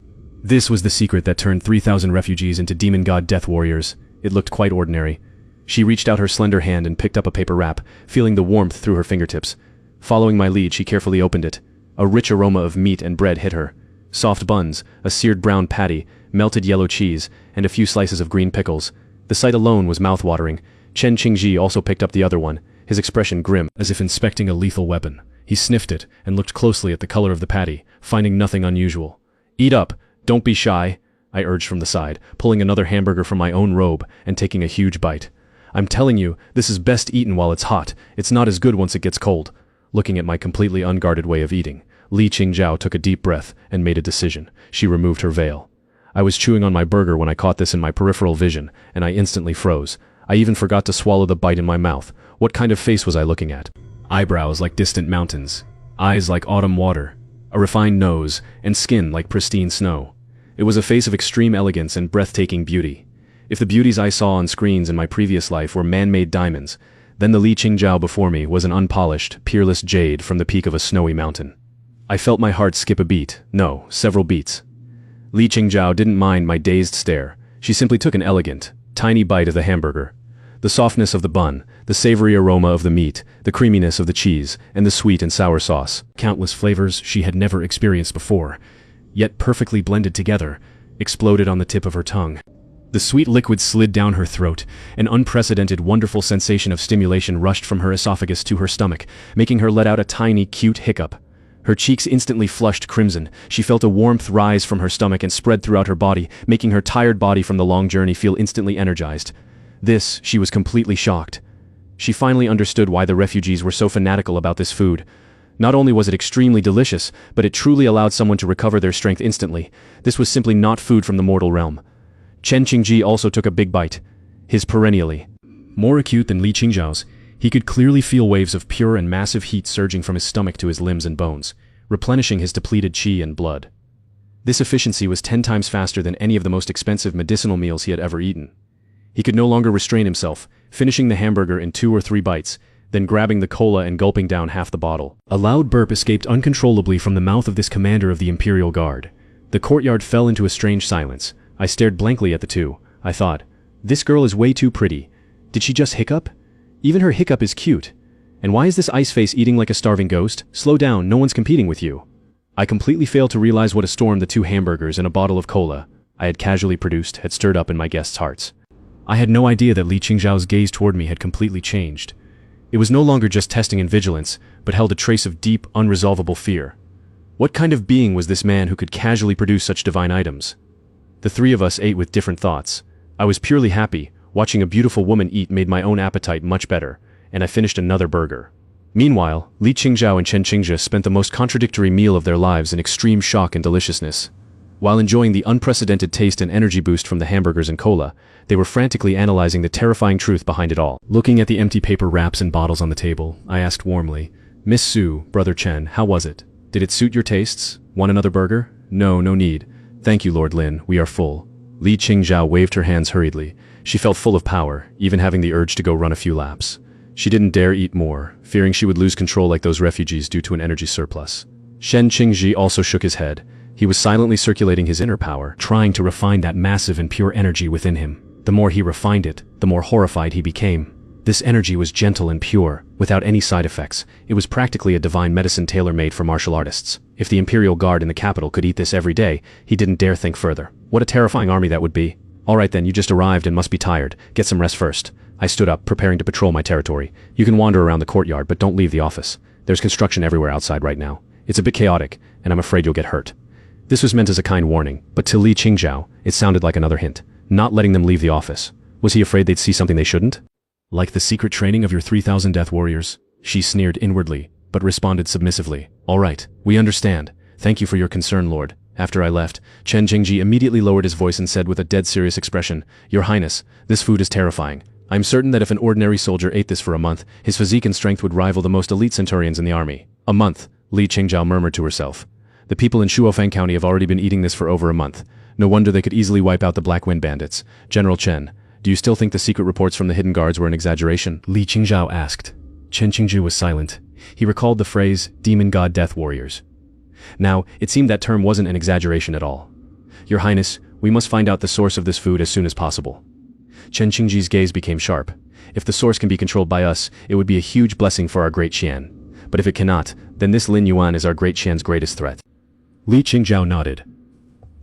This was the secret that turned 3,000 refugees into demon god death warriors. It looked quite ordinary. She reached out her slender hand and picked up a paper wrap, feeling the warmth through her fingertips. Following my lead, she carefully opened it. A rich aroma of meat and bread hit her. Soft buns, a seared brown patty, melted yellow cheese, and a few slices of green pickles. The sight alone was mouth-watering. Chen Qingji also picked up the other one, his expression grim, as if inspecting a lethal weapon. He sniffed it and looked closely at the color of the patty, finding nothing unusual. Eat up, don't be shy, I urged from the side, pulling another hamburger from my own robe and taking a huge bite. I'm telling you, this is best eaten while it's hot. It's not as good once it gets cold. Looking at my completely unguarded way of eating, Li Qingzhao took a deep breath and made a decision. She removed her veil. I was chewing on my burger when I caught this in my peripheral vision, and I instantly froze. I even forgot to swallow the bite in my mouth. What kind of face was I looking at? Eyebrows like distant mountains, eyes like autumn water, a refined nose, and skin like pristine snow. It was a face of extreme elegance and breathtaking beauty. If the beauties I saw on screens in my previous life were man-made diamonds, then the Li Qingzhao before me was an unpolished, peerless jade from the peak of a snowy mountain. I felt my heart skip a beat, no, several beats. Li Qingzhao didn't mind my dazed stare. She simply took an elegant, tiny bite of the hamburger. The softness of the bun, the savory aroma of the meat, the creaminess of the cheese, and the sweet and sour sauce. Countless flavors she had never experienced before, yet perfectly blended together, exploded on the tip of her tongue. The sweet liquid slid down her throat. An unprecedented, wonderful sensation of stimulation rushed from her esophagus to her stomach, making her let out a tiny, cute hiccup. Her cheeks instantly flushed crimson. She felt a warmth rise from her stomach and spread throughout her body, making her tired body from the long journey feel instantly energized. She was completely shocked. She finally understood why the refugees were so fanatical about this food. Not only was it extremely delicious, but it truly allowed someone to recover their strength instantly. This was simply not food from the mortal realm. Chen Qingji also took a big bite. His perennially more acute than Li Qingzhao's, he could clearly feel waves of pure and massive heat surging from his stomach to his limbs and bones, replenishing his depleted qi and blood. This efficiency was 10 times faster than any of the most expensive medicinal meals he had ever eaten. He could no longer restrain himself, finishing the hamburger in 2 or 3 bites, then grabbing the cola and gulping down half the bottle. A loud burp escaped uncontrollably from the mouth of this commander of the Imperial Guard. The courtyard fell into a strange silence. I stared blankly at the two. I thought, this girl is way too pretty. Did she just hiccup? Even her hiccup is cute. And why is this ice face eating like a starving ghost? Slow down, no one's competing with you. I completely failed to realize what a storm the 2 hamburgers and a bottle of cola I had casually produced had stirred up in my guests' hearts. I had no idea that Li Qingzhao's gaze toward me had completely changed. It was no longer just testing and vigilance, but held a trace of deep, unresolvable fear. What kind of being was this man who could casually produce such divine items? The 3 of us ate with different thoughts. I was purely happy. Watching a beautiful woman eat made my own appetite much better, and I finished another burger. Meanwhile, Li Qingzhao and Chen Qingzhi spent the most contradictory meal of their lives in extreme shock and deliciousness. While enjoying the unprecedented taste and energy boost from the hamburgers and cola, they were frantically analyzing the terrifying truth behind it all. Looking at the empty paper wraps and bottles on the table, I asked warmly, "Miss Su, Brother Chen, how was it? Did it suit your tastes? Want another burger?" "No, no need. Thank you, Lord Lin, we are full." Li Qingzhao waved her hands hurriedly. She felt full of power, even having the urge to go run a few laps. She didn't dare eat more, fearing she would lose control like those refugees due to an energy surplus. Chen Qingzhi also shook his head. He was silently circulating his inner power, trying to refine that massive and pure energy within him. The more he refined it, the more horrified he became. This energy was gentle and pure, without any side effects. It was practically a divine medicine tailor-made for martial artists. If the Imperial Guard in the capital could eat this every day, he didn't dare think further. What a terrifying army that would be. All right then, you just arrived and must be tired. Get some rest first. I stood up, preparing to patrol my territory. You can wander around the courtyard, but don't leave the office. There's construction everywhere outside right now. It's a bit chaotic, and I'm afraid you'll get hurt. This was meant as a kind warning, but to Li Qingzhao, it sounded like another hint. Not letting them leave the office. Was he afraid they'd see something they shouldn't? Like the secret training of your 3,000 death warriors? She sneered inwardly, but responded submissively. All right, we understand. Thank you for your concern, Lord. After I left, Chen Qingji immediately lowered his voice and said with a dead serious expression, "Your Highness, this food is terrifying. I'm certain that if an ordinary soldier ate this for a month, his physique and strength would rival the most elite centurions in the army." "A month," Li Qingzhao murmured to herself. "The people in Shuofang County have already been eating this for over a month. No wonder they could easily wipe out the Black Wind bandits. General Chen, do you still think the secret reports from the hidden guards were an exaggeration?" Li Qingzhao asked. Chen Qingji was silent. He recalled the phrase, "Demon God Death Warriors." Now, it seemed that term wasn't an exaggeration at all. "Your Highness, we must find out the source of this food as soon as possible." Chen Qingji's gaze became sharp. If the source can be controlled by us, it would be a huge blessing for our great Qian. But if it cannot, then this Lin Yuan is our great Qian's greatest threat. Li Qingzhao nodded.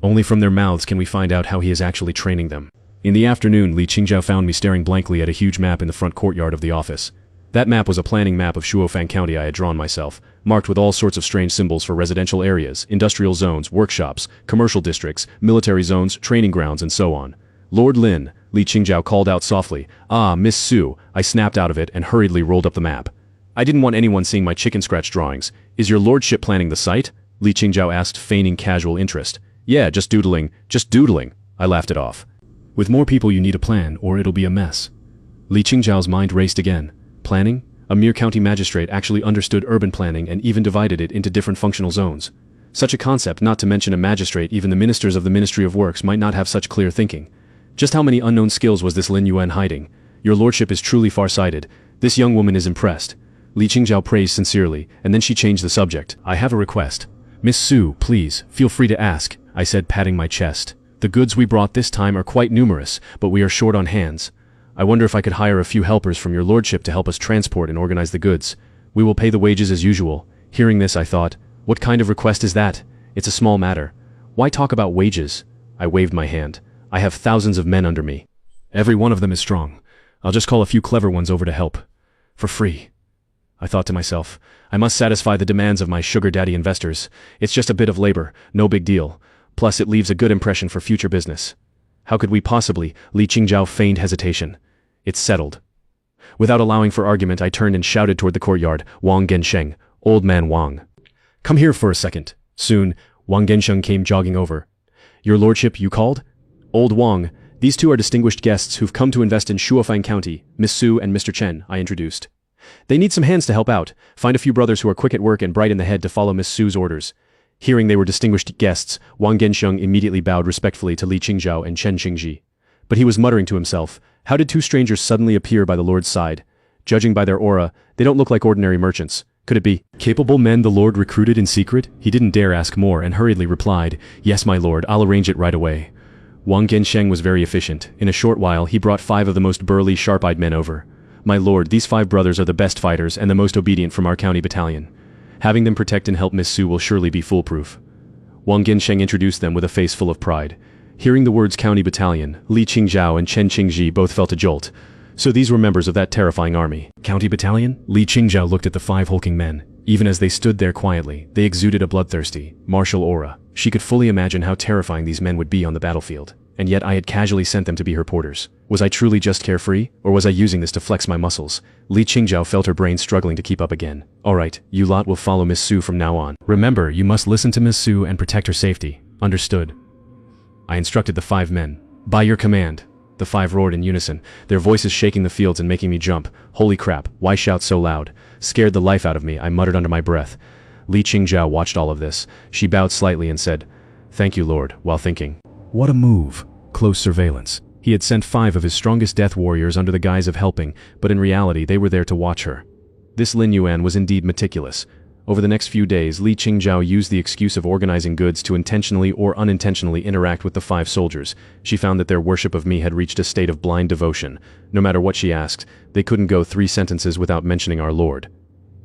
Only from their mouths can we find out how he is actually training them. In the afternoon, Li Qingzhao found me staring blankly at a huge map in the front courtyard of the office. That map was a planning map of Shuofang County I had drawn myself, marked with all sorts of strange symbols for residential areas, industrial zones, workshops, commercial districts, military zones, training grounds, and so on. "Lord Lin," Li Qingzhao called out softly. "Ah, Miss Su," I snapped out of it and hurriedly rolled up the map. I didn't want anyone seeing my chicken scratch drawings. "Is your lordship planning the site?" Li Qingzhao asked, feigning casual interest. "Yeah, just doodling, I laughed it off. "With more people you need a plan, or it'll be a mess." Li Qingzhao's mind raced again. Planning? A mere county magistrate actually understood urban planning and even divided it into different functional zones. Such a concept, not to mention a magistrate, even the ministers of the Ministry of Works might not have such clear thinking. Just how many unknown skills was this Lin Yuan hiding? Your lordship is truly far-sighted. This young woman is impressed. Li Qingzhao praised sincerely, and then she changed the subject. "I have a request." "Miss Su, please, feel free to ask," I said, patting my chest. "The goods we brought this time are quite numerous, but we are short on hands. I wonder if I could hire a few helpers from your lordship to help us transport and organize the goods. We will pay the wages as usual. Hearing this, I thought, what kind of request is that? It's a small matter. Why talk about wages? I waved my hand. I have thousands of men under me. Every one of them is strong. I'll just call a few clever ones over to help. For free. I thought to myself, I must satisfy the demands of my sugar daddy investors. It's just a bit of labor, no big deal. Plus it leaves a good impression for future business. How could we possibly? Li Qingzhao feigned hesitation. It's settled. Without allowing for argument, I turned and shouted toward the courtyard, Wang Gensheng, old man Wang. Come here for a second. Soon, Wang Gensheng came jogging over. Your lordship, you called? Old Wang, these two are distinguished guests who've come to invest in Shuofang County, Miss Su and Mr. Chen, I introduced. They need some hands to help out. Find a few brothers who are quick at work and bright in the head to follow Miss Su's orders. Hearing they were distinguished guests, Wang Gensheng immediately bowed respectfully to Li Qingzhao and Chen Qingji. But he was muttering to himself, how did two strangers suddenly appear by the Lord's side? Judging by their aura, they don't look like ordinary merchants. Could it be capable men the Lord recruited in secret? He didn't dare ask more and hurriedly replied, yes, my lord, I'll arrange it right away. Wang Gensheng was very efficient. In a short while, he brought 5 of the most burly, sharp-eyed men over. My lord, these 5 brothers are the best fighters and the most obedient from our county battalion. Having them protect and help Miss Su will surely be foolproof. Wang Gensheng introduced them with a face full of pride. Hearing the words county battalion, Li Qingzhao and Chen Qingji both felt a jolt. So these were members of that terrifying army. County battalion? Li Qingzhao looked at the 5 hulking men. Even as they stood there quietly, they exuded a bloodthirsty, martial aura. She could fully imagine how terrifying these men would be on the battlefield. And yet I had casually sent them to be her porters. Was I truly just carefree, or was I using this to flex my muscles? Li Qingzhao felt her brain struggling to keep up again. Alright, you lot will follow Miss Su from now on. Remember, you must listen to Miss Su and protect her safety. Understood. I instructed the 5 men. By your command. The 5 roared in unison, their voices shaking the fields and making me jump. Holy crap, why shout so loud? Scared the life out of me, I muttered under my breath. Li Qingzhao watched all of this. She bowed slightly and said, thank you, Lord, while thinking. What a move. Close surveillance. He had sent 5 of his strongest death warriors under the guise of helping, but in reality they were there to watch her. This Lin Yuan was indeed meticulous. Over the next few days, Li Qingzhao used the excuse of organizing goods to intentionally or unintentionally interact with the 5 soldiers. She found that their worship of me had reached a state of blind devotion. No matter what she asked, they couldn't go 3 sentences without mentioning our Lord.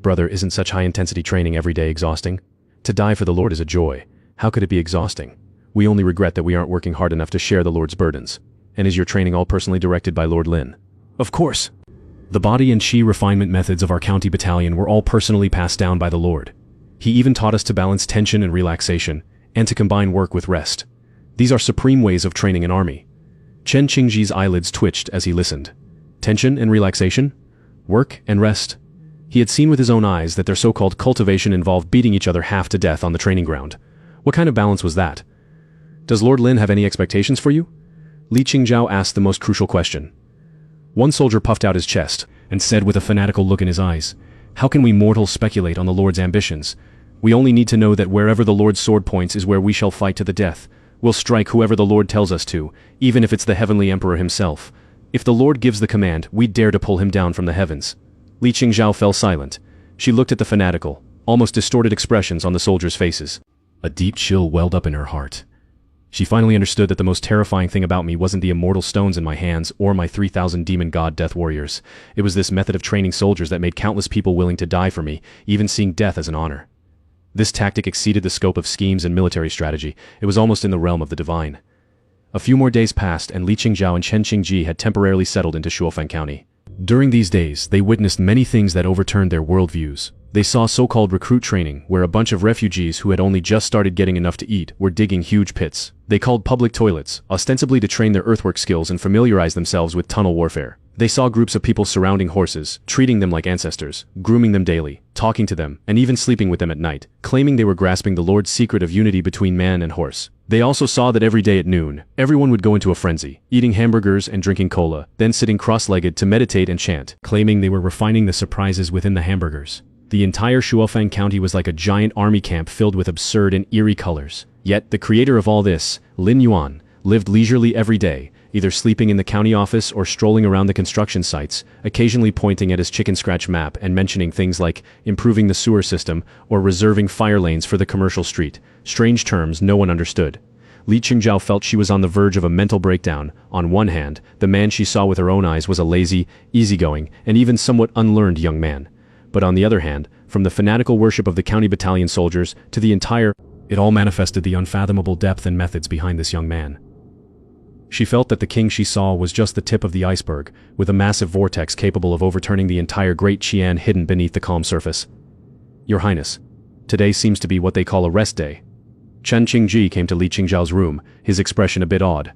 Brother, isn't such high-intensity training every day exhausting? To die for the Lord is a joy. How could it be exhausting? We only regret that we aren't working hard enough to share the Lord's burdens. And is your training all personally directed by Lord Lin? Of course. The body and chi refinement methods of our county battalion were all personally passed down by the Lord. He even taught us to balance tension and relaxation, and to combine work with rest. These are supreme ways of training an army. Chen Qingji's eyelids twitched as he listened. Tension and relaxation? Work and rest? He had seen with his own eyes that their so-called cultivation involved beating each other half to death on the training ground. What kind of balance was that? Does Lord Lin have any expectations for you? Li Qingzhao asked the most crucial question. One soldier puffed out his chest and said with a fanatical look in his eyes, how can we mortals speculate on the Lord's ambitions? We only need to know that wherever the Lord's sword points is where we shall fight to the death. We'll strike whoever the Lord tells us to, even if it's the heavenly emperor himself. If the Lord gives the command, we dare to pull him down from the heavens. Li Qingzhao fell silent. She looked at the fanatical, almost distorted expressions on the soldiers' faces. A deep chill welled up in her heart. She finally understood that the most terrifying thing about me wasn't the immortal stones in my hands or my 3,000 demon god death warriors. It was this method of training soldiers that made countless people willing to die for me, even seeing death as an honor. This tactic exceeded the scope of schemes and military strategy. It was almost in the realm of the divine. A few more days passed and Li Qingzhao and Chen Qingji had temporarily settled into Shuofang County. During these days, they witnessed many things that overturned their worldviews. They saw so-called recruit training, where a bunch of refugees who had only just started getting enough to eat were digging huge pits. They called public toilets, ostensibly to train their earthwork skills and familiarize themselves with tunnel warfare. They saw groups of people surrounding horses, treating them like ancestors, grooming them daily, talking to them, and even sleeping with them at night, claiming they were grasping the Lord's secret of unity between man and horse. They also saw that every day at noon, everyone would go into a frenzy, eating hamburgers and drinking cola, then sitting cross-legged to meditate and chant, claiming they were refining the surprises within the hamburgers. The entire Shuofang County was like a giant army camp filled with absurd and eerie colors. Yet, the creator of all this, Lin Yuan, lived leisurely every day, either sleeping in the county office or strolling around the construction sites, occasionally pointing at his chicken scratch map and mentioning things like improving the sewer system or reserving fire lanes for the commercial street, strange terms no one understood. Li Qingzhao felt she was on the verge of a mental breakdown. On one hand, the man she saw with her own eyes was a lazy, easygoing, and even somewhat unlearned young man. But on the other hand, from the fanatical worship of the county battalion soldiers to the entire, it all manifested the unfathomable depth and methods behind this young man. She felt that the king she saw was just the tip of the iceberg, with a massive vortex capable of overturning the entire Great Qian hidden beneath the calm surface. Your Highness, today seems to be what they call a rest day. Chen Qingji came to Li Qingzhao's room, his expression a bit odd.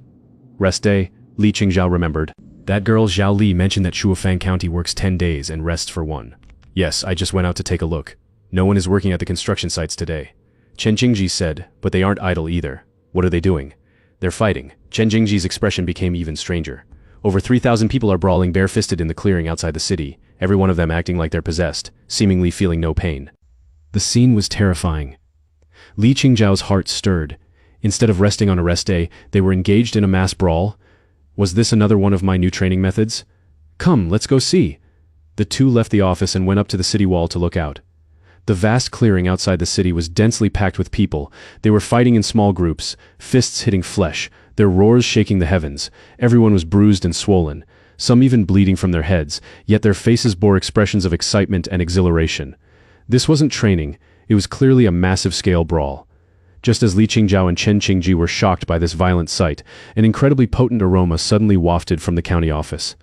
Rest day, Li Qingzhao remembered. That girl Zhao Li mentioned that Shuofang County works 10 days and rests for 1. Yes, I just went out to take a look. No one is working at the construction sites today. Chen Qingji said, but they aren't idle either. What are they doing? They're fighting. Chen Qingji's expression became even stranger. Over 3,000 people are brawling barefisted in the clearing outside the city, every one of them acting like they're possessed, seemingly feeling no pain. The scene was terrifying. Li Qingzhao's heart stirred. Instead of resting on a rest day, they were engaged in a mass brawl. Was this another one of my new training methods? Come, let's go see. The two left the office and went up to the city wall to look out. The vast clearing outside the city was densely packed with people. They were fighting in small groups, fists hitting flesh, their roars shaking the heavens. Everyone was bruised and swollen, some even bleeding from their heads, yet their faces bore expressions of excitement and exhilaration. This wasn't training, it was clearly a massive-scale brawl. Just as Li Qingzhao and Chen Qingji were shocked by this violent sight, an incredibly potent aroma suddenly wafted from the county office,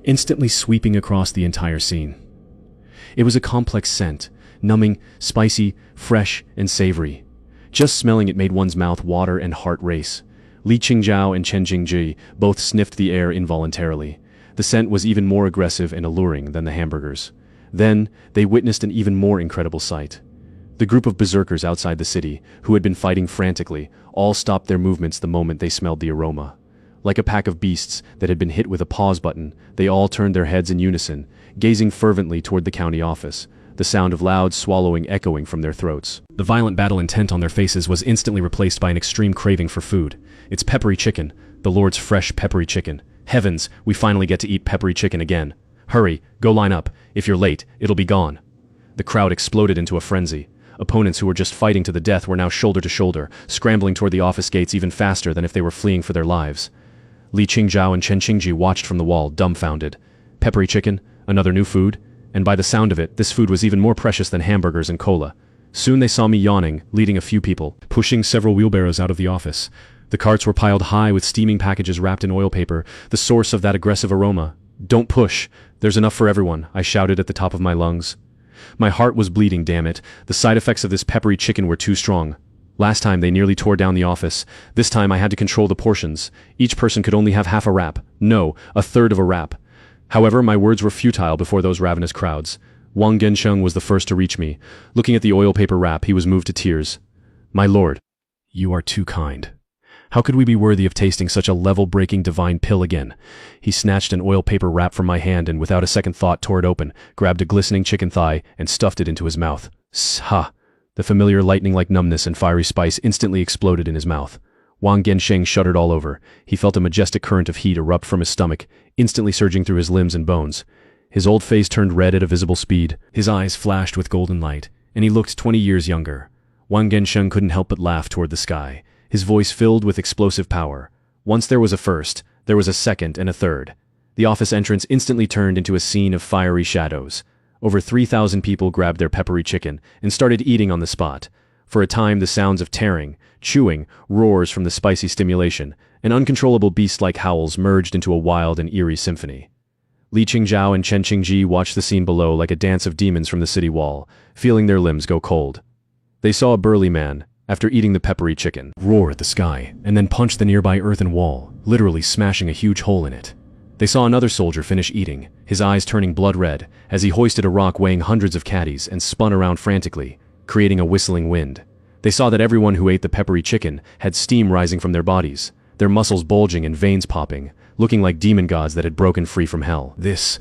instantly sweeping across the entire scene. It was a complex scent, numbing, spicy, fresh, and savory. Just smelling it made one's mouth water and heart race. Li Qingzhao and Chen Qingji both sniffed the air involuntarily. The scent was even more aggressive and alluring than the hamburgers. Then, they witnessed an even more incredible sight. The group of berserkers outside the city, who had been fighting frantically, all stopped their movements the moment they smelled the aroma. Like a pack of beasts that had been hit with a pause button, they all turned their heads in unison, gazing fervently toward the county office, the sound of loud swallowing echoing from their throats. The violent battle intent on their faces was instantly replaced by an extreme craving for food. It's peppery chicken, the Lord's fresh peppery chicken. Heavens, we finally get to eat peppery chicken again. Hurry, go line up. If you're late, it'll be gone. The crowd exploded into a frenzy. Opponents who were just fighting to the death were now shoulder to shoulder, scrambling toward the office gates even faster than if they were fleeing for their lives. Li Qingzhao and Chen Qingji watched from the wall, dumbfounded. Peppery chicken? Another new food? And by the sound of it, this food was even more precious than hamburgers and cola. Soon they saw me yawning, leading a few people, pushing several wheelbarrows out of the office. The carts were piled high with steaming packages wrapped in oil paper, the source of that aggressive aroma. Don't push. There's enough for everyone, I shouted at the top of my lungs. My heart was bleeding, damn it. The side effects of this peppery chicken were too strong. Last time they nearly tore down the office. This time I had to control the portions. Each person could only have half a wrap. No, a third of a wrap. However, my words were futile before those ravenous crowds. Wang Gensheng was the first to reach me. Looking at the oil paper wrap, he was moved to tears. My lord, you are too kind. How could we be worthy of tasting such a level-breaking divine pill again? He snatched an oil paper wrap from my hand and without a second thought tore it open, grabbed a glistening chicken thigh, and stuffed it into his mouth. Ha! The familiar lightning-like numbness and fiery spice instantly exploded in his mouth. Wang Gensheng shuddered all over. He felt a majestic current of heat erupt from his stomach, instantly surging through his limbs and bones. His old face turned red at a visible speed. His eyes flashed with golden light, and he looked 20 years younger. Wang Gensheng couldn't help but laugh toward the sky, his voice filled with explosive power. Once there was a first, there was a second and a third. The office entrance instantly turned into a scene of fiery shadows. Over 3,000 people grabbed their peppery chicken and started eating on the spot. For a time, the sounds of tearing, chewing, roars from the spicy stimulation, and uncontrollable beast-like howls merged into a wild and eerie symphony. Li Qingzhao and Chen Qingji watched the scene below like a dance of demons from the city wall, feeling their limbs go cold. They saw a burly man, after eating the peppery chicken, roar at the sky, and then punch the nearby earthen wall, literally smashing a huge hole in it. They saw another soldier finish eating, his eyes turning blood red, as he hoisted a rock weighing hundreds of caddies and spun around frantically, creating a whistling wind. They saw that everyone who ate the peppery chicken had steam rising from their bodies, their muscles bulging and veins popping, looking like demon gods that had broken free from hell. This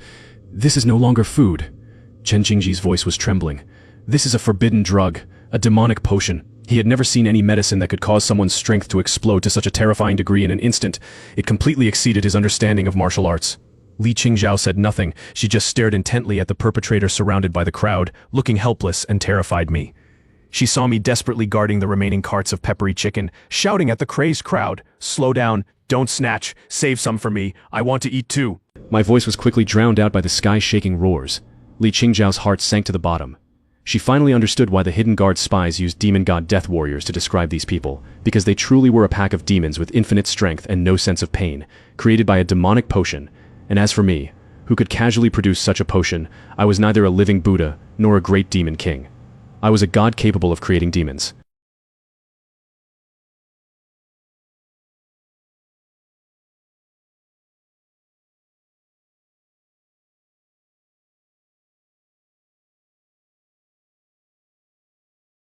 is no longer food. Chen Qingji's voice was trembling. This is a forbidden drug, a demonic potion. He had never seen any medicine that could cause someone's strength to explode to such a terrifying degree in an instant. It completely exceeded his understanding of martial arts. Li Qingzhao said nothing. She just stared intently at the perpetrator surrounded by the crowd, looking helpless and terrified me. She saw me desperately guarding the remaining carts of peppery chicken, shouting at the crazed crowd, "Slow down, don't snatch, save some for me, I want to eat too." My voice was quickly drowned out by the sky-shaking roars. Li Qingzhao's heart sank to the bottom. She finally understood why the hidden guard spies used demon god death warriors to describe these people, because they truly were a pack of demons with infinite strength and no sense of pain, created by a demonic potion. And as for me, who could casually produce such a potion, I was neither a living Buddha nor a great demon king. I was a god capable of creating demons.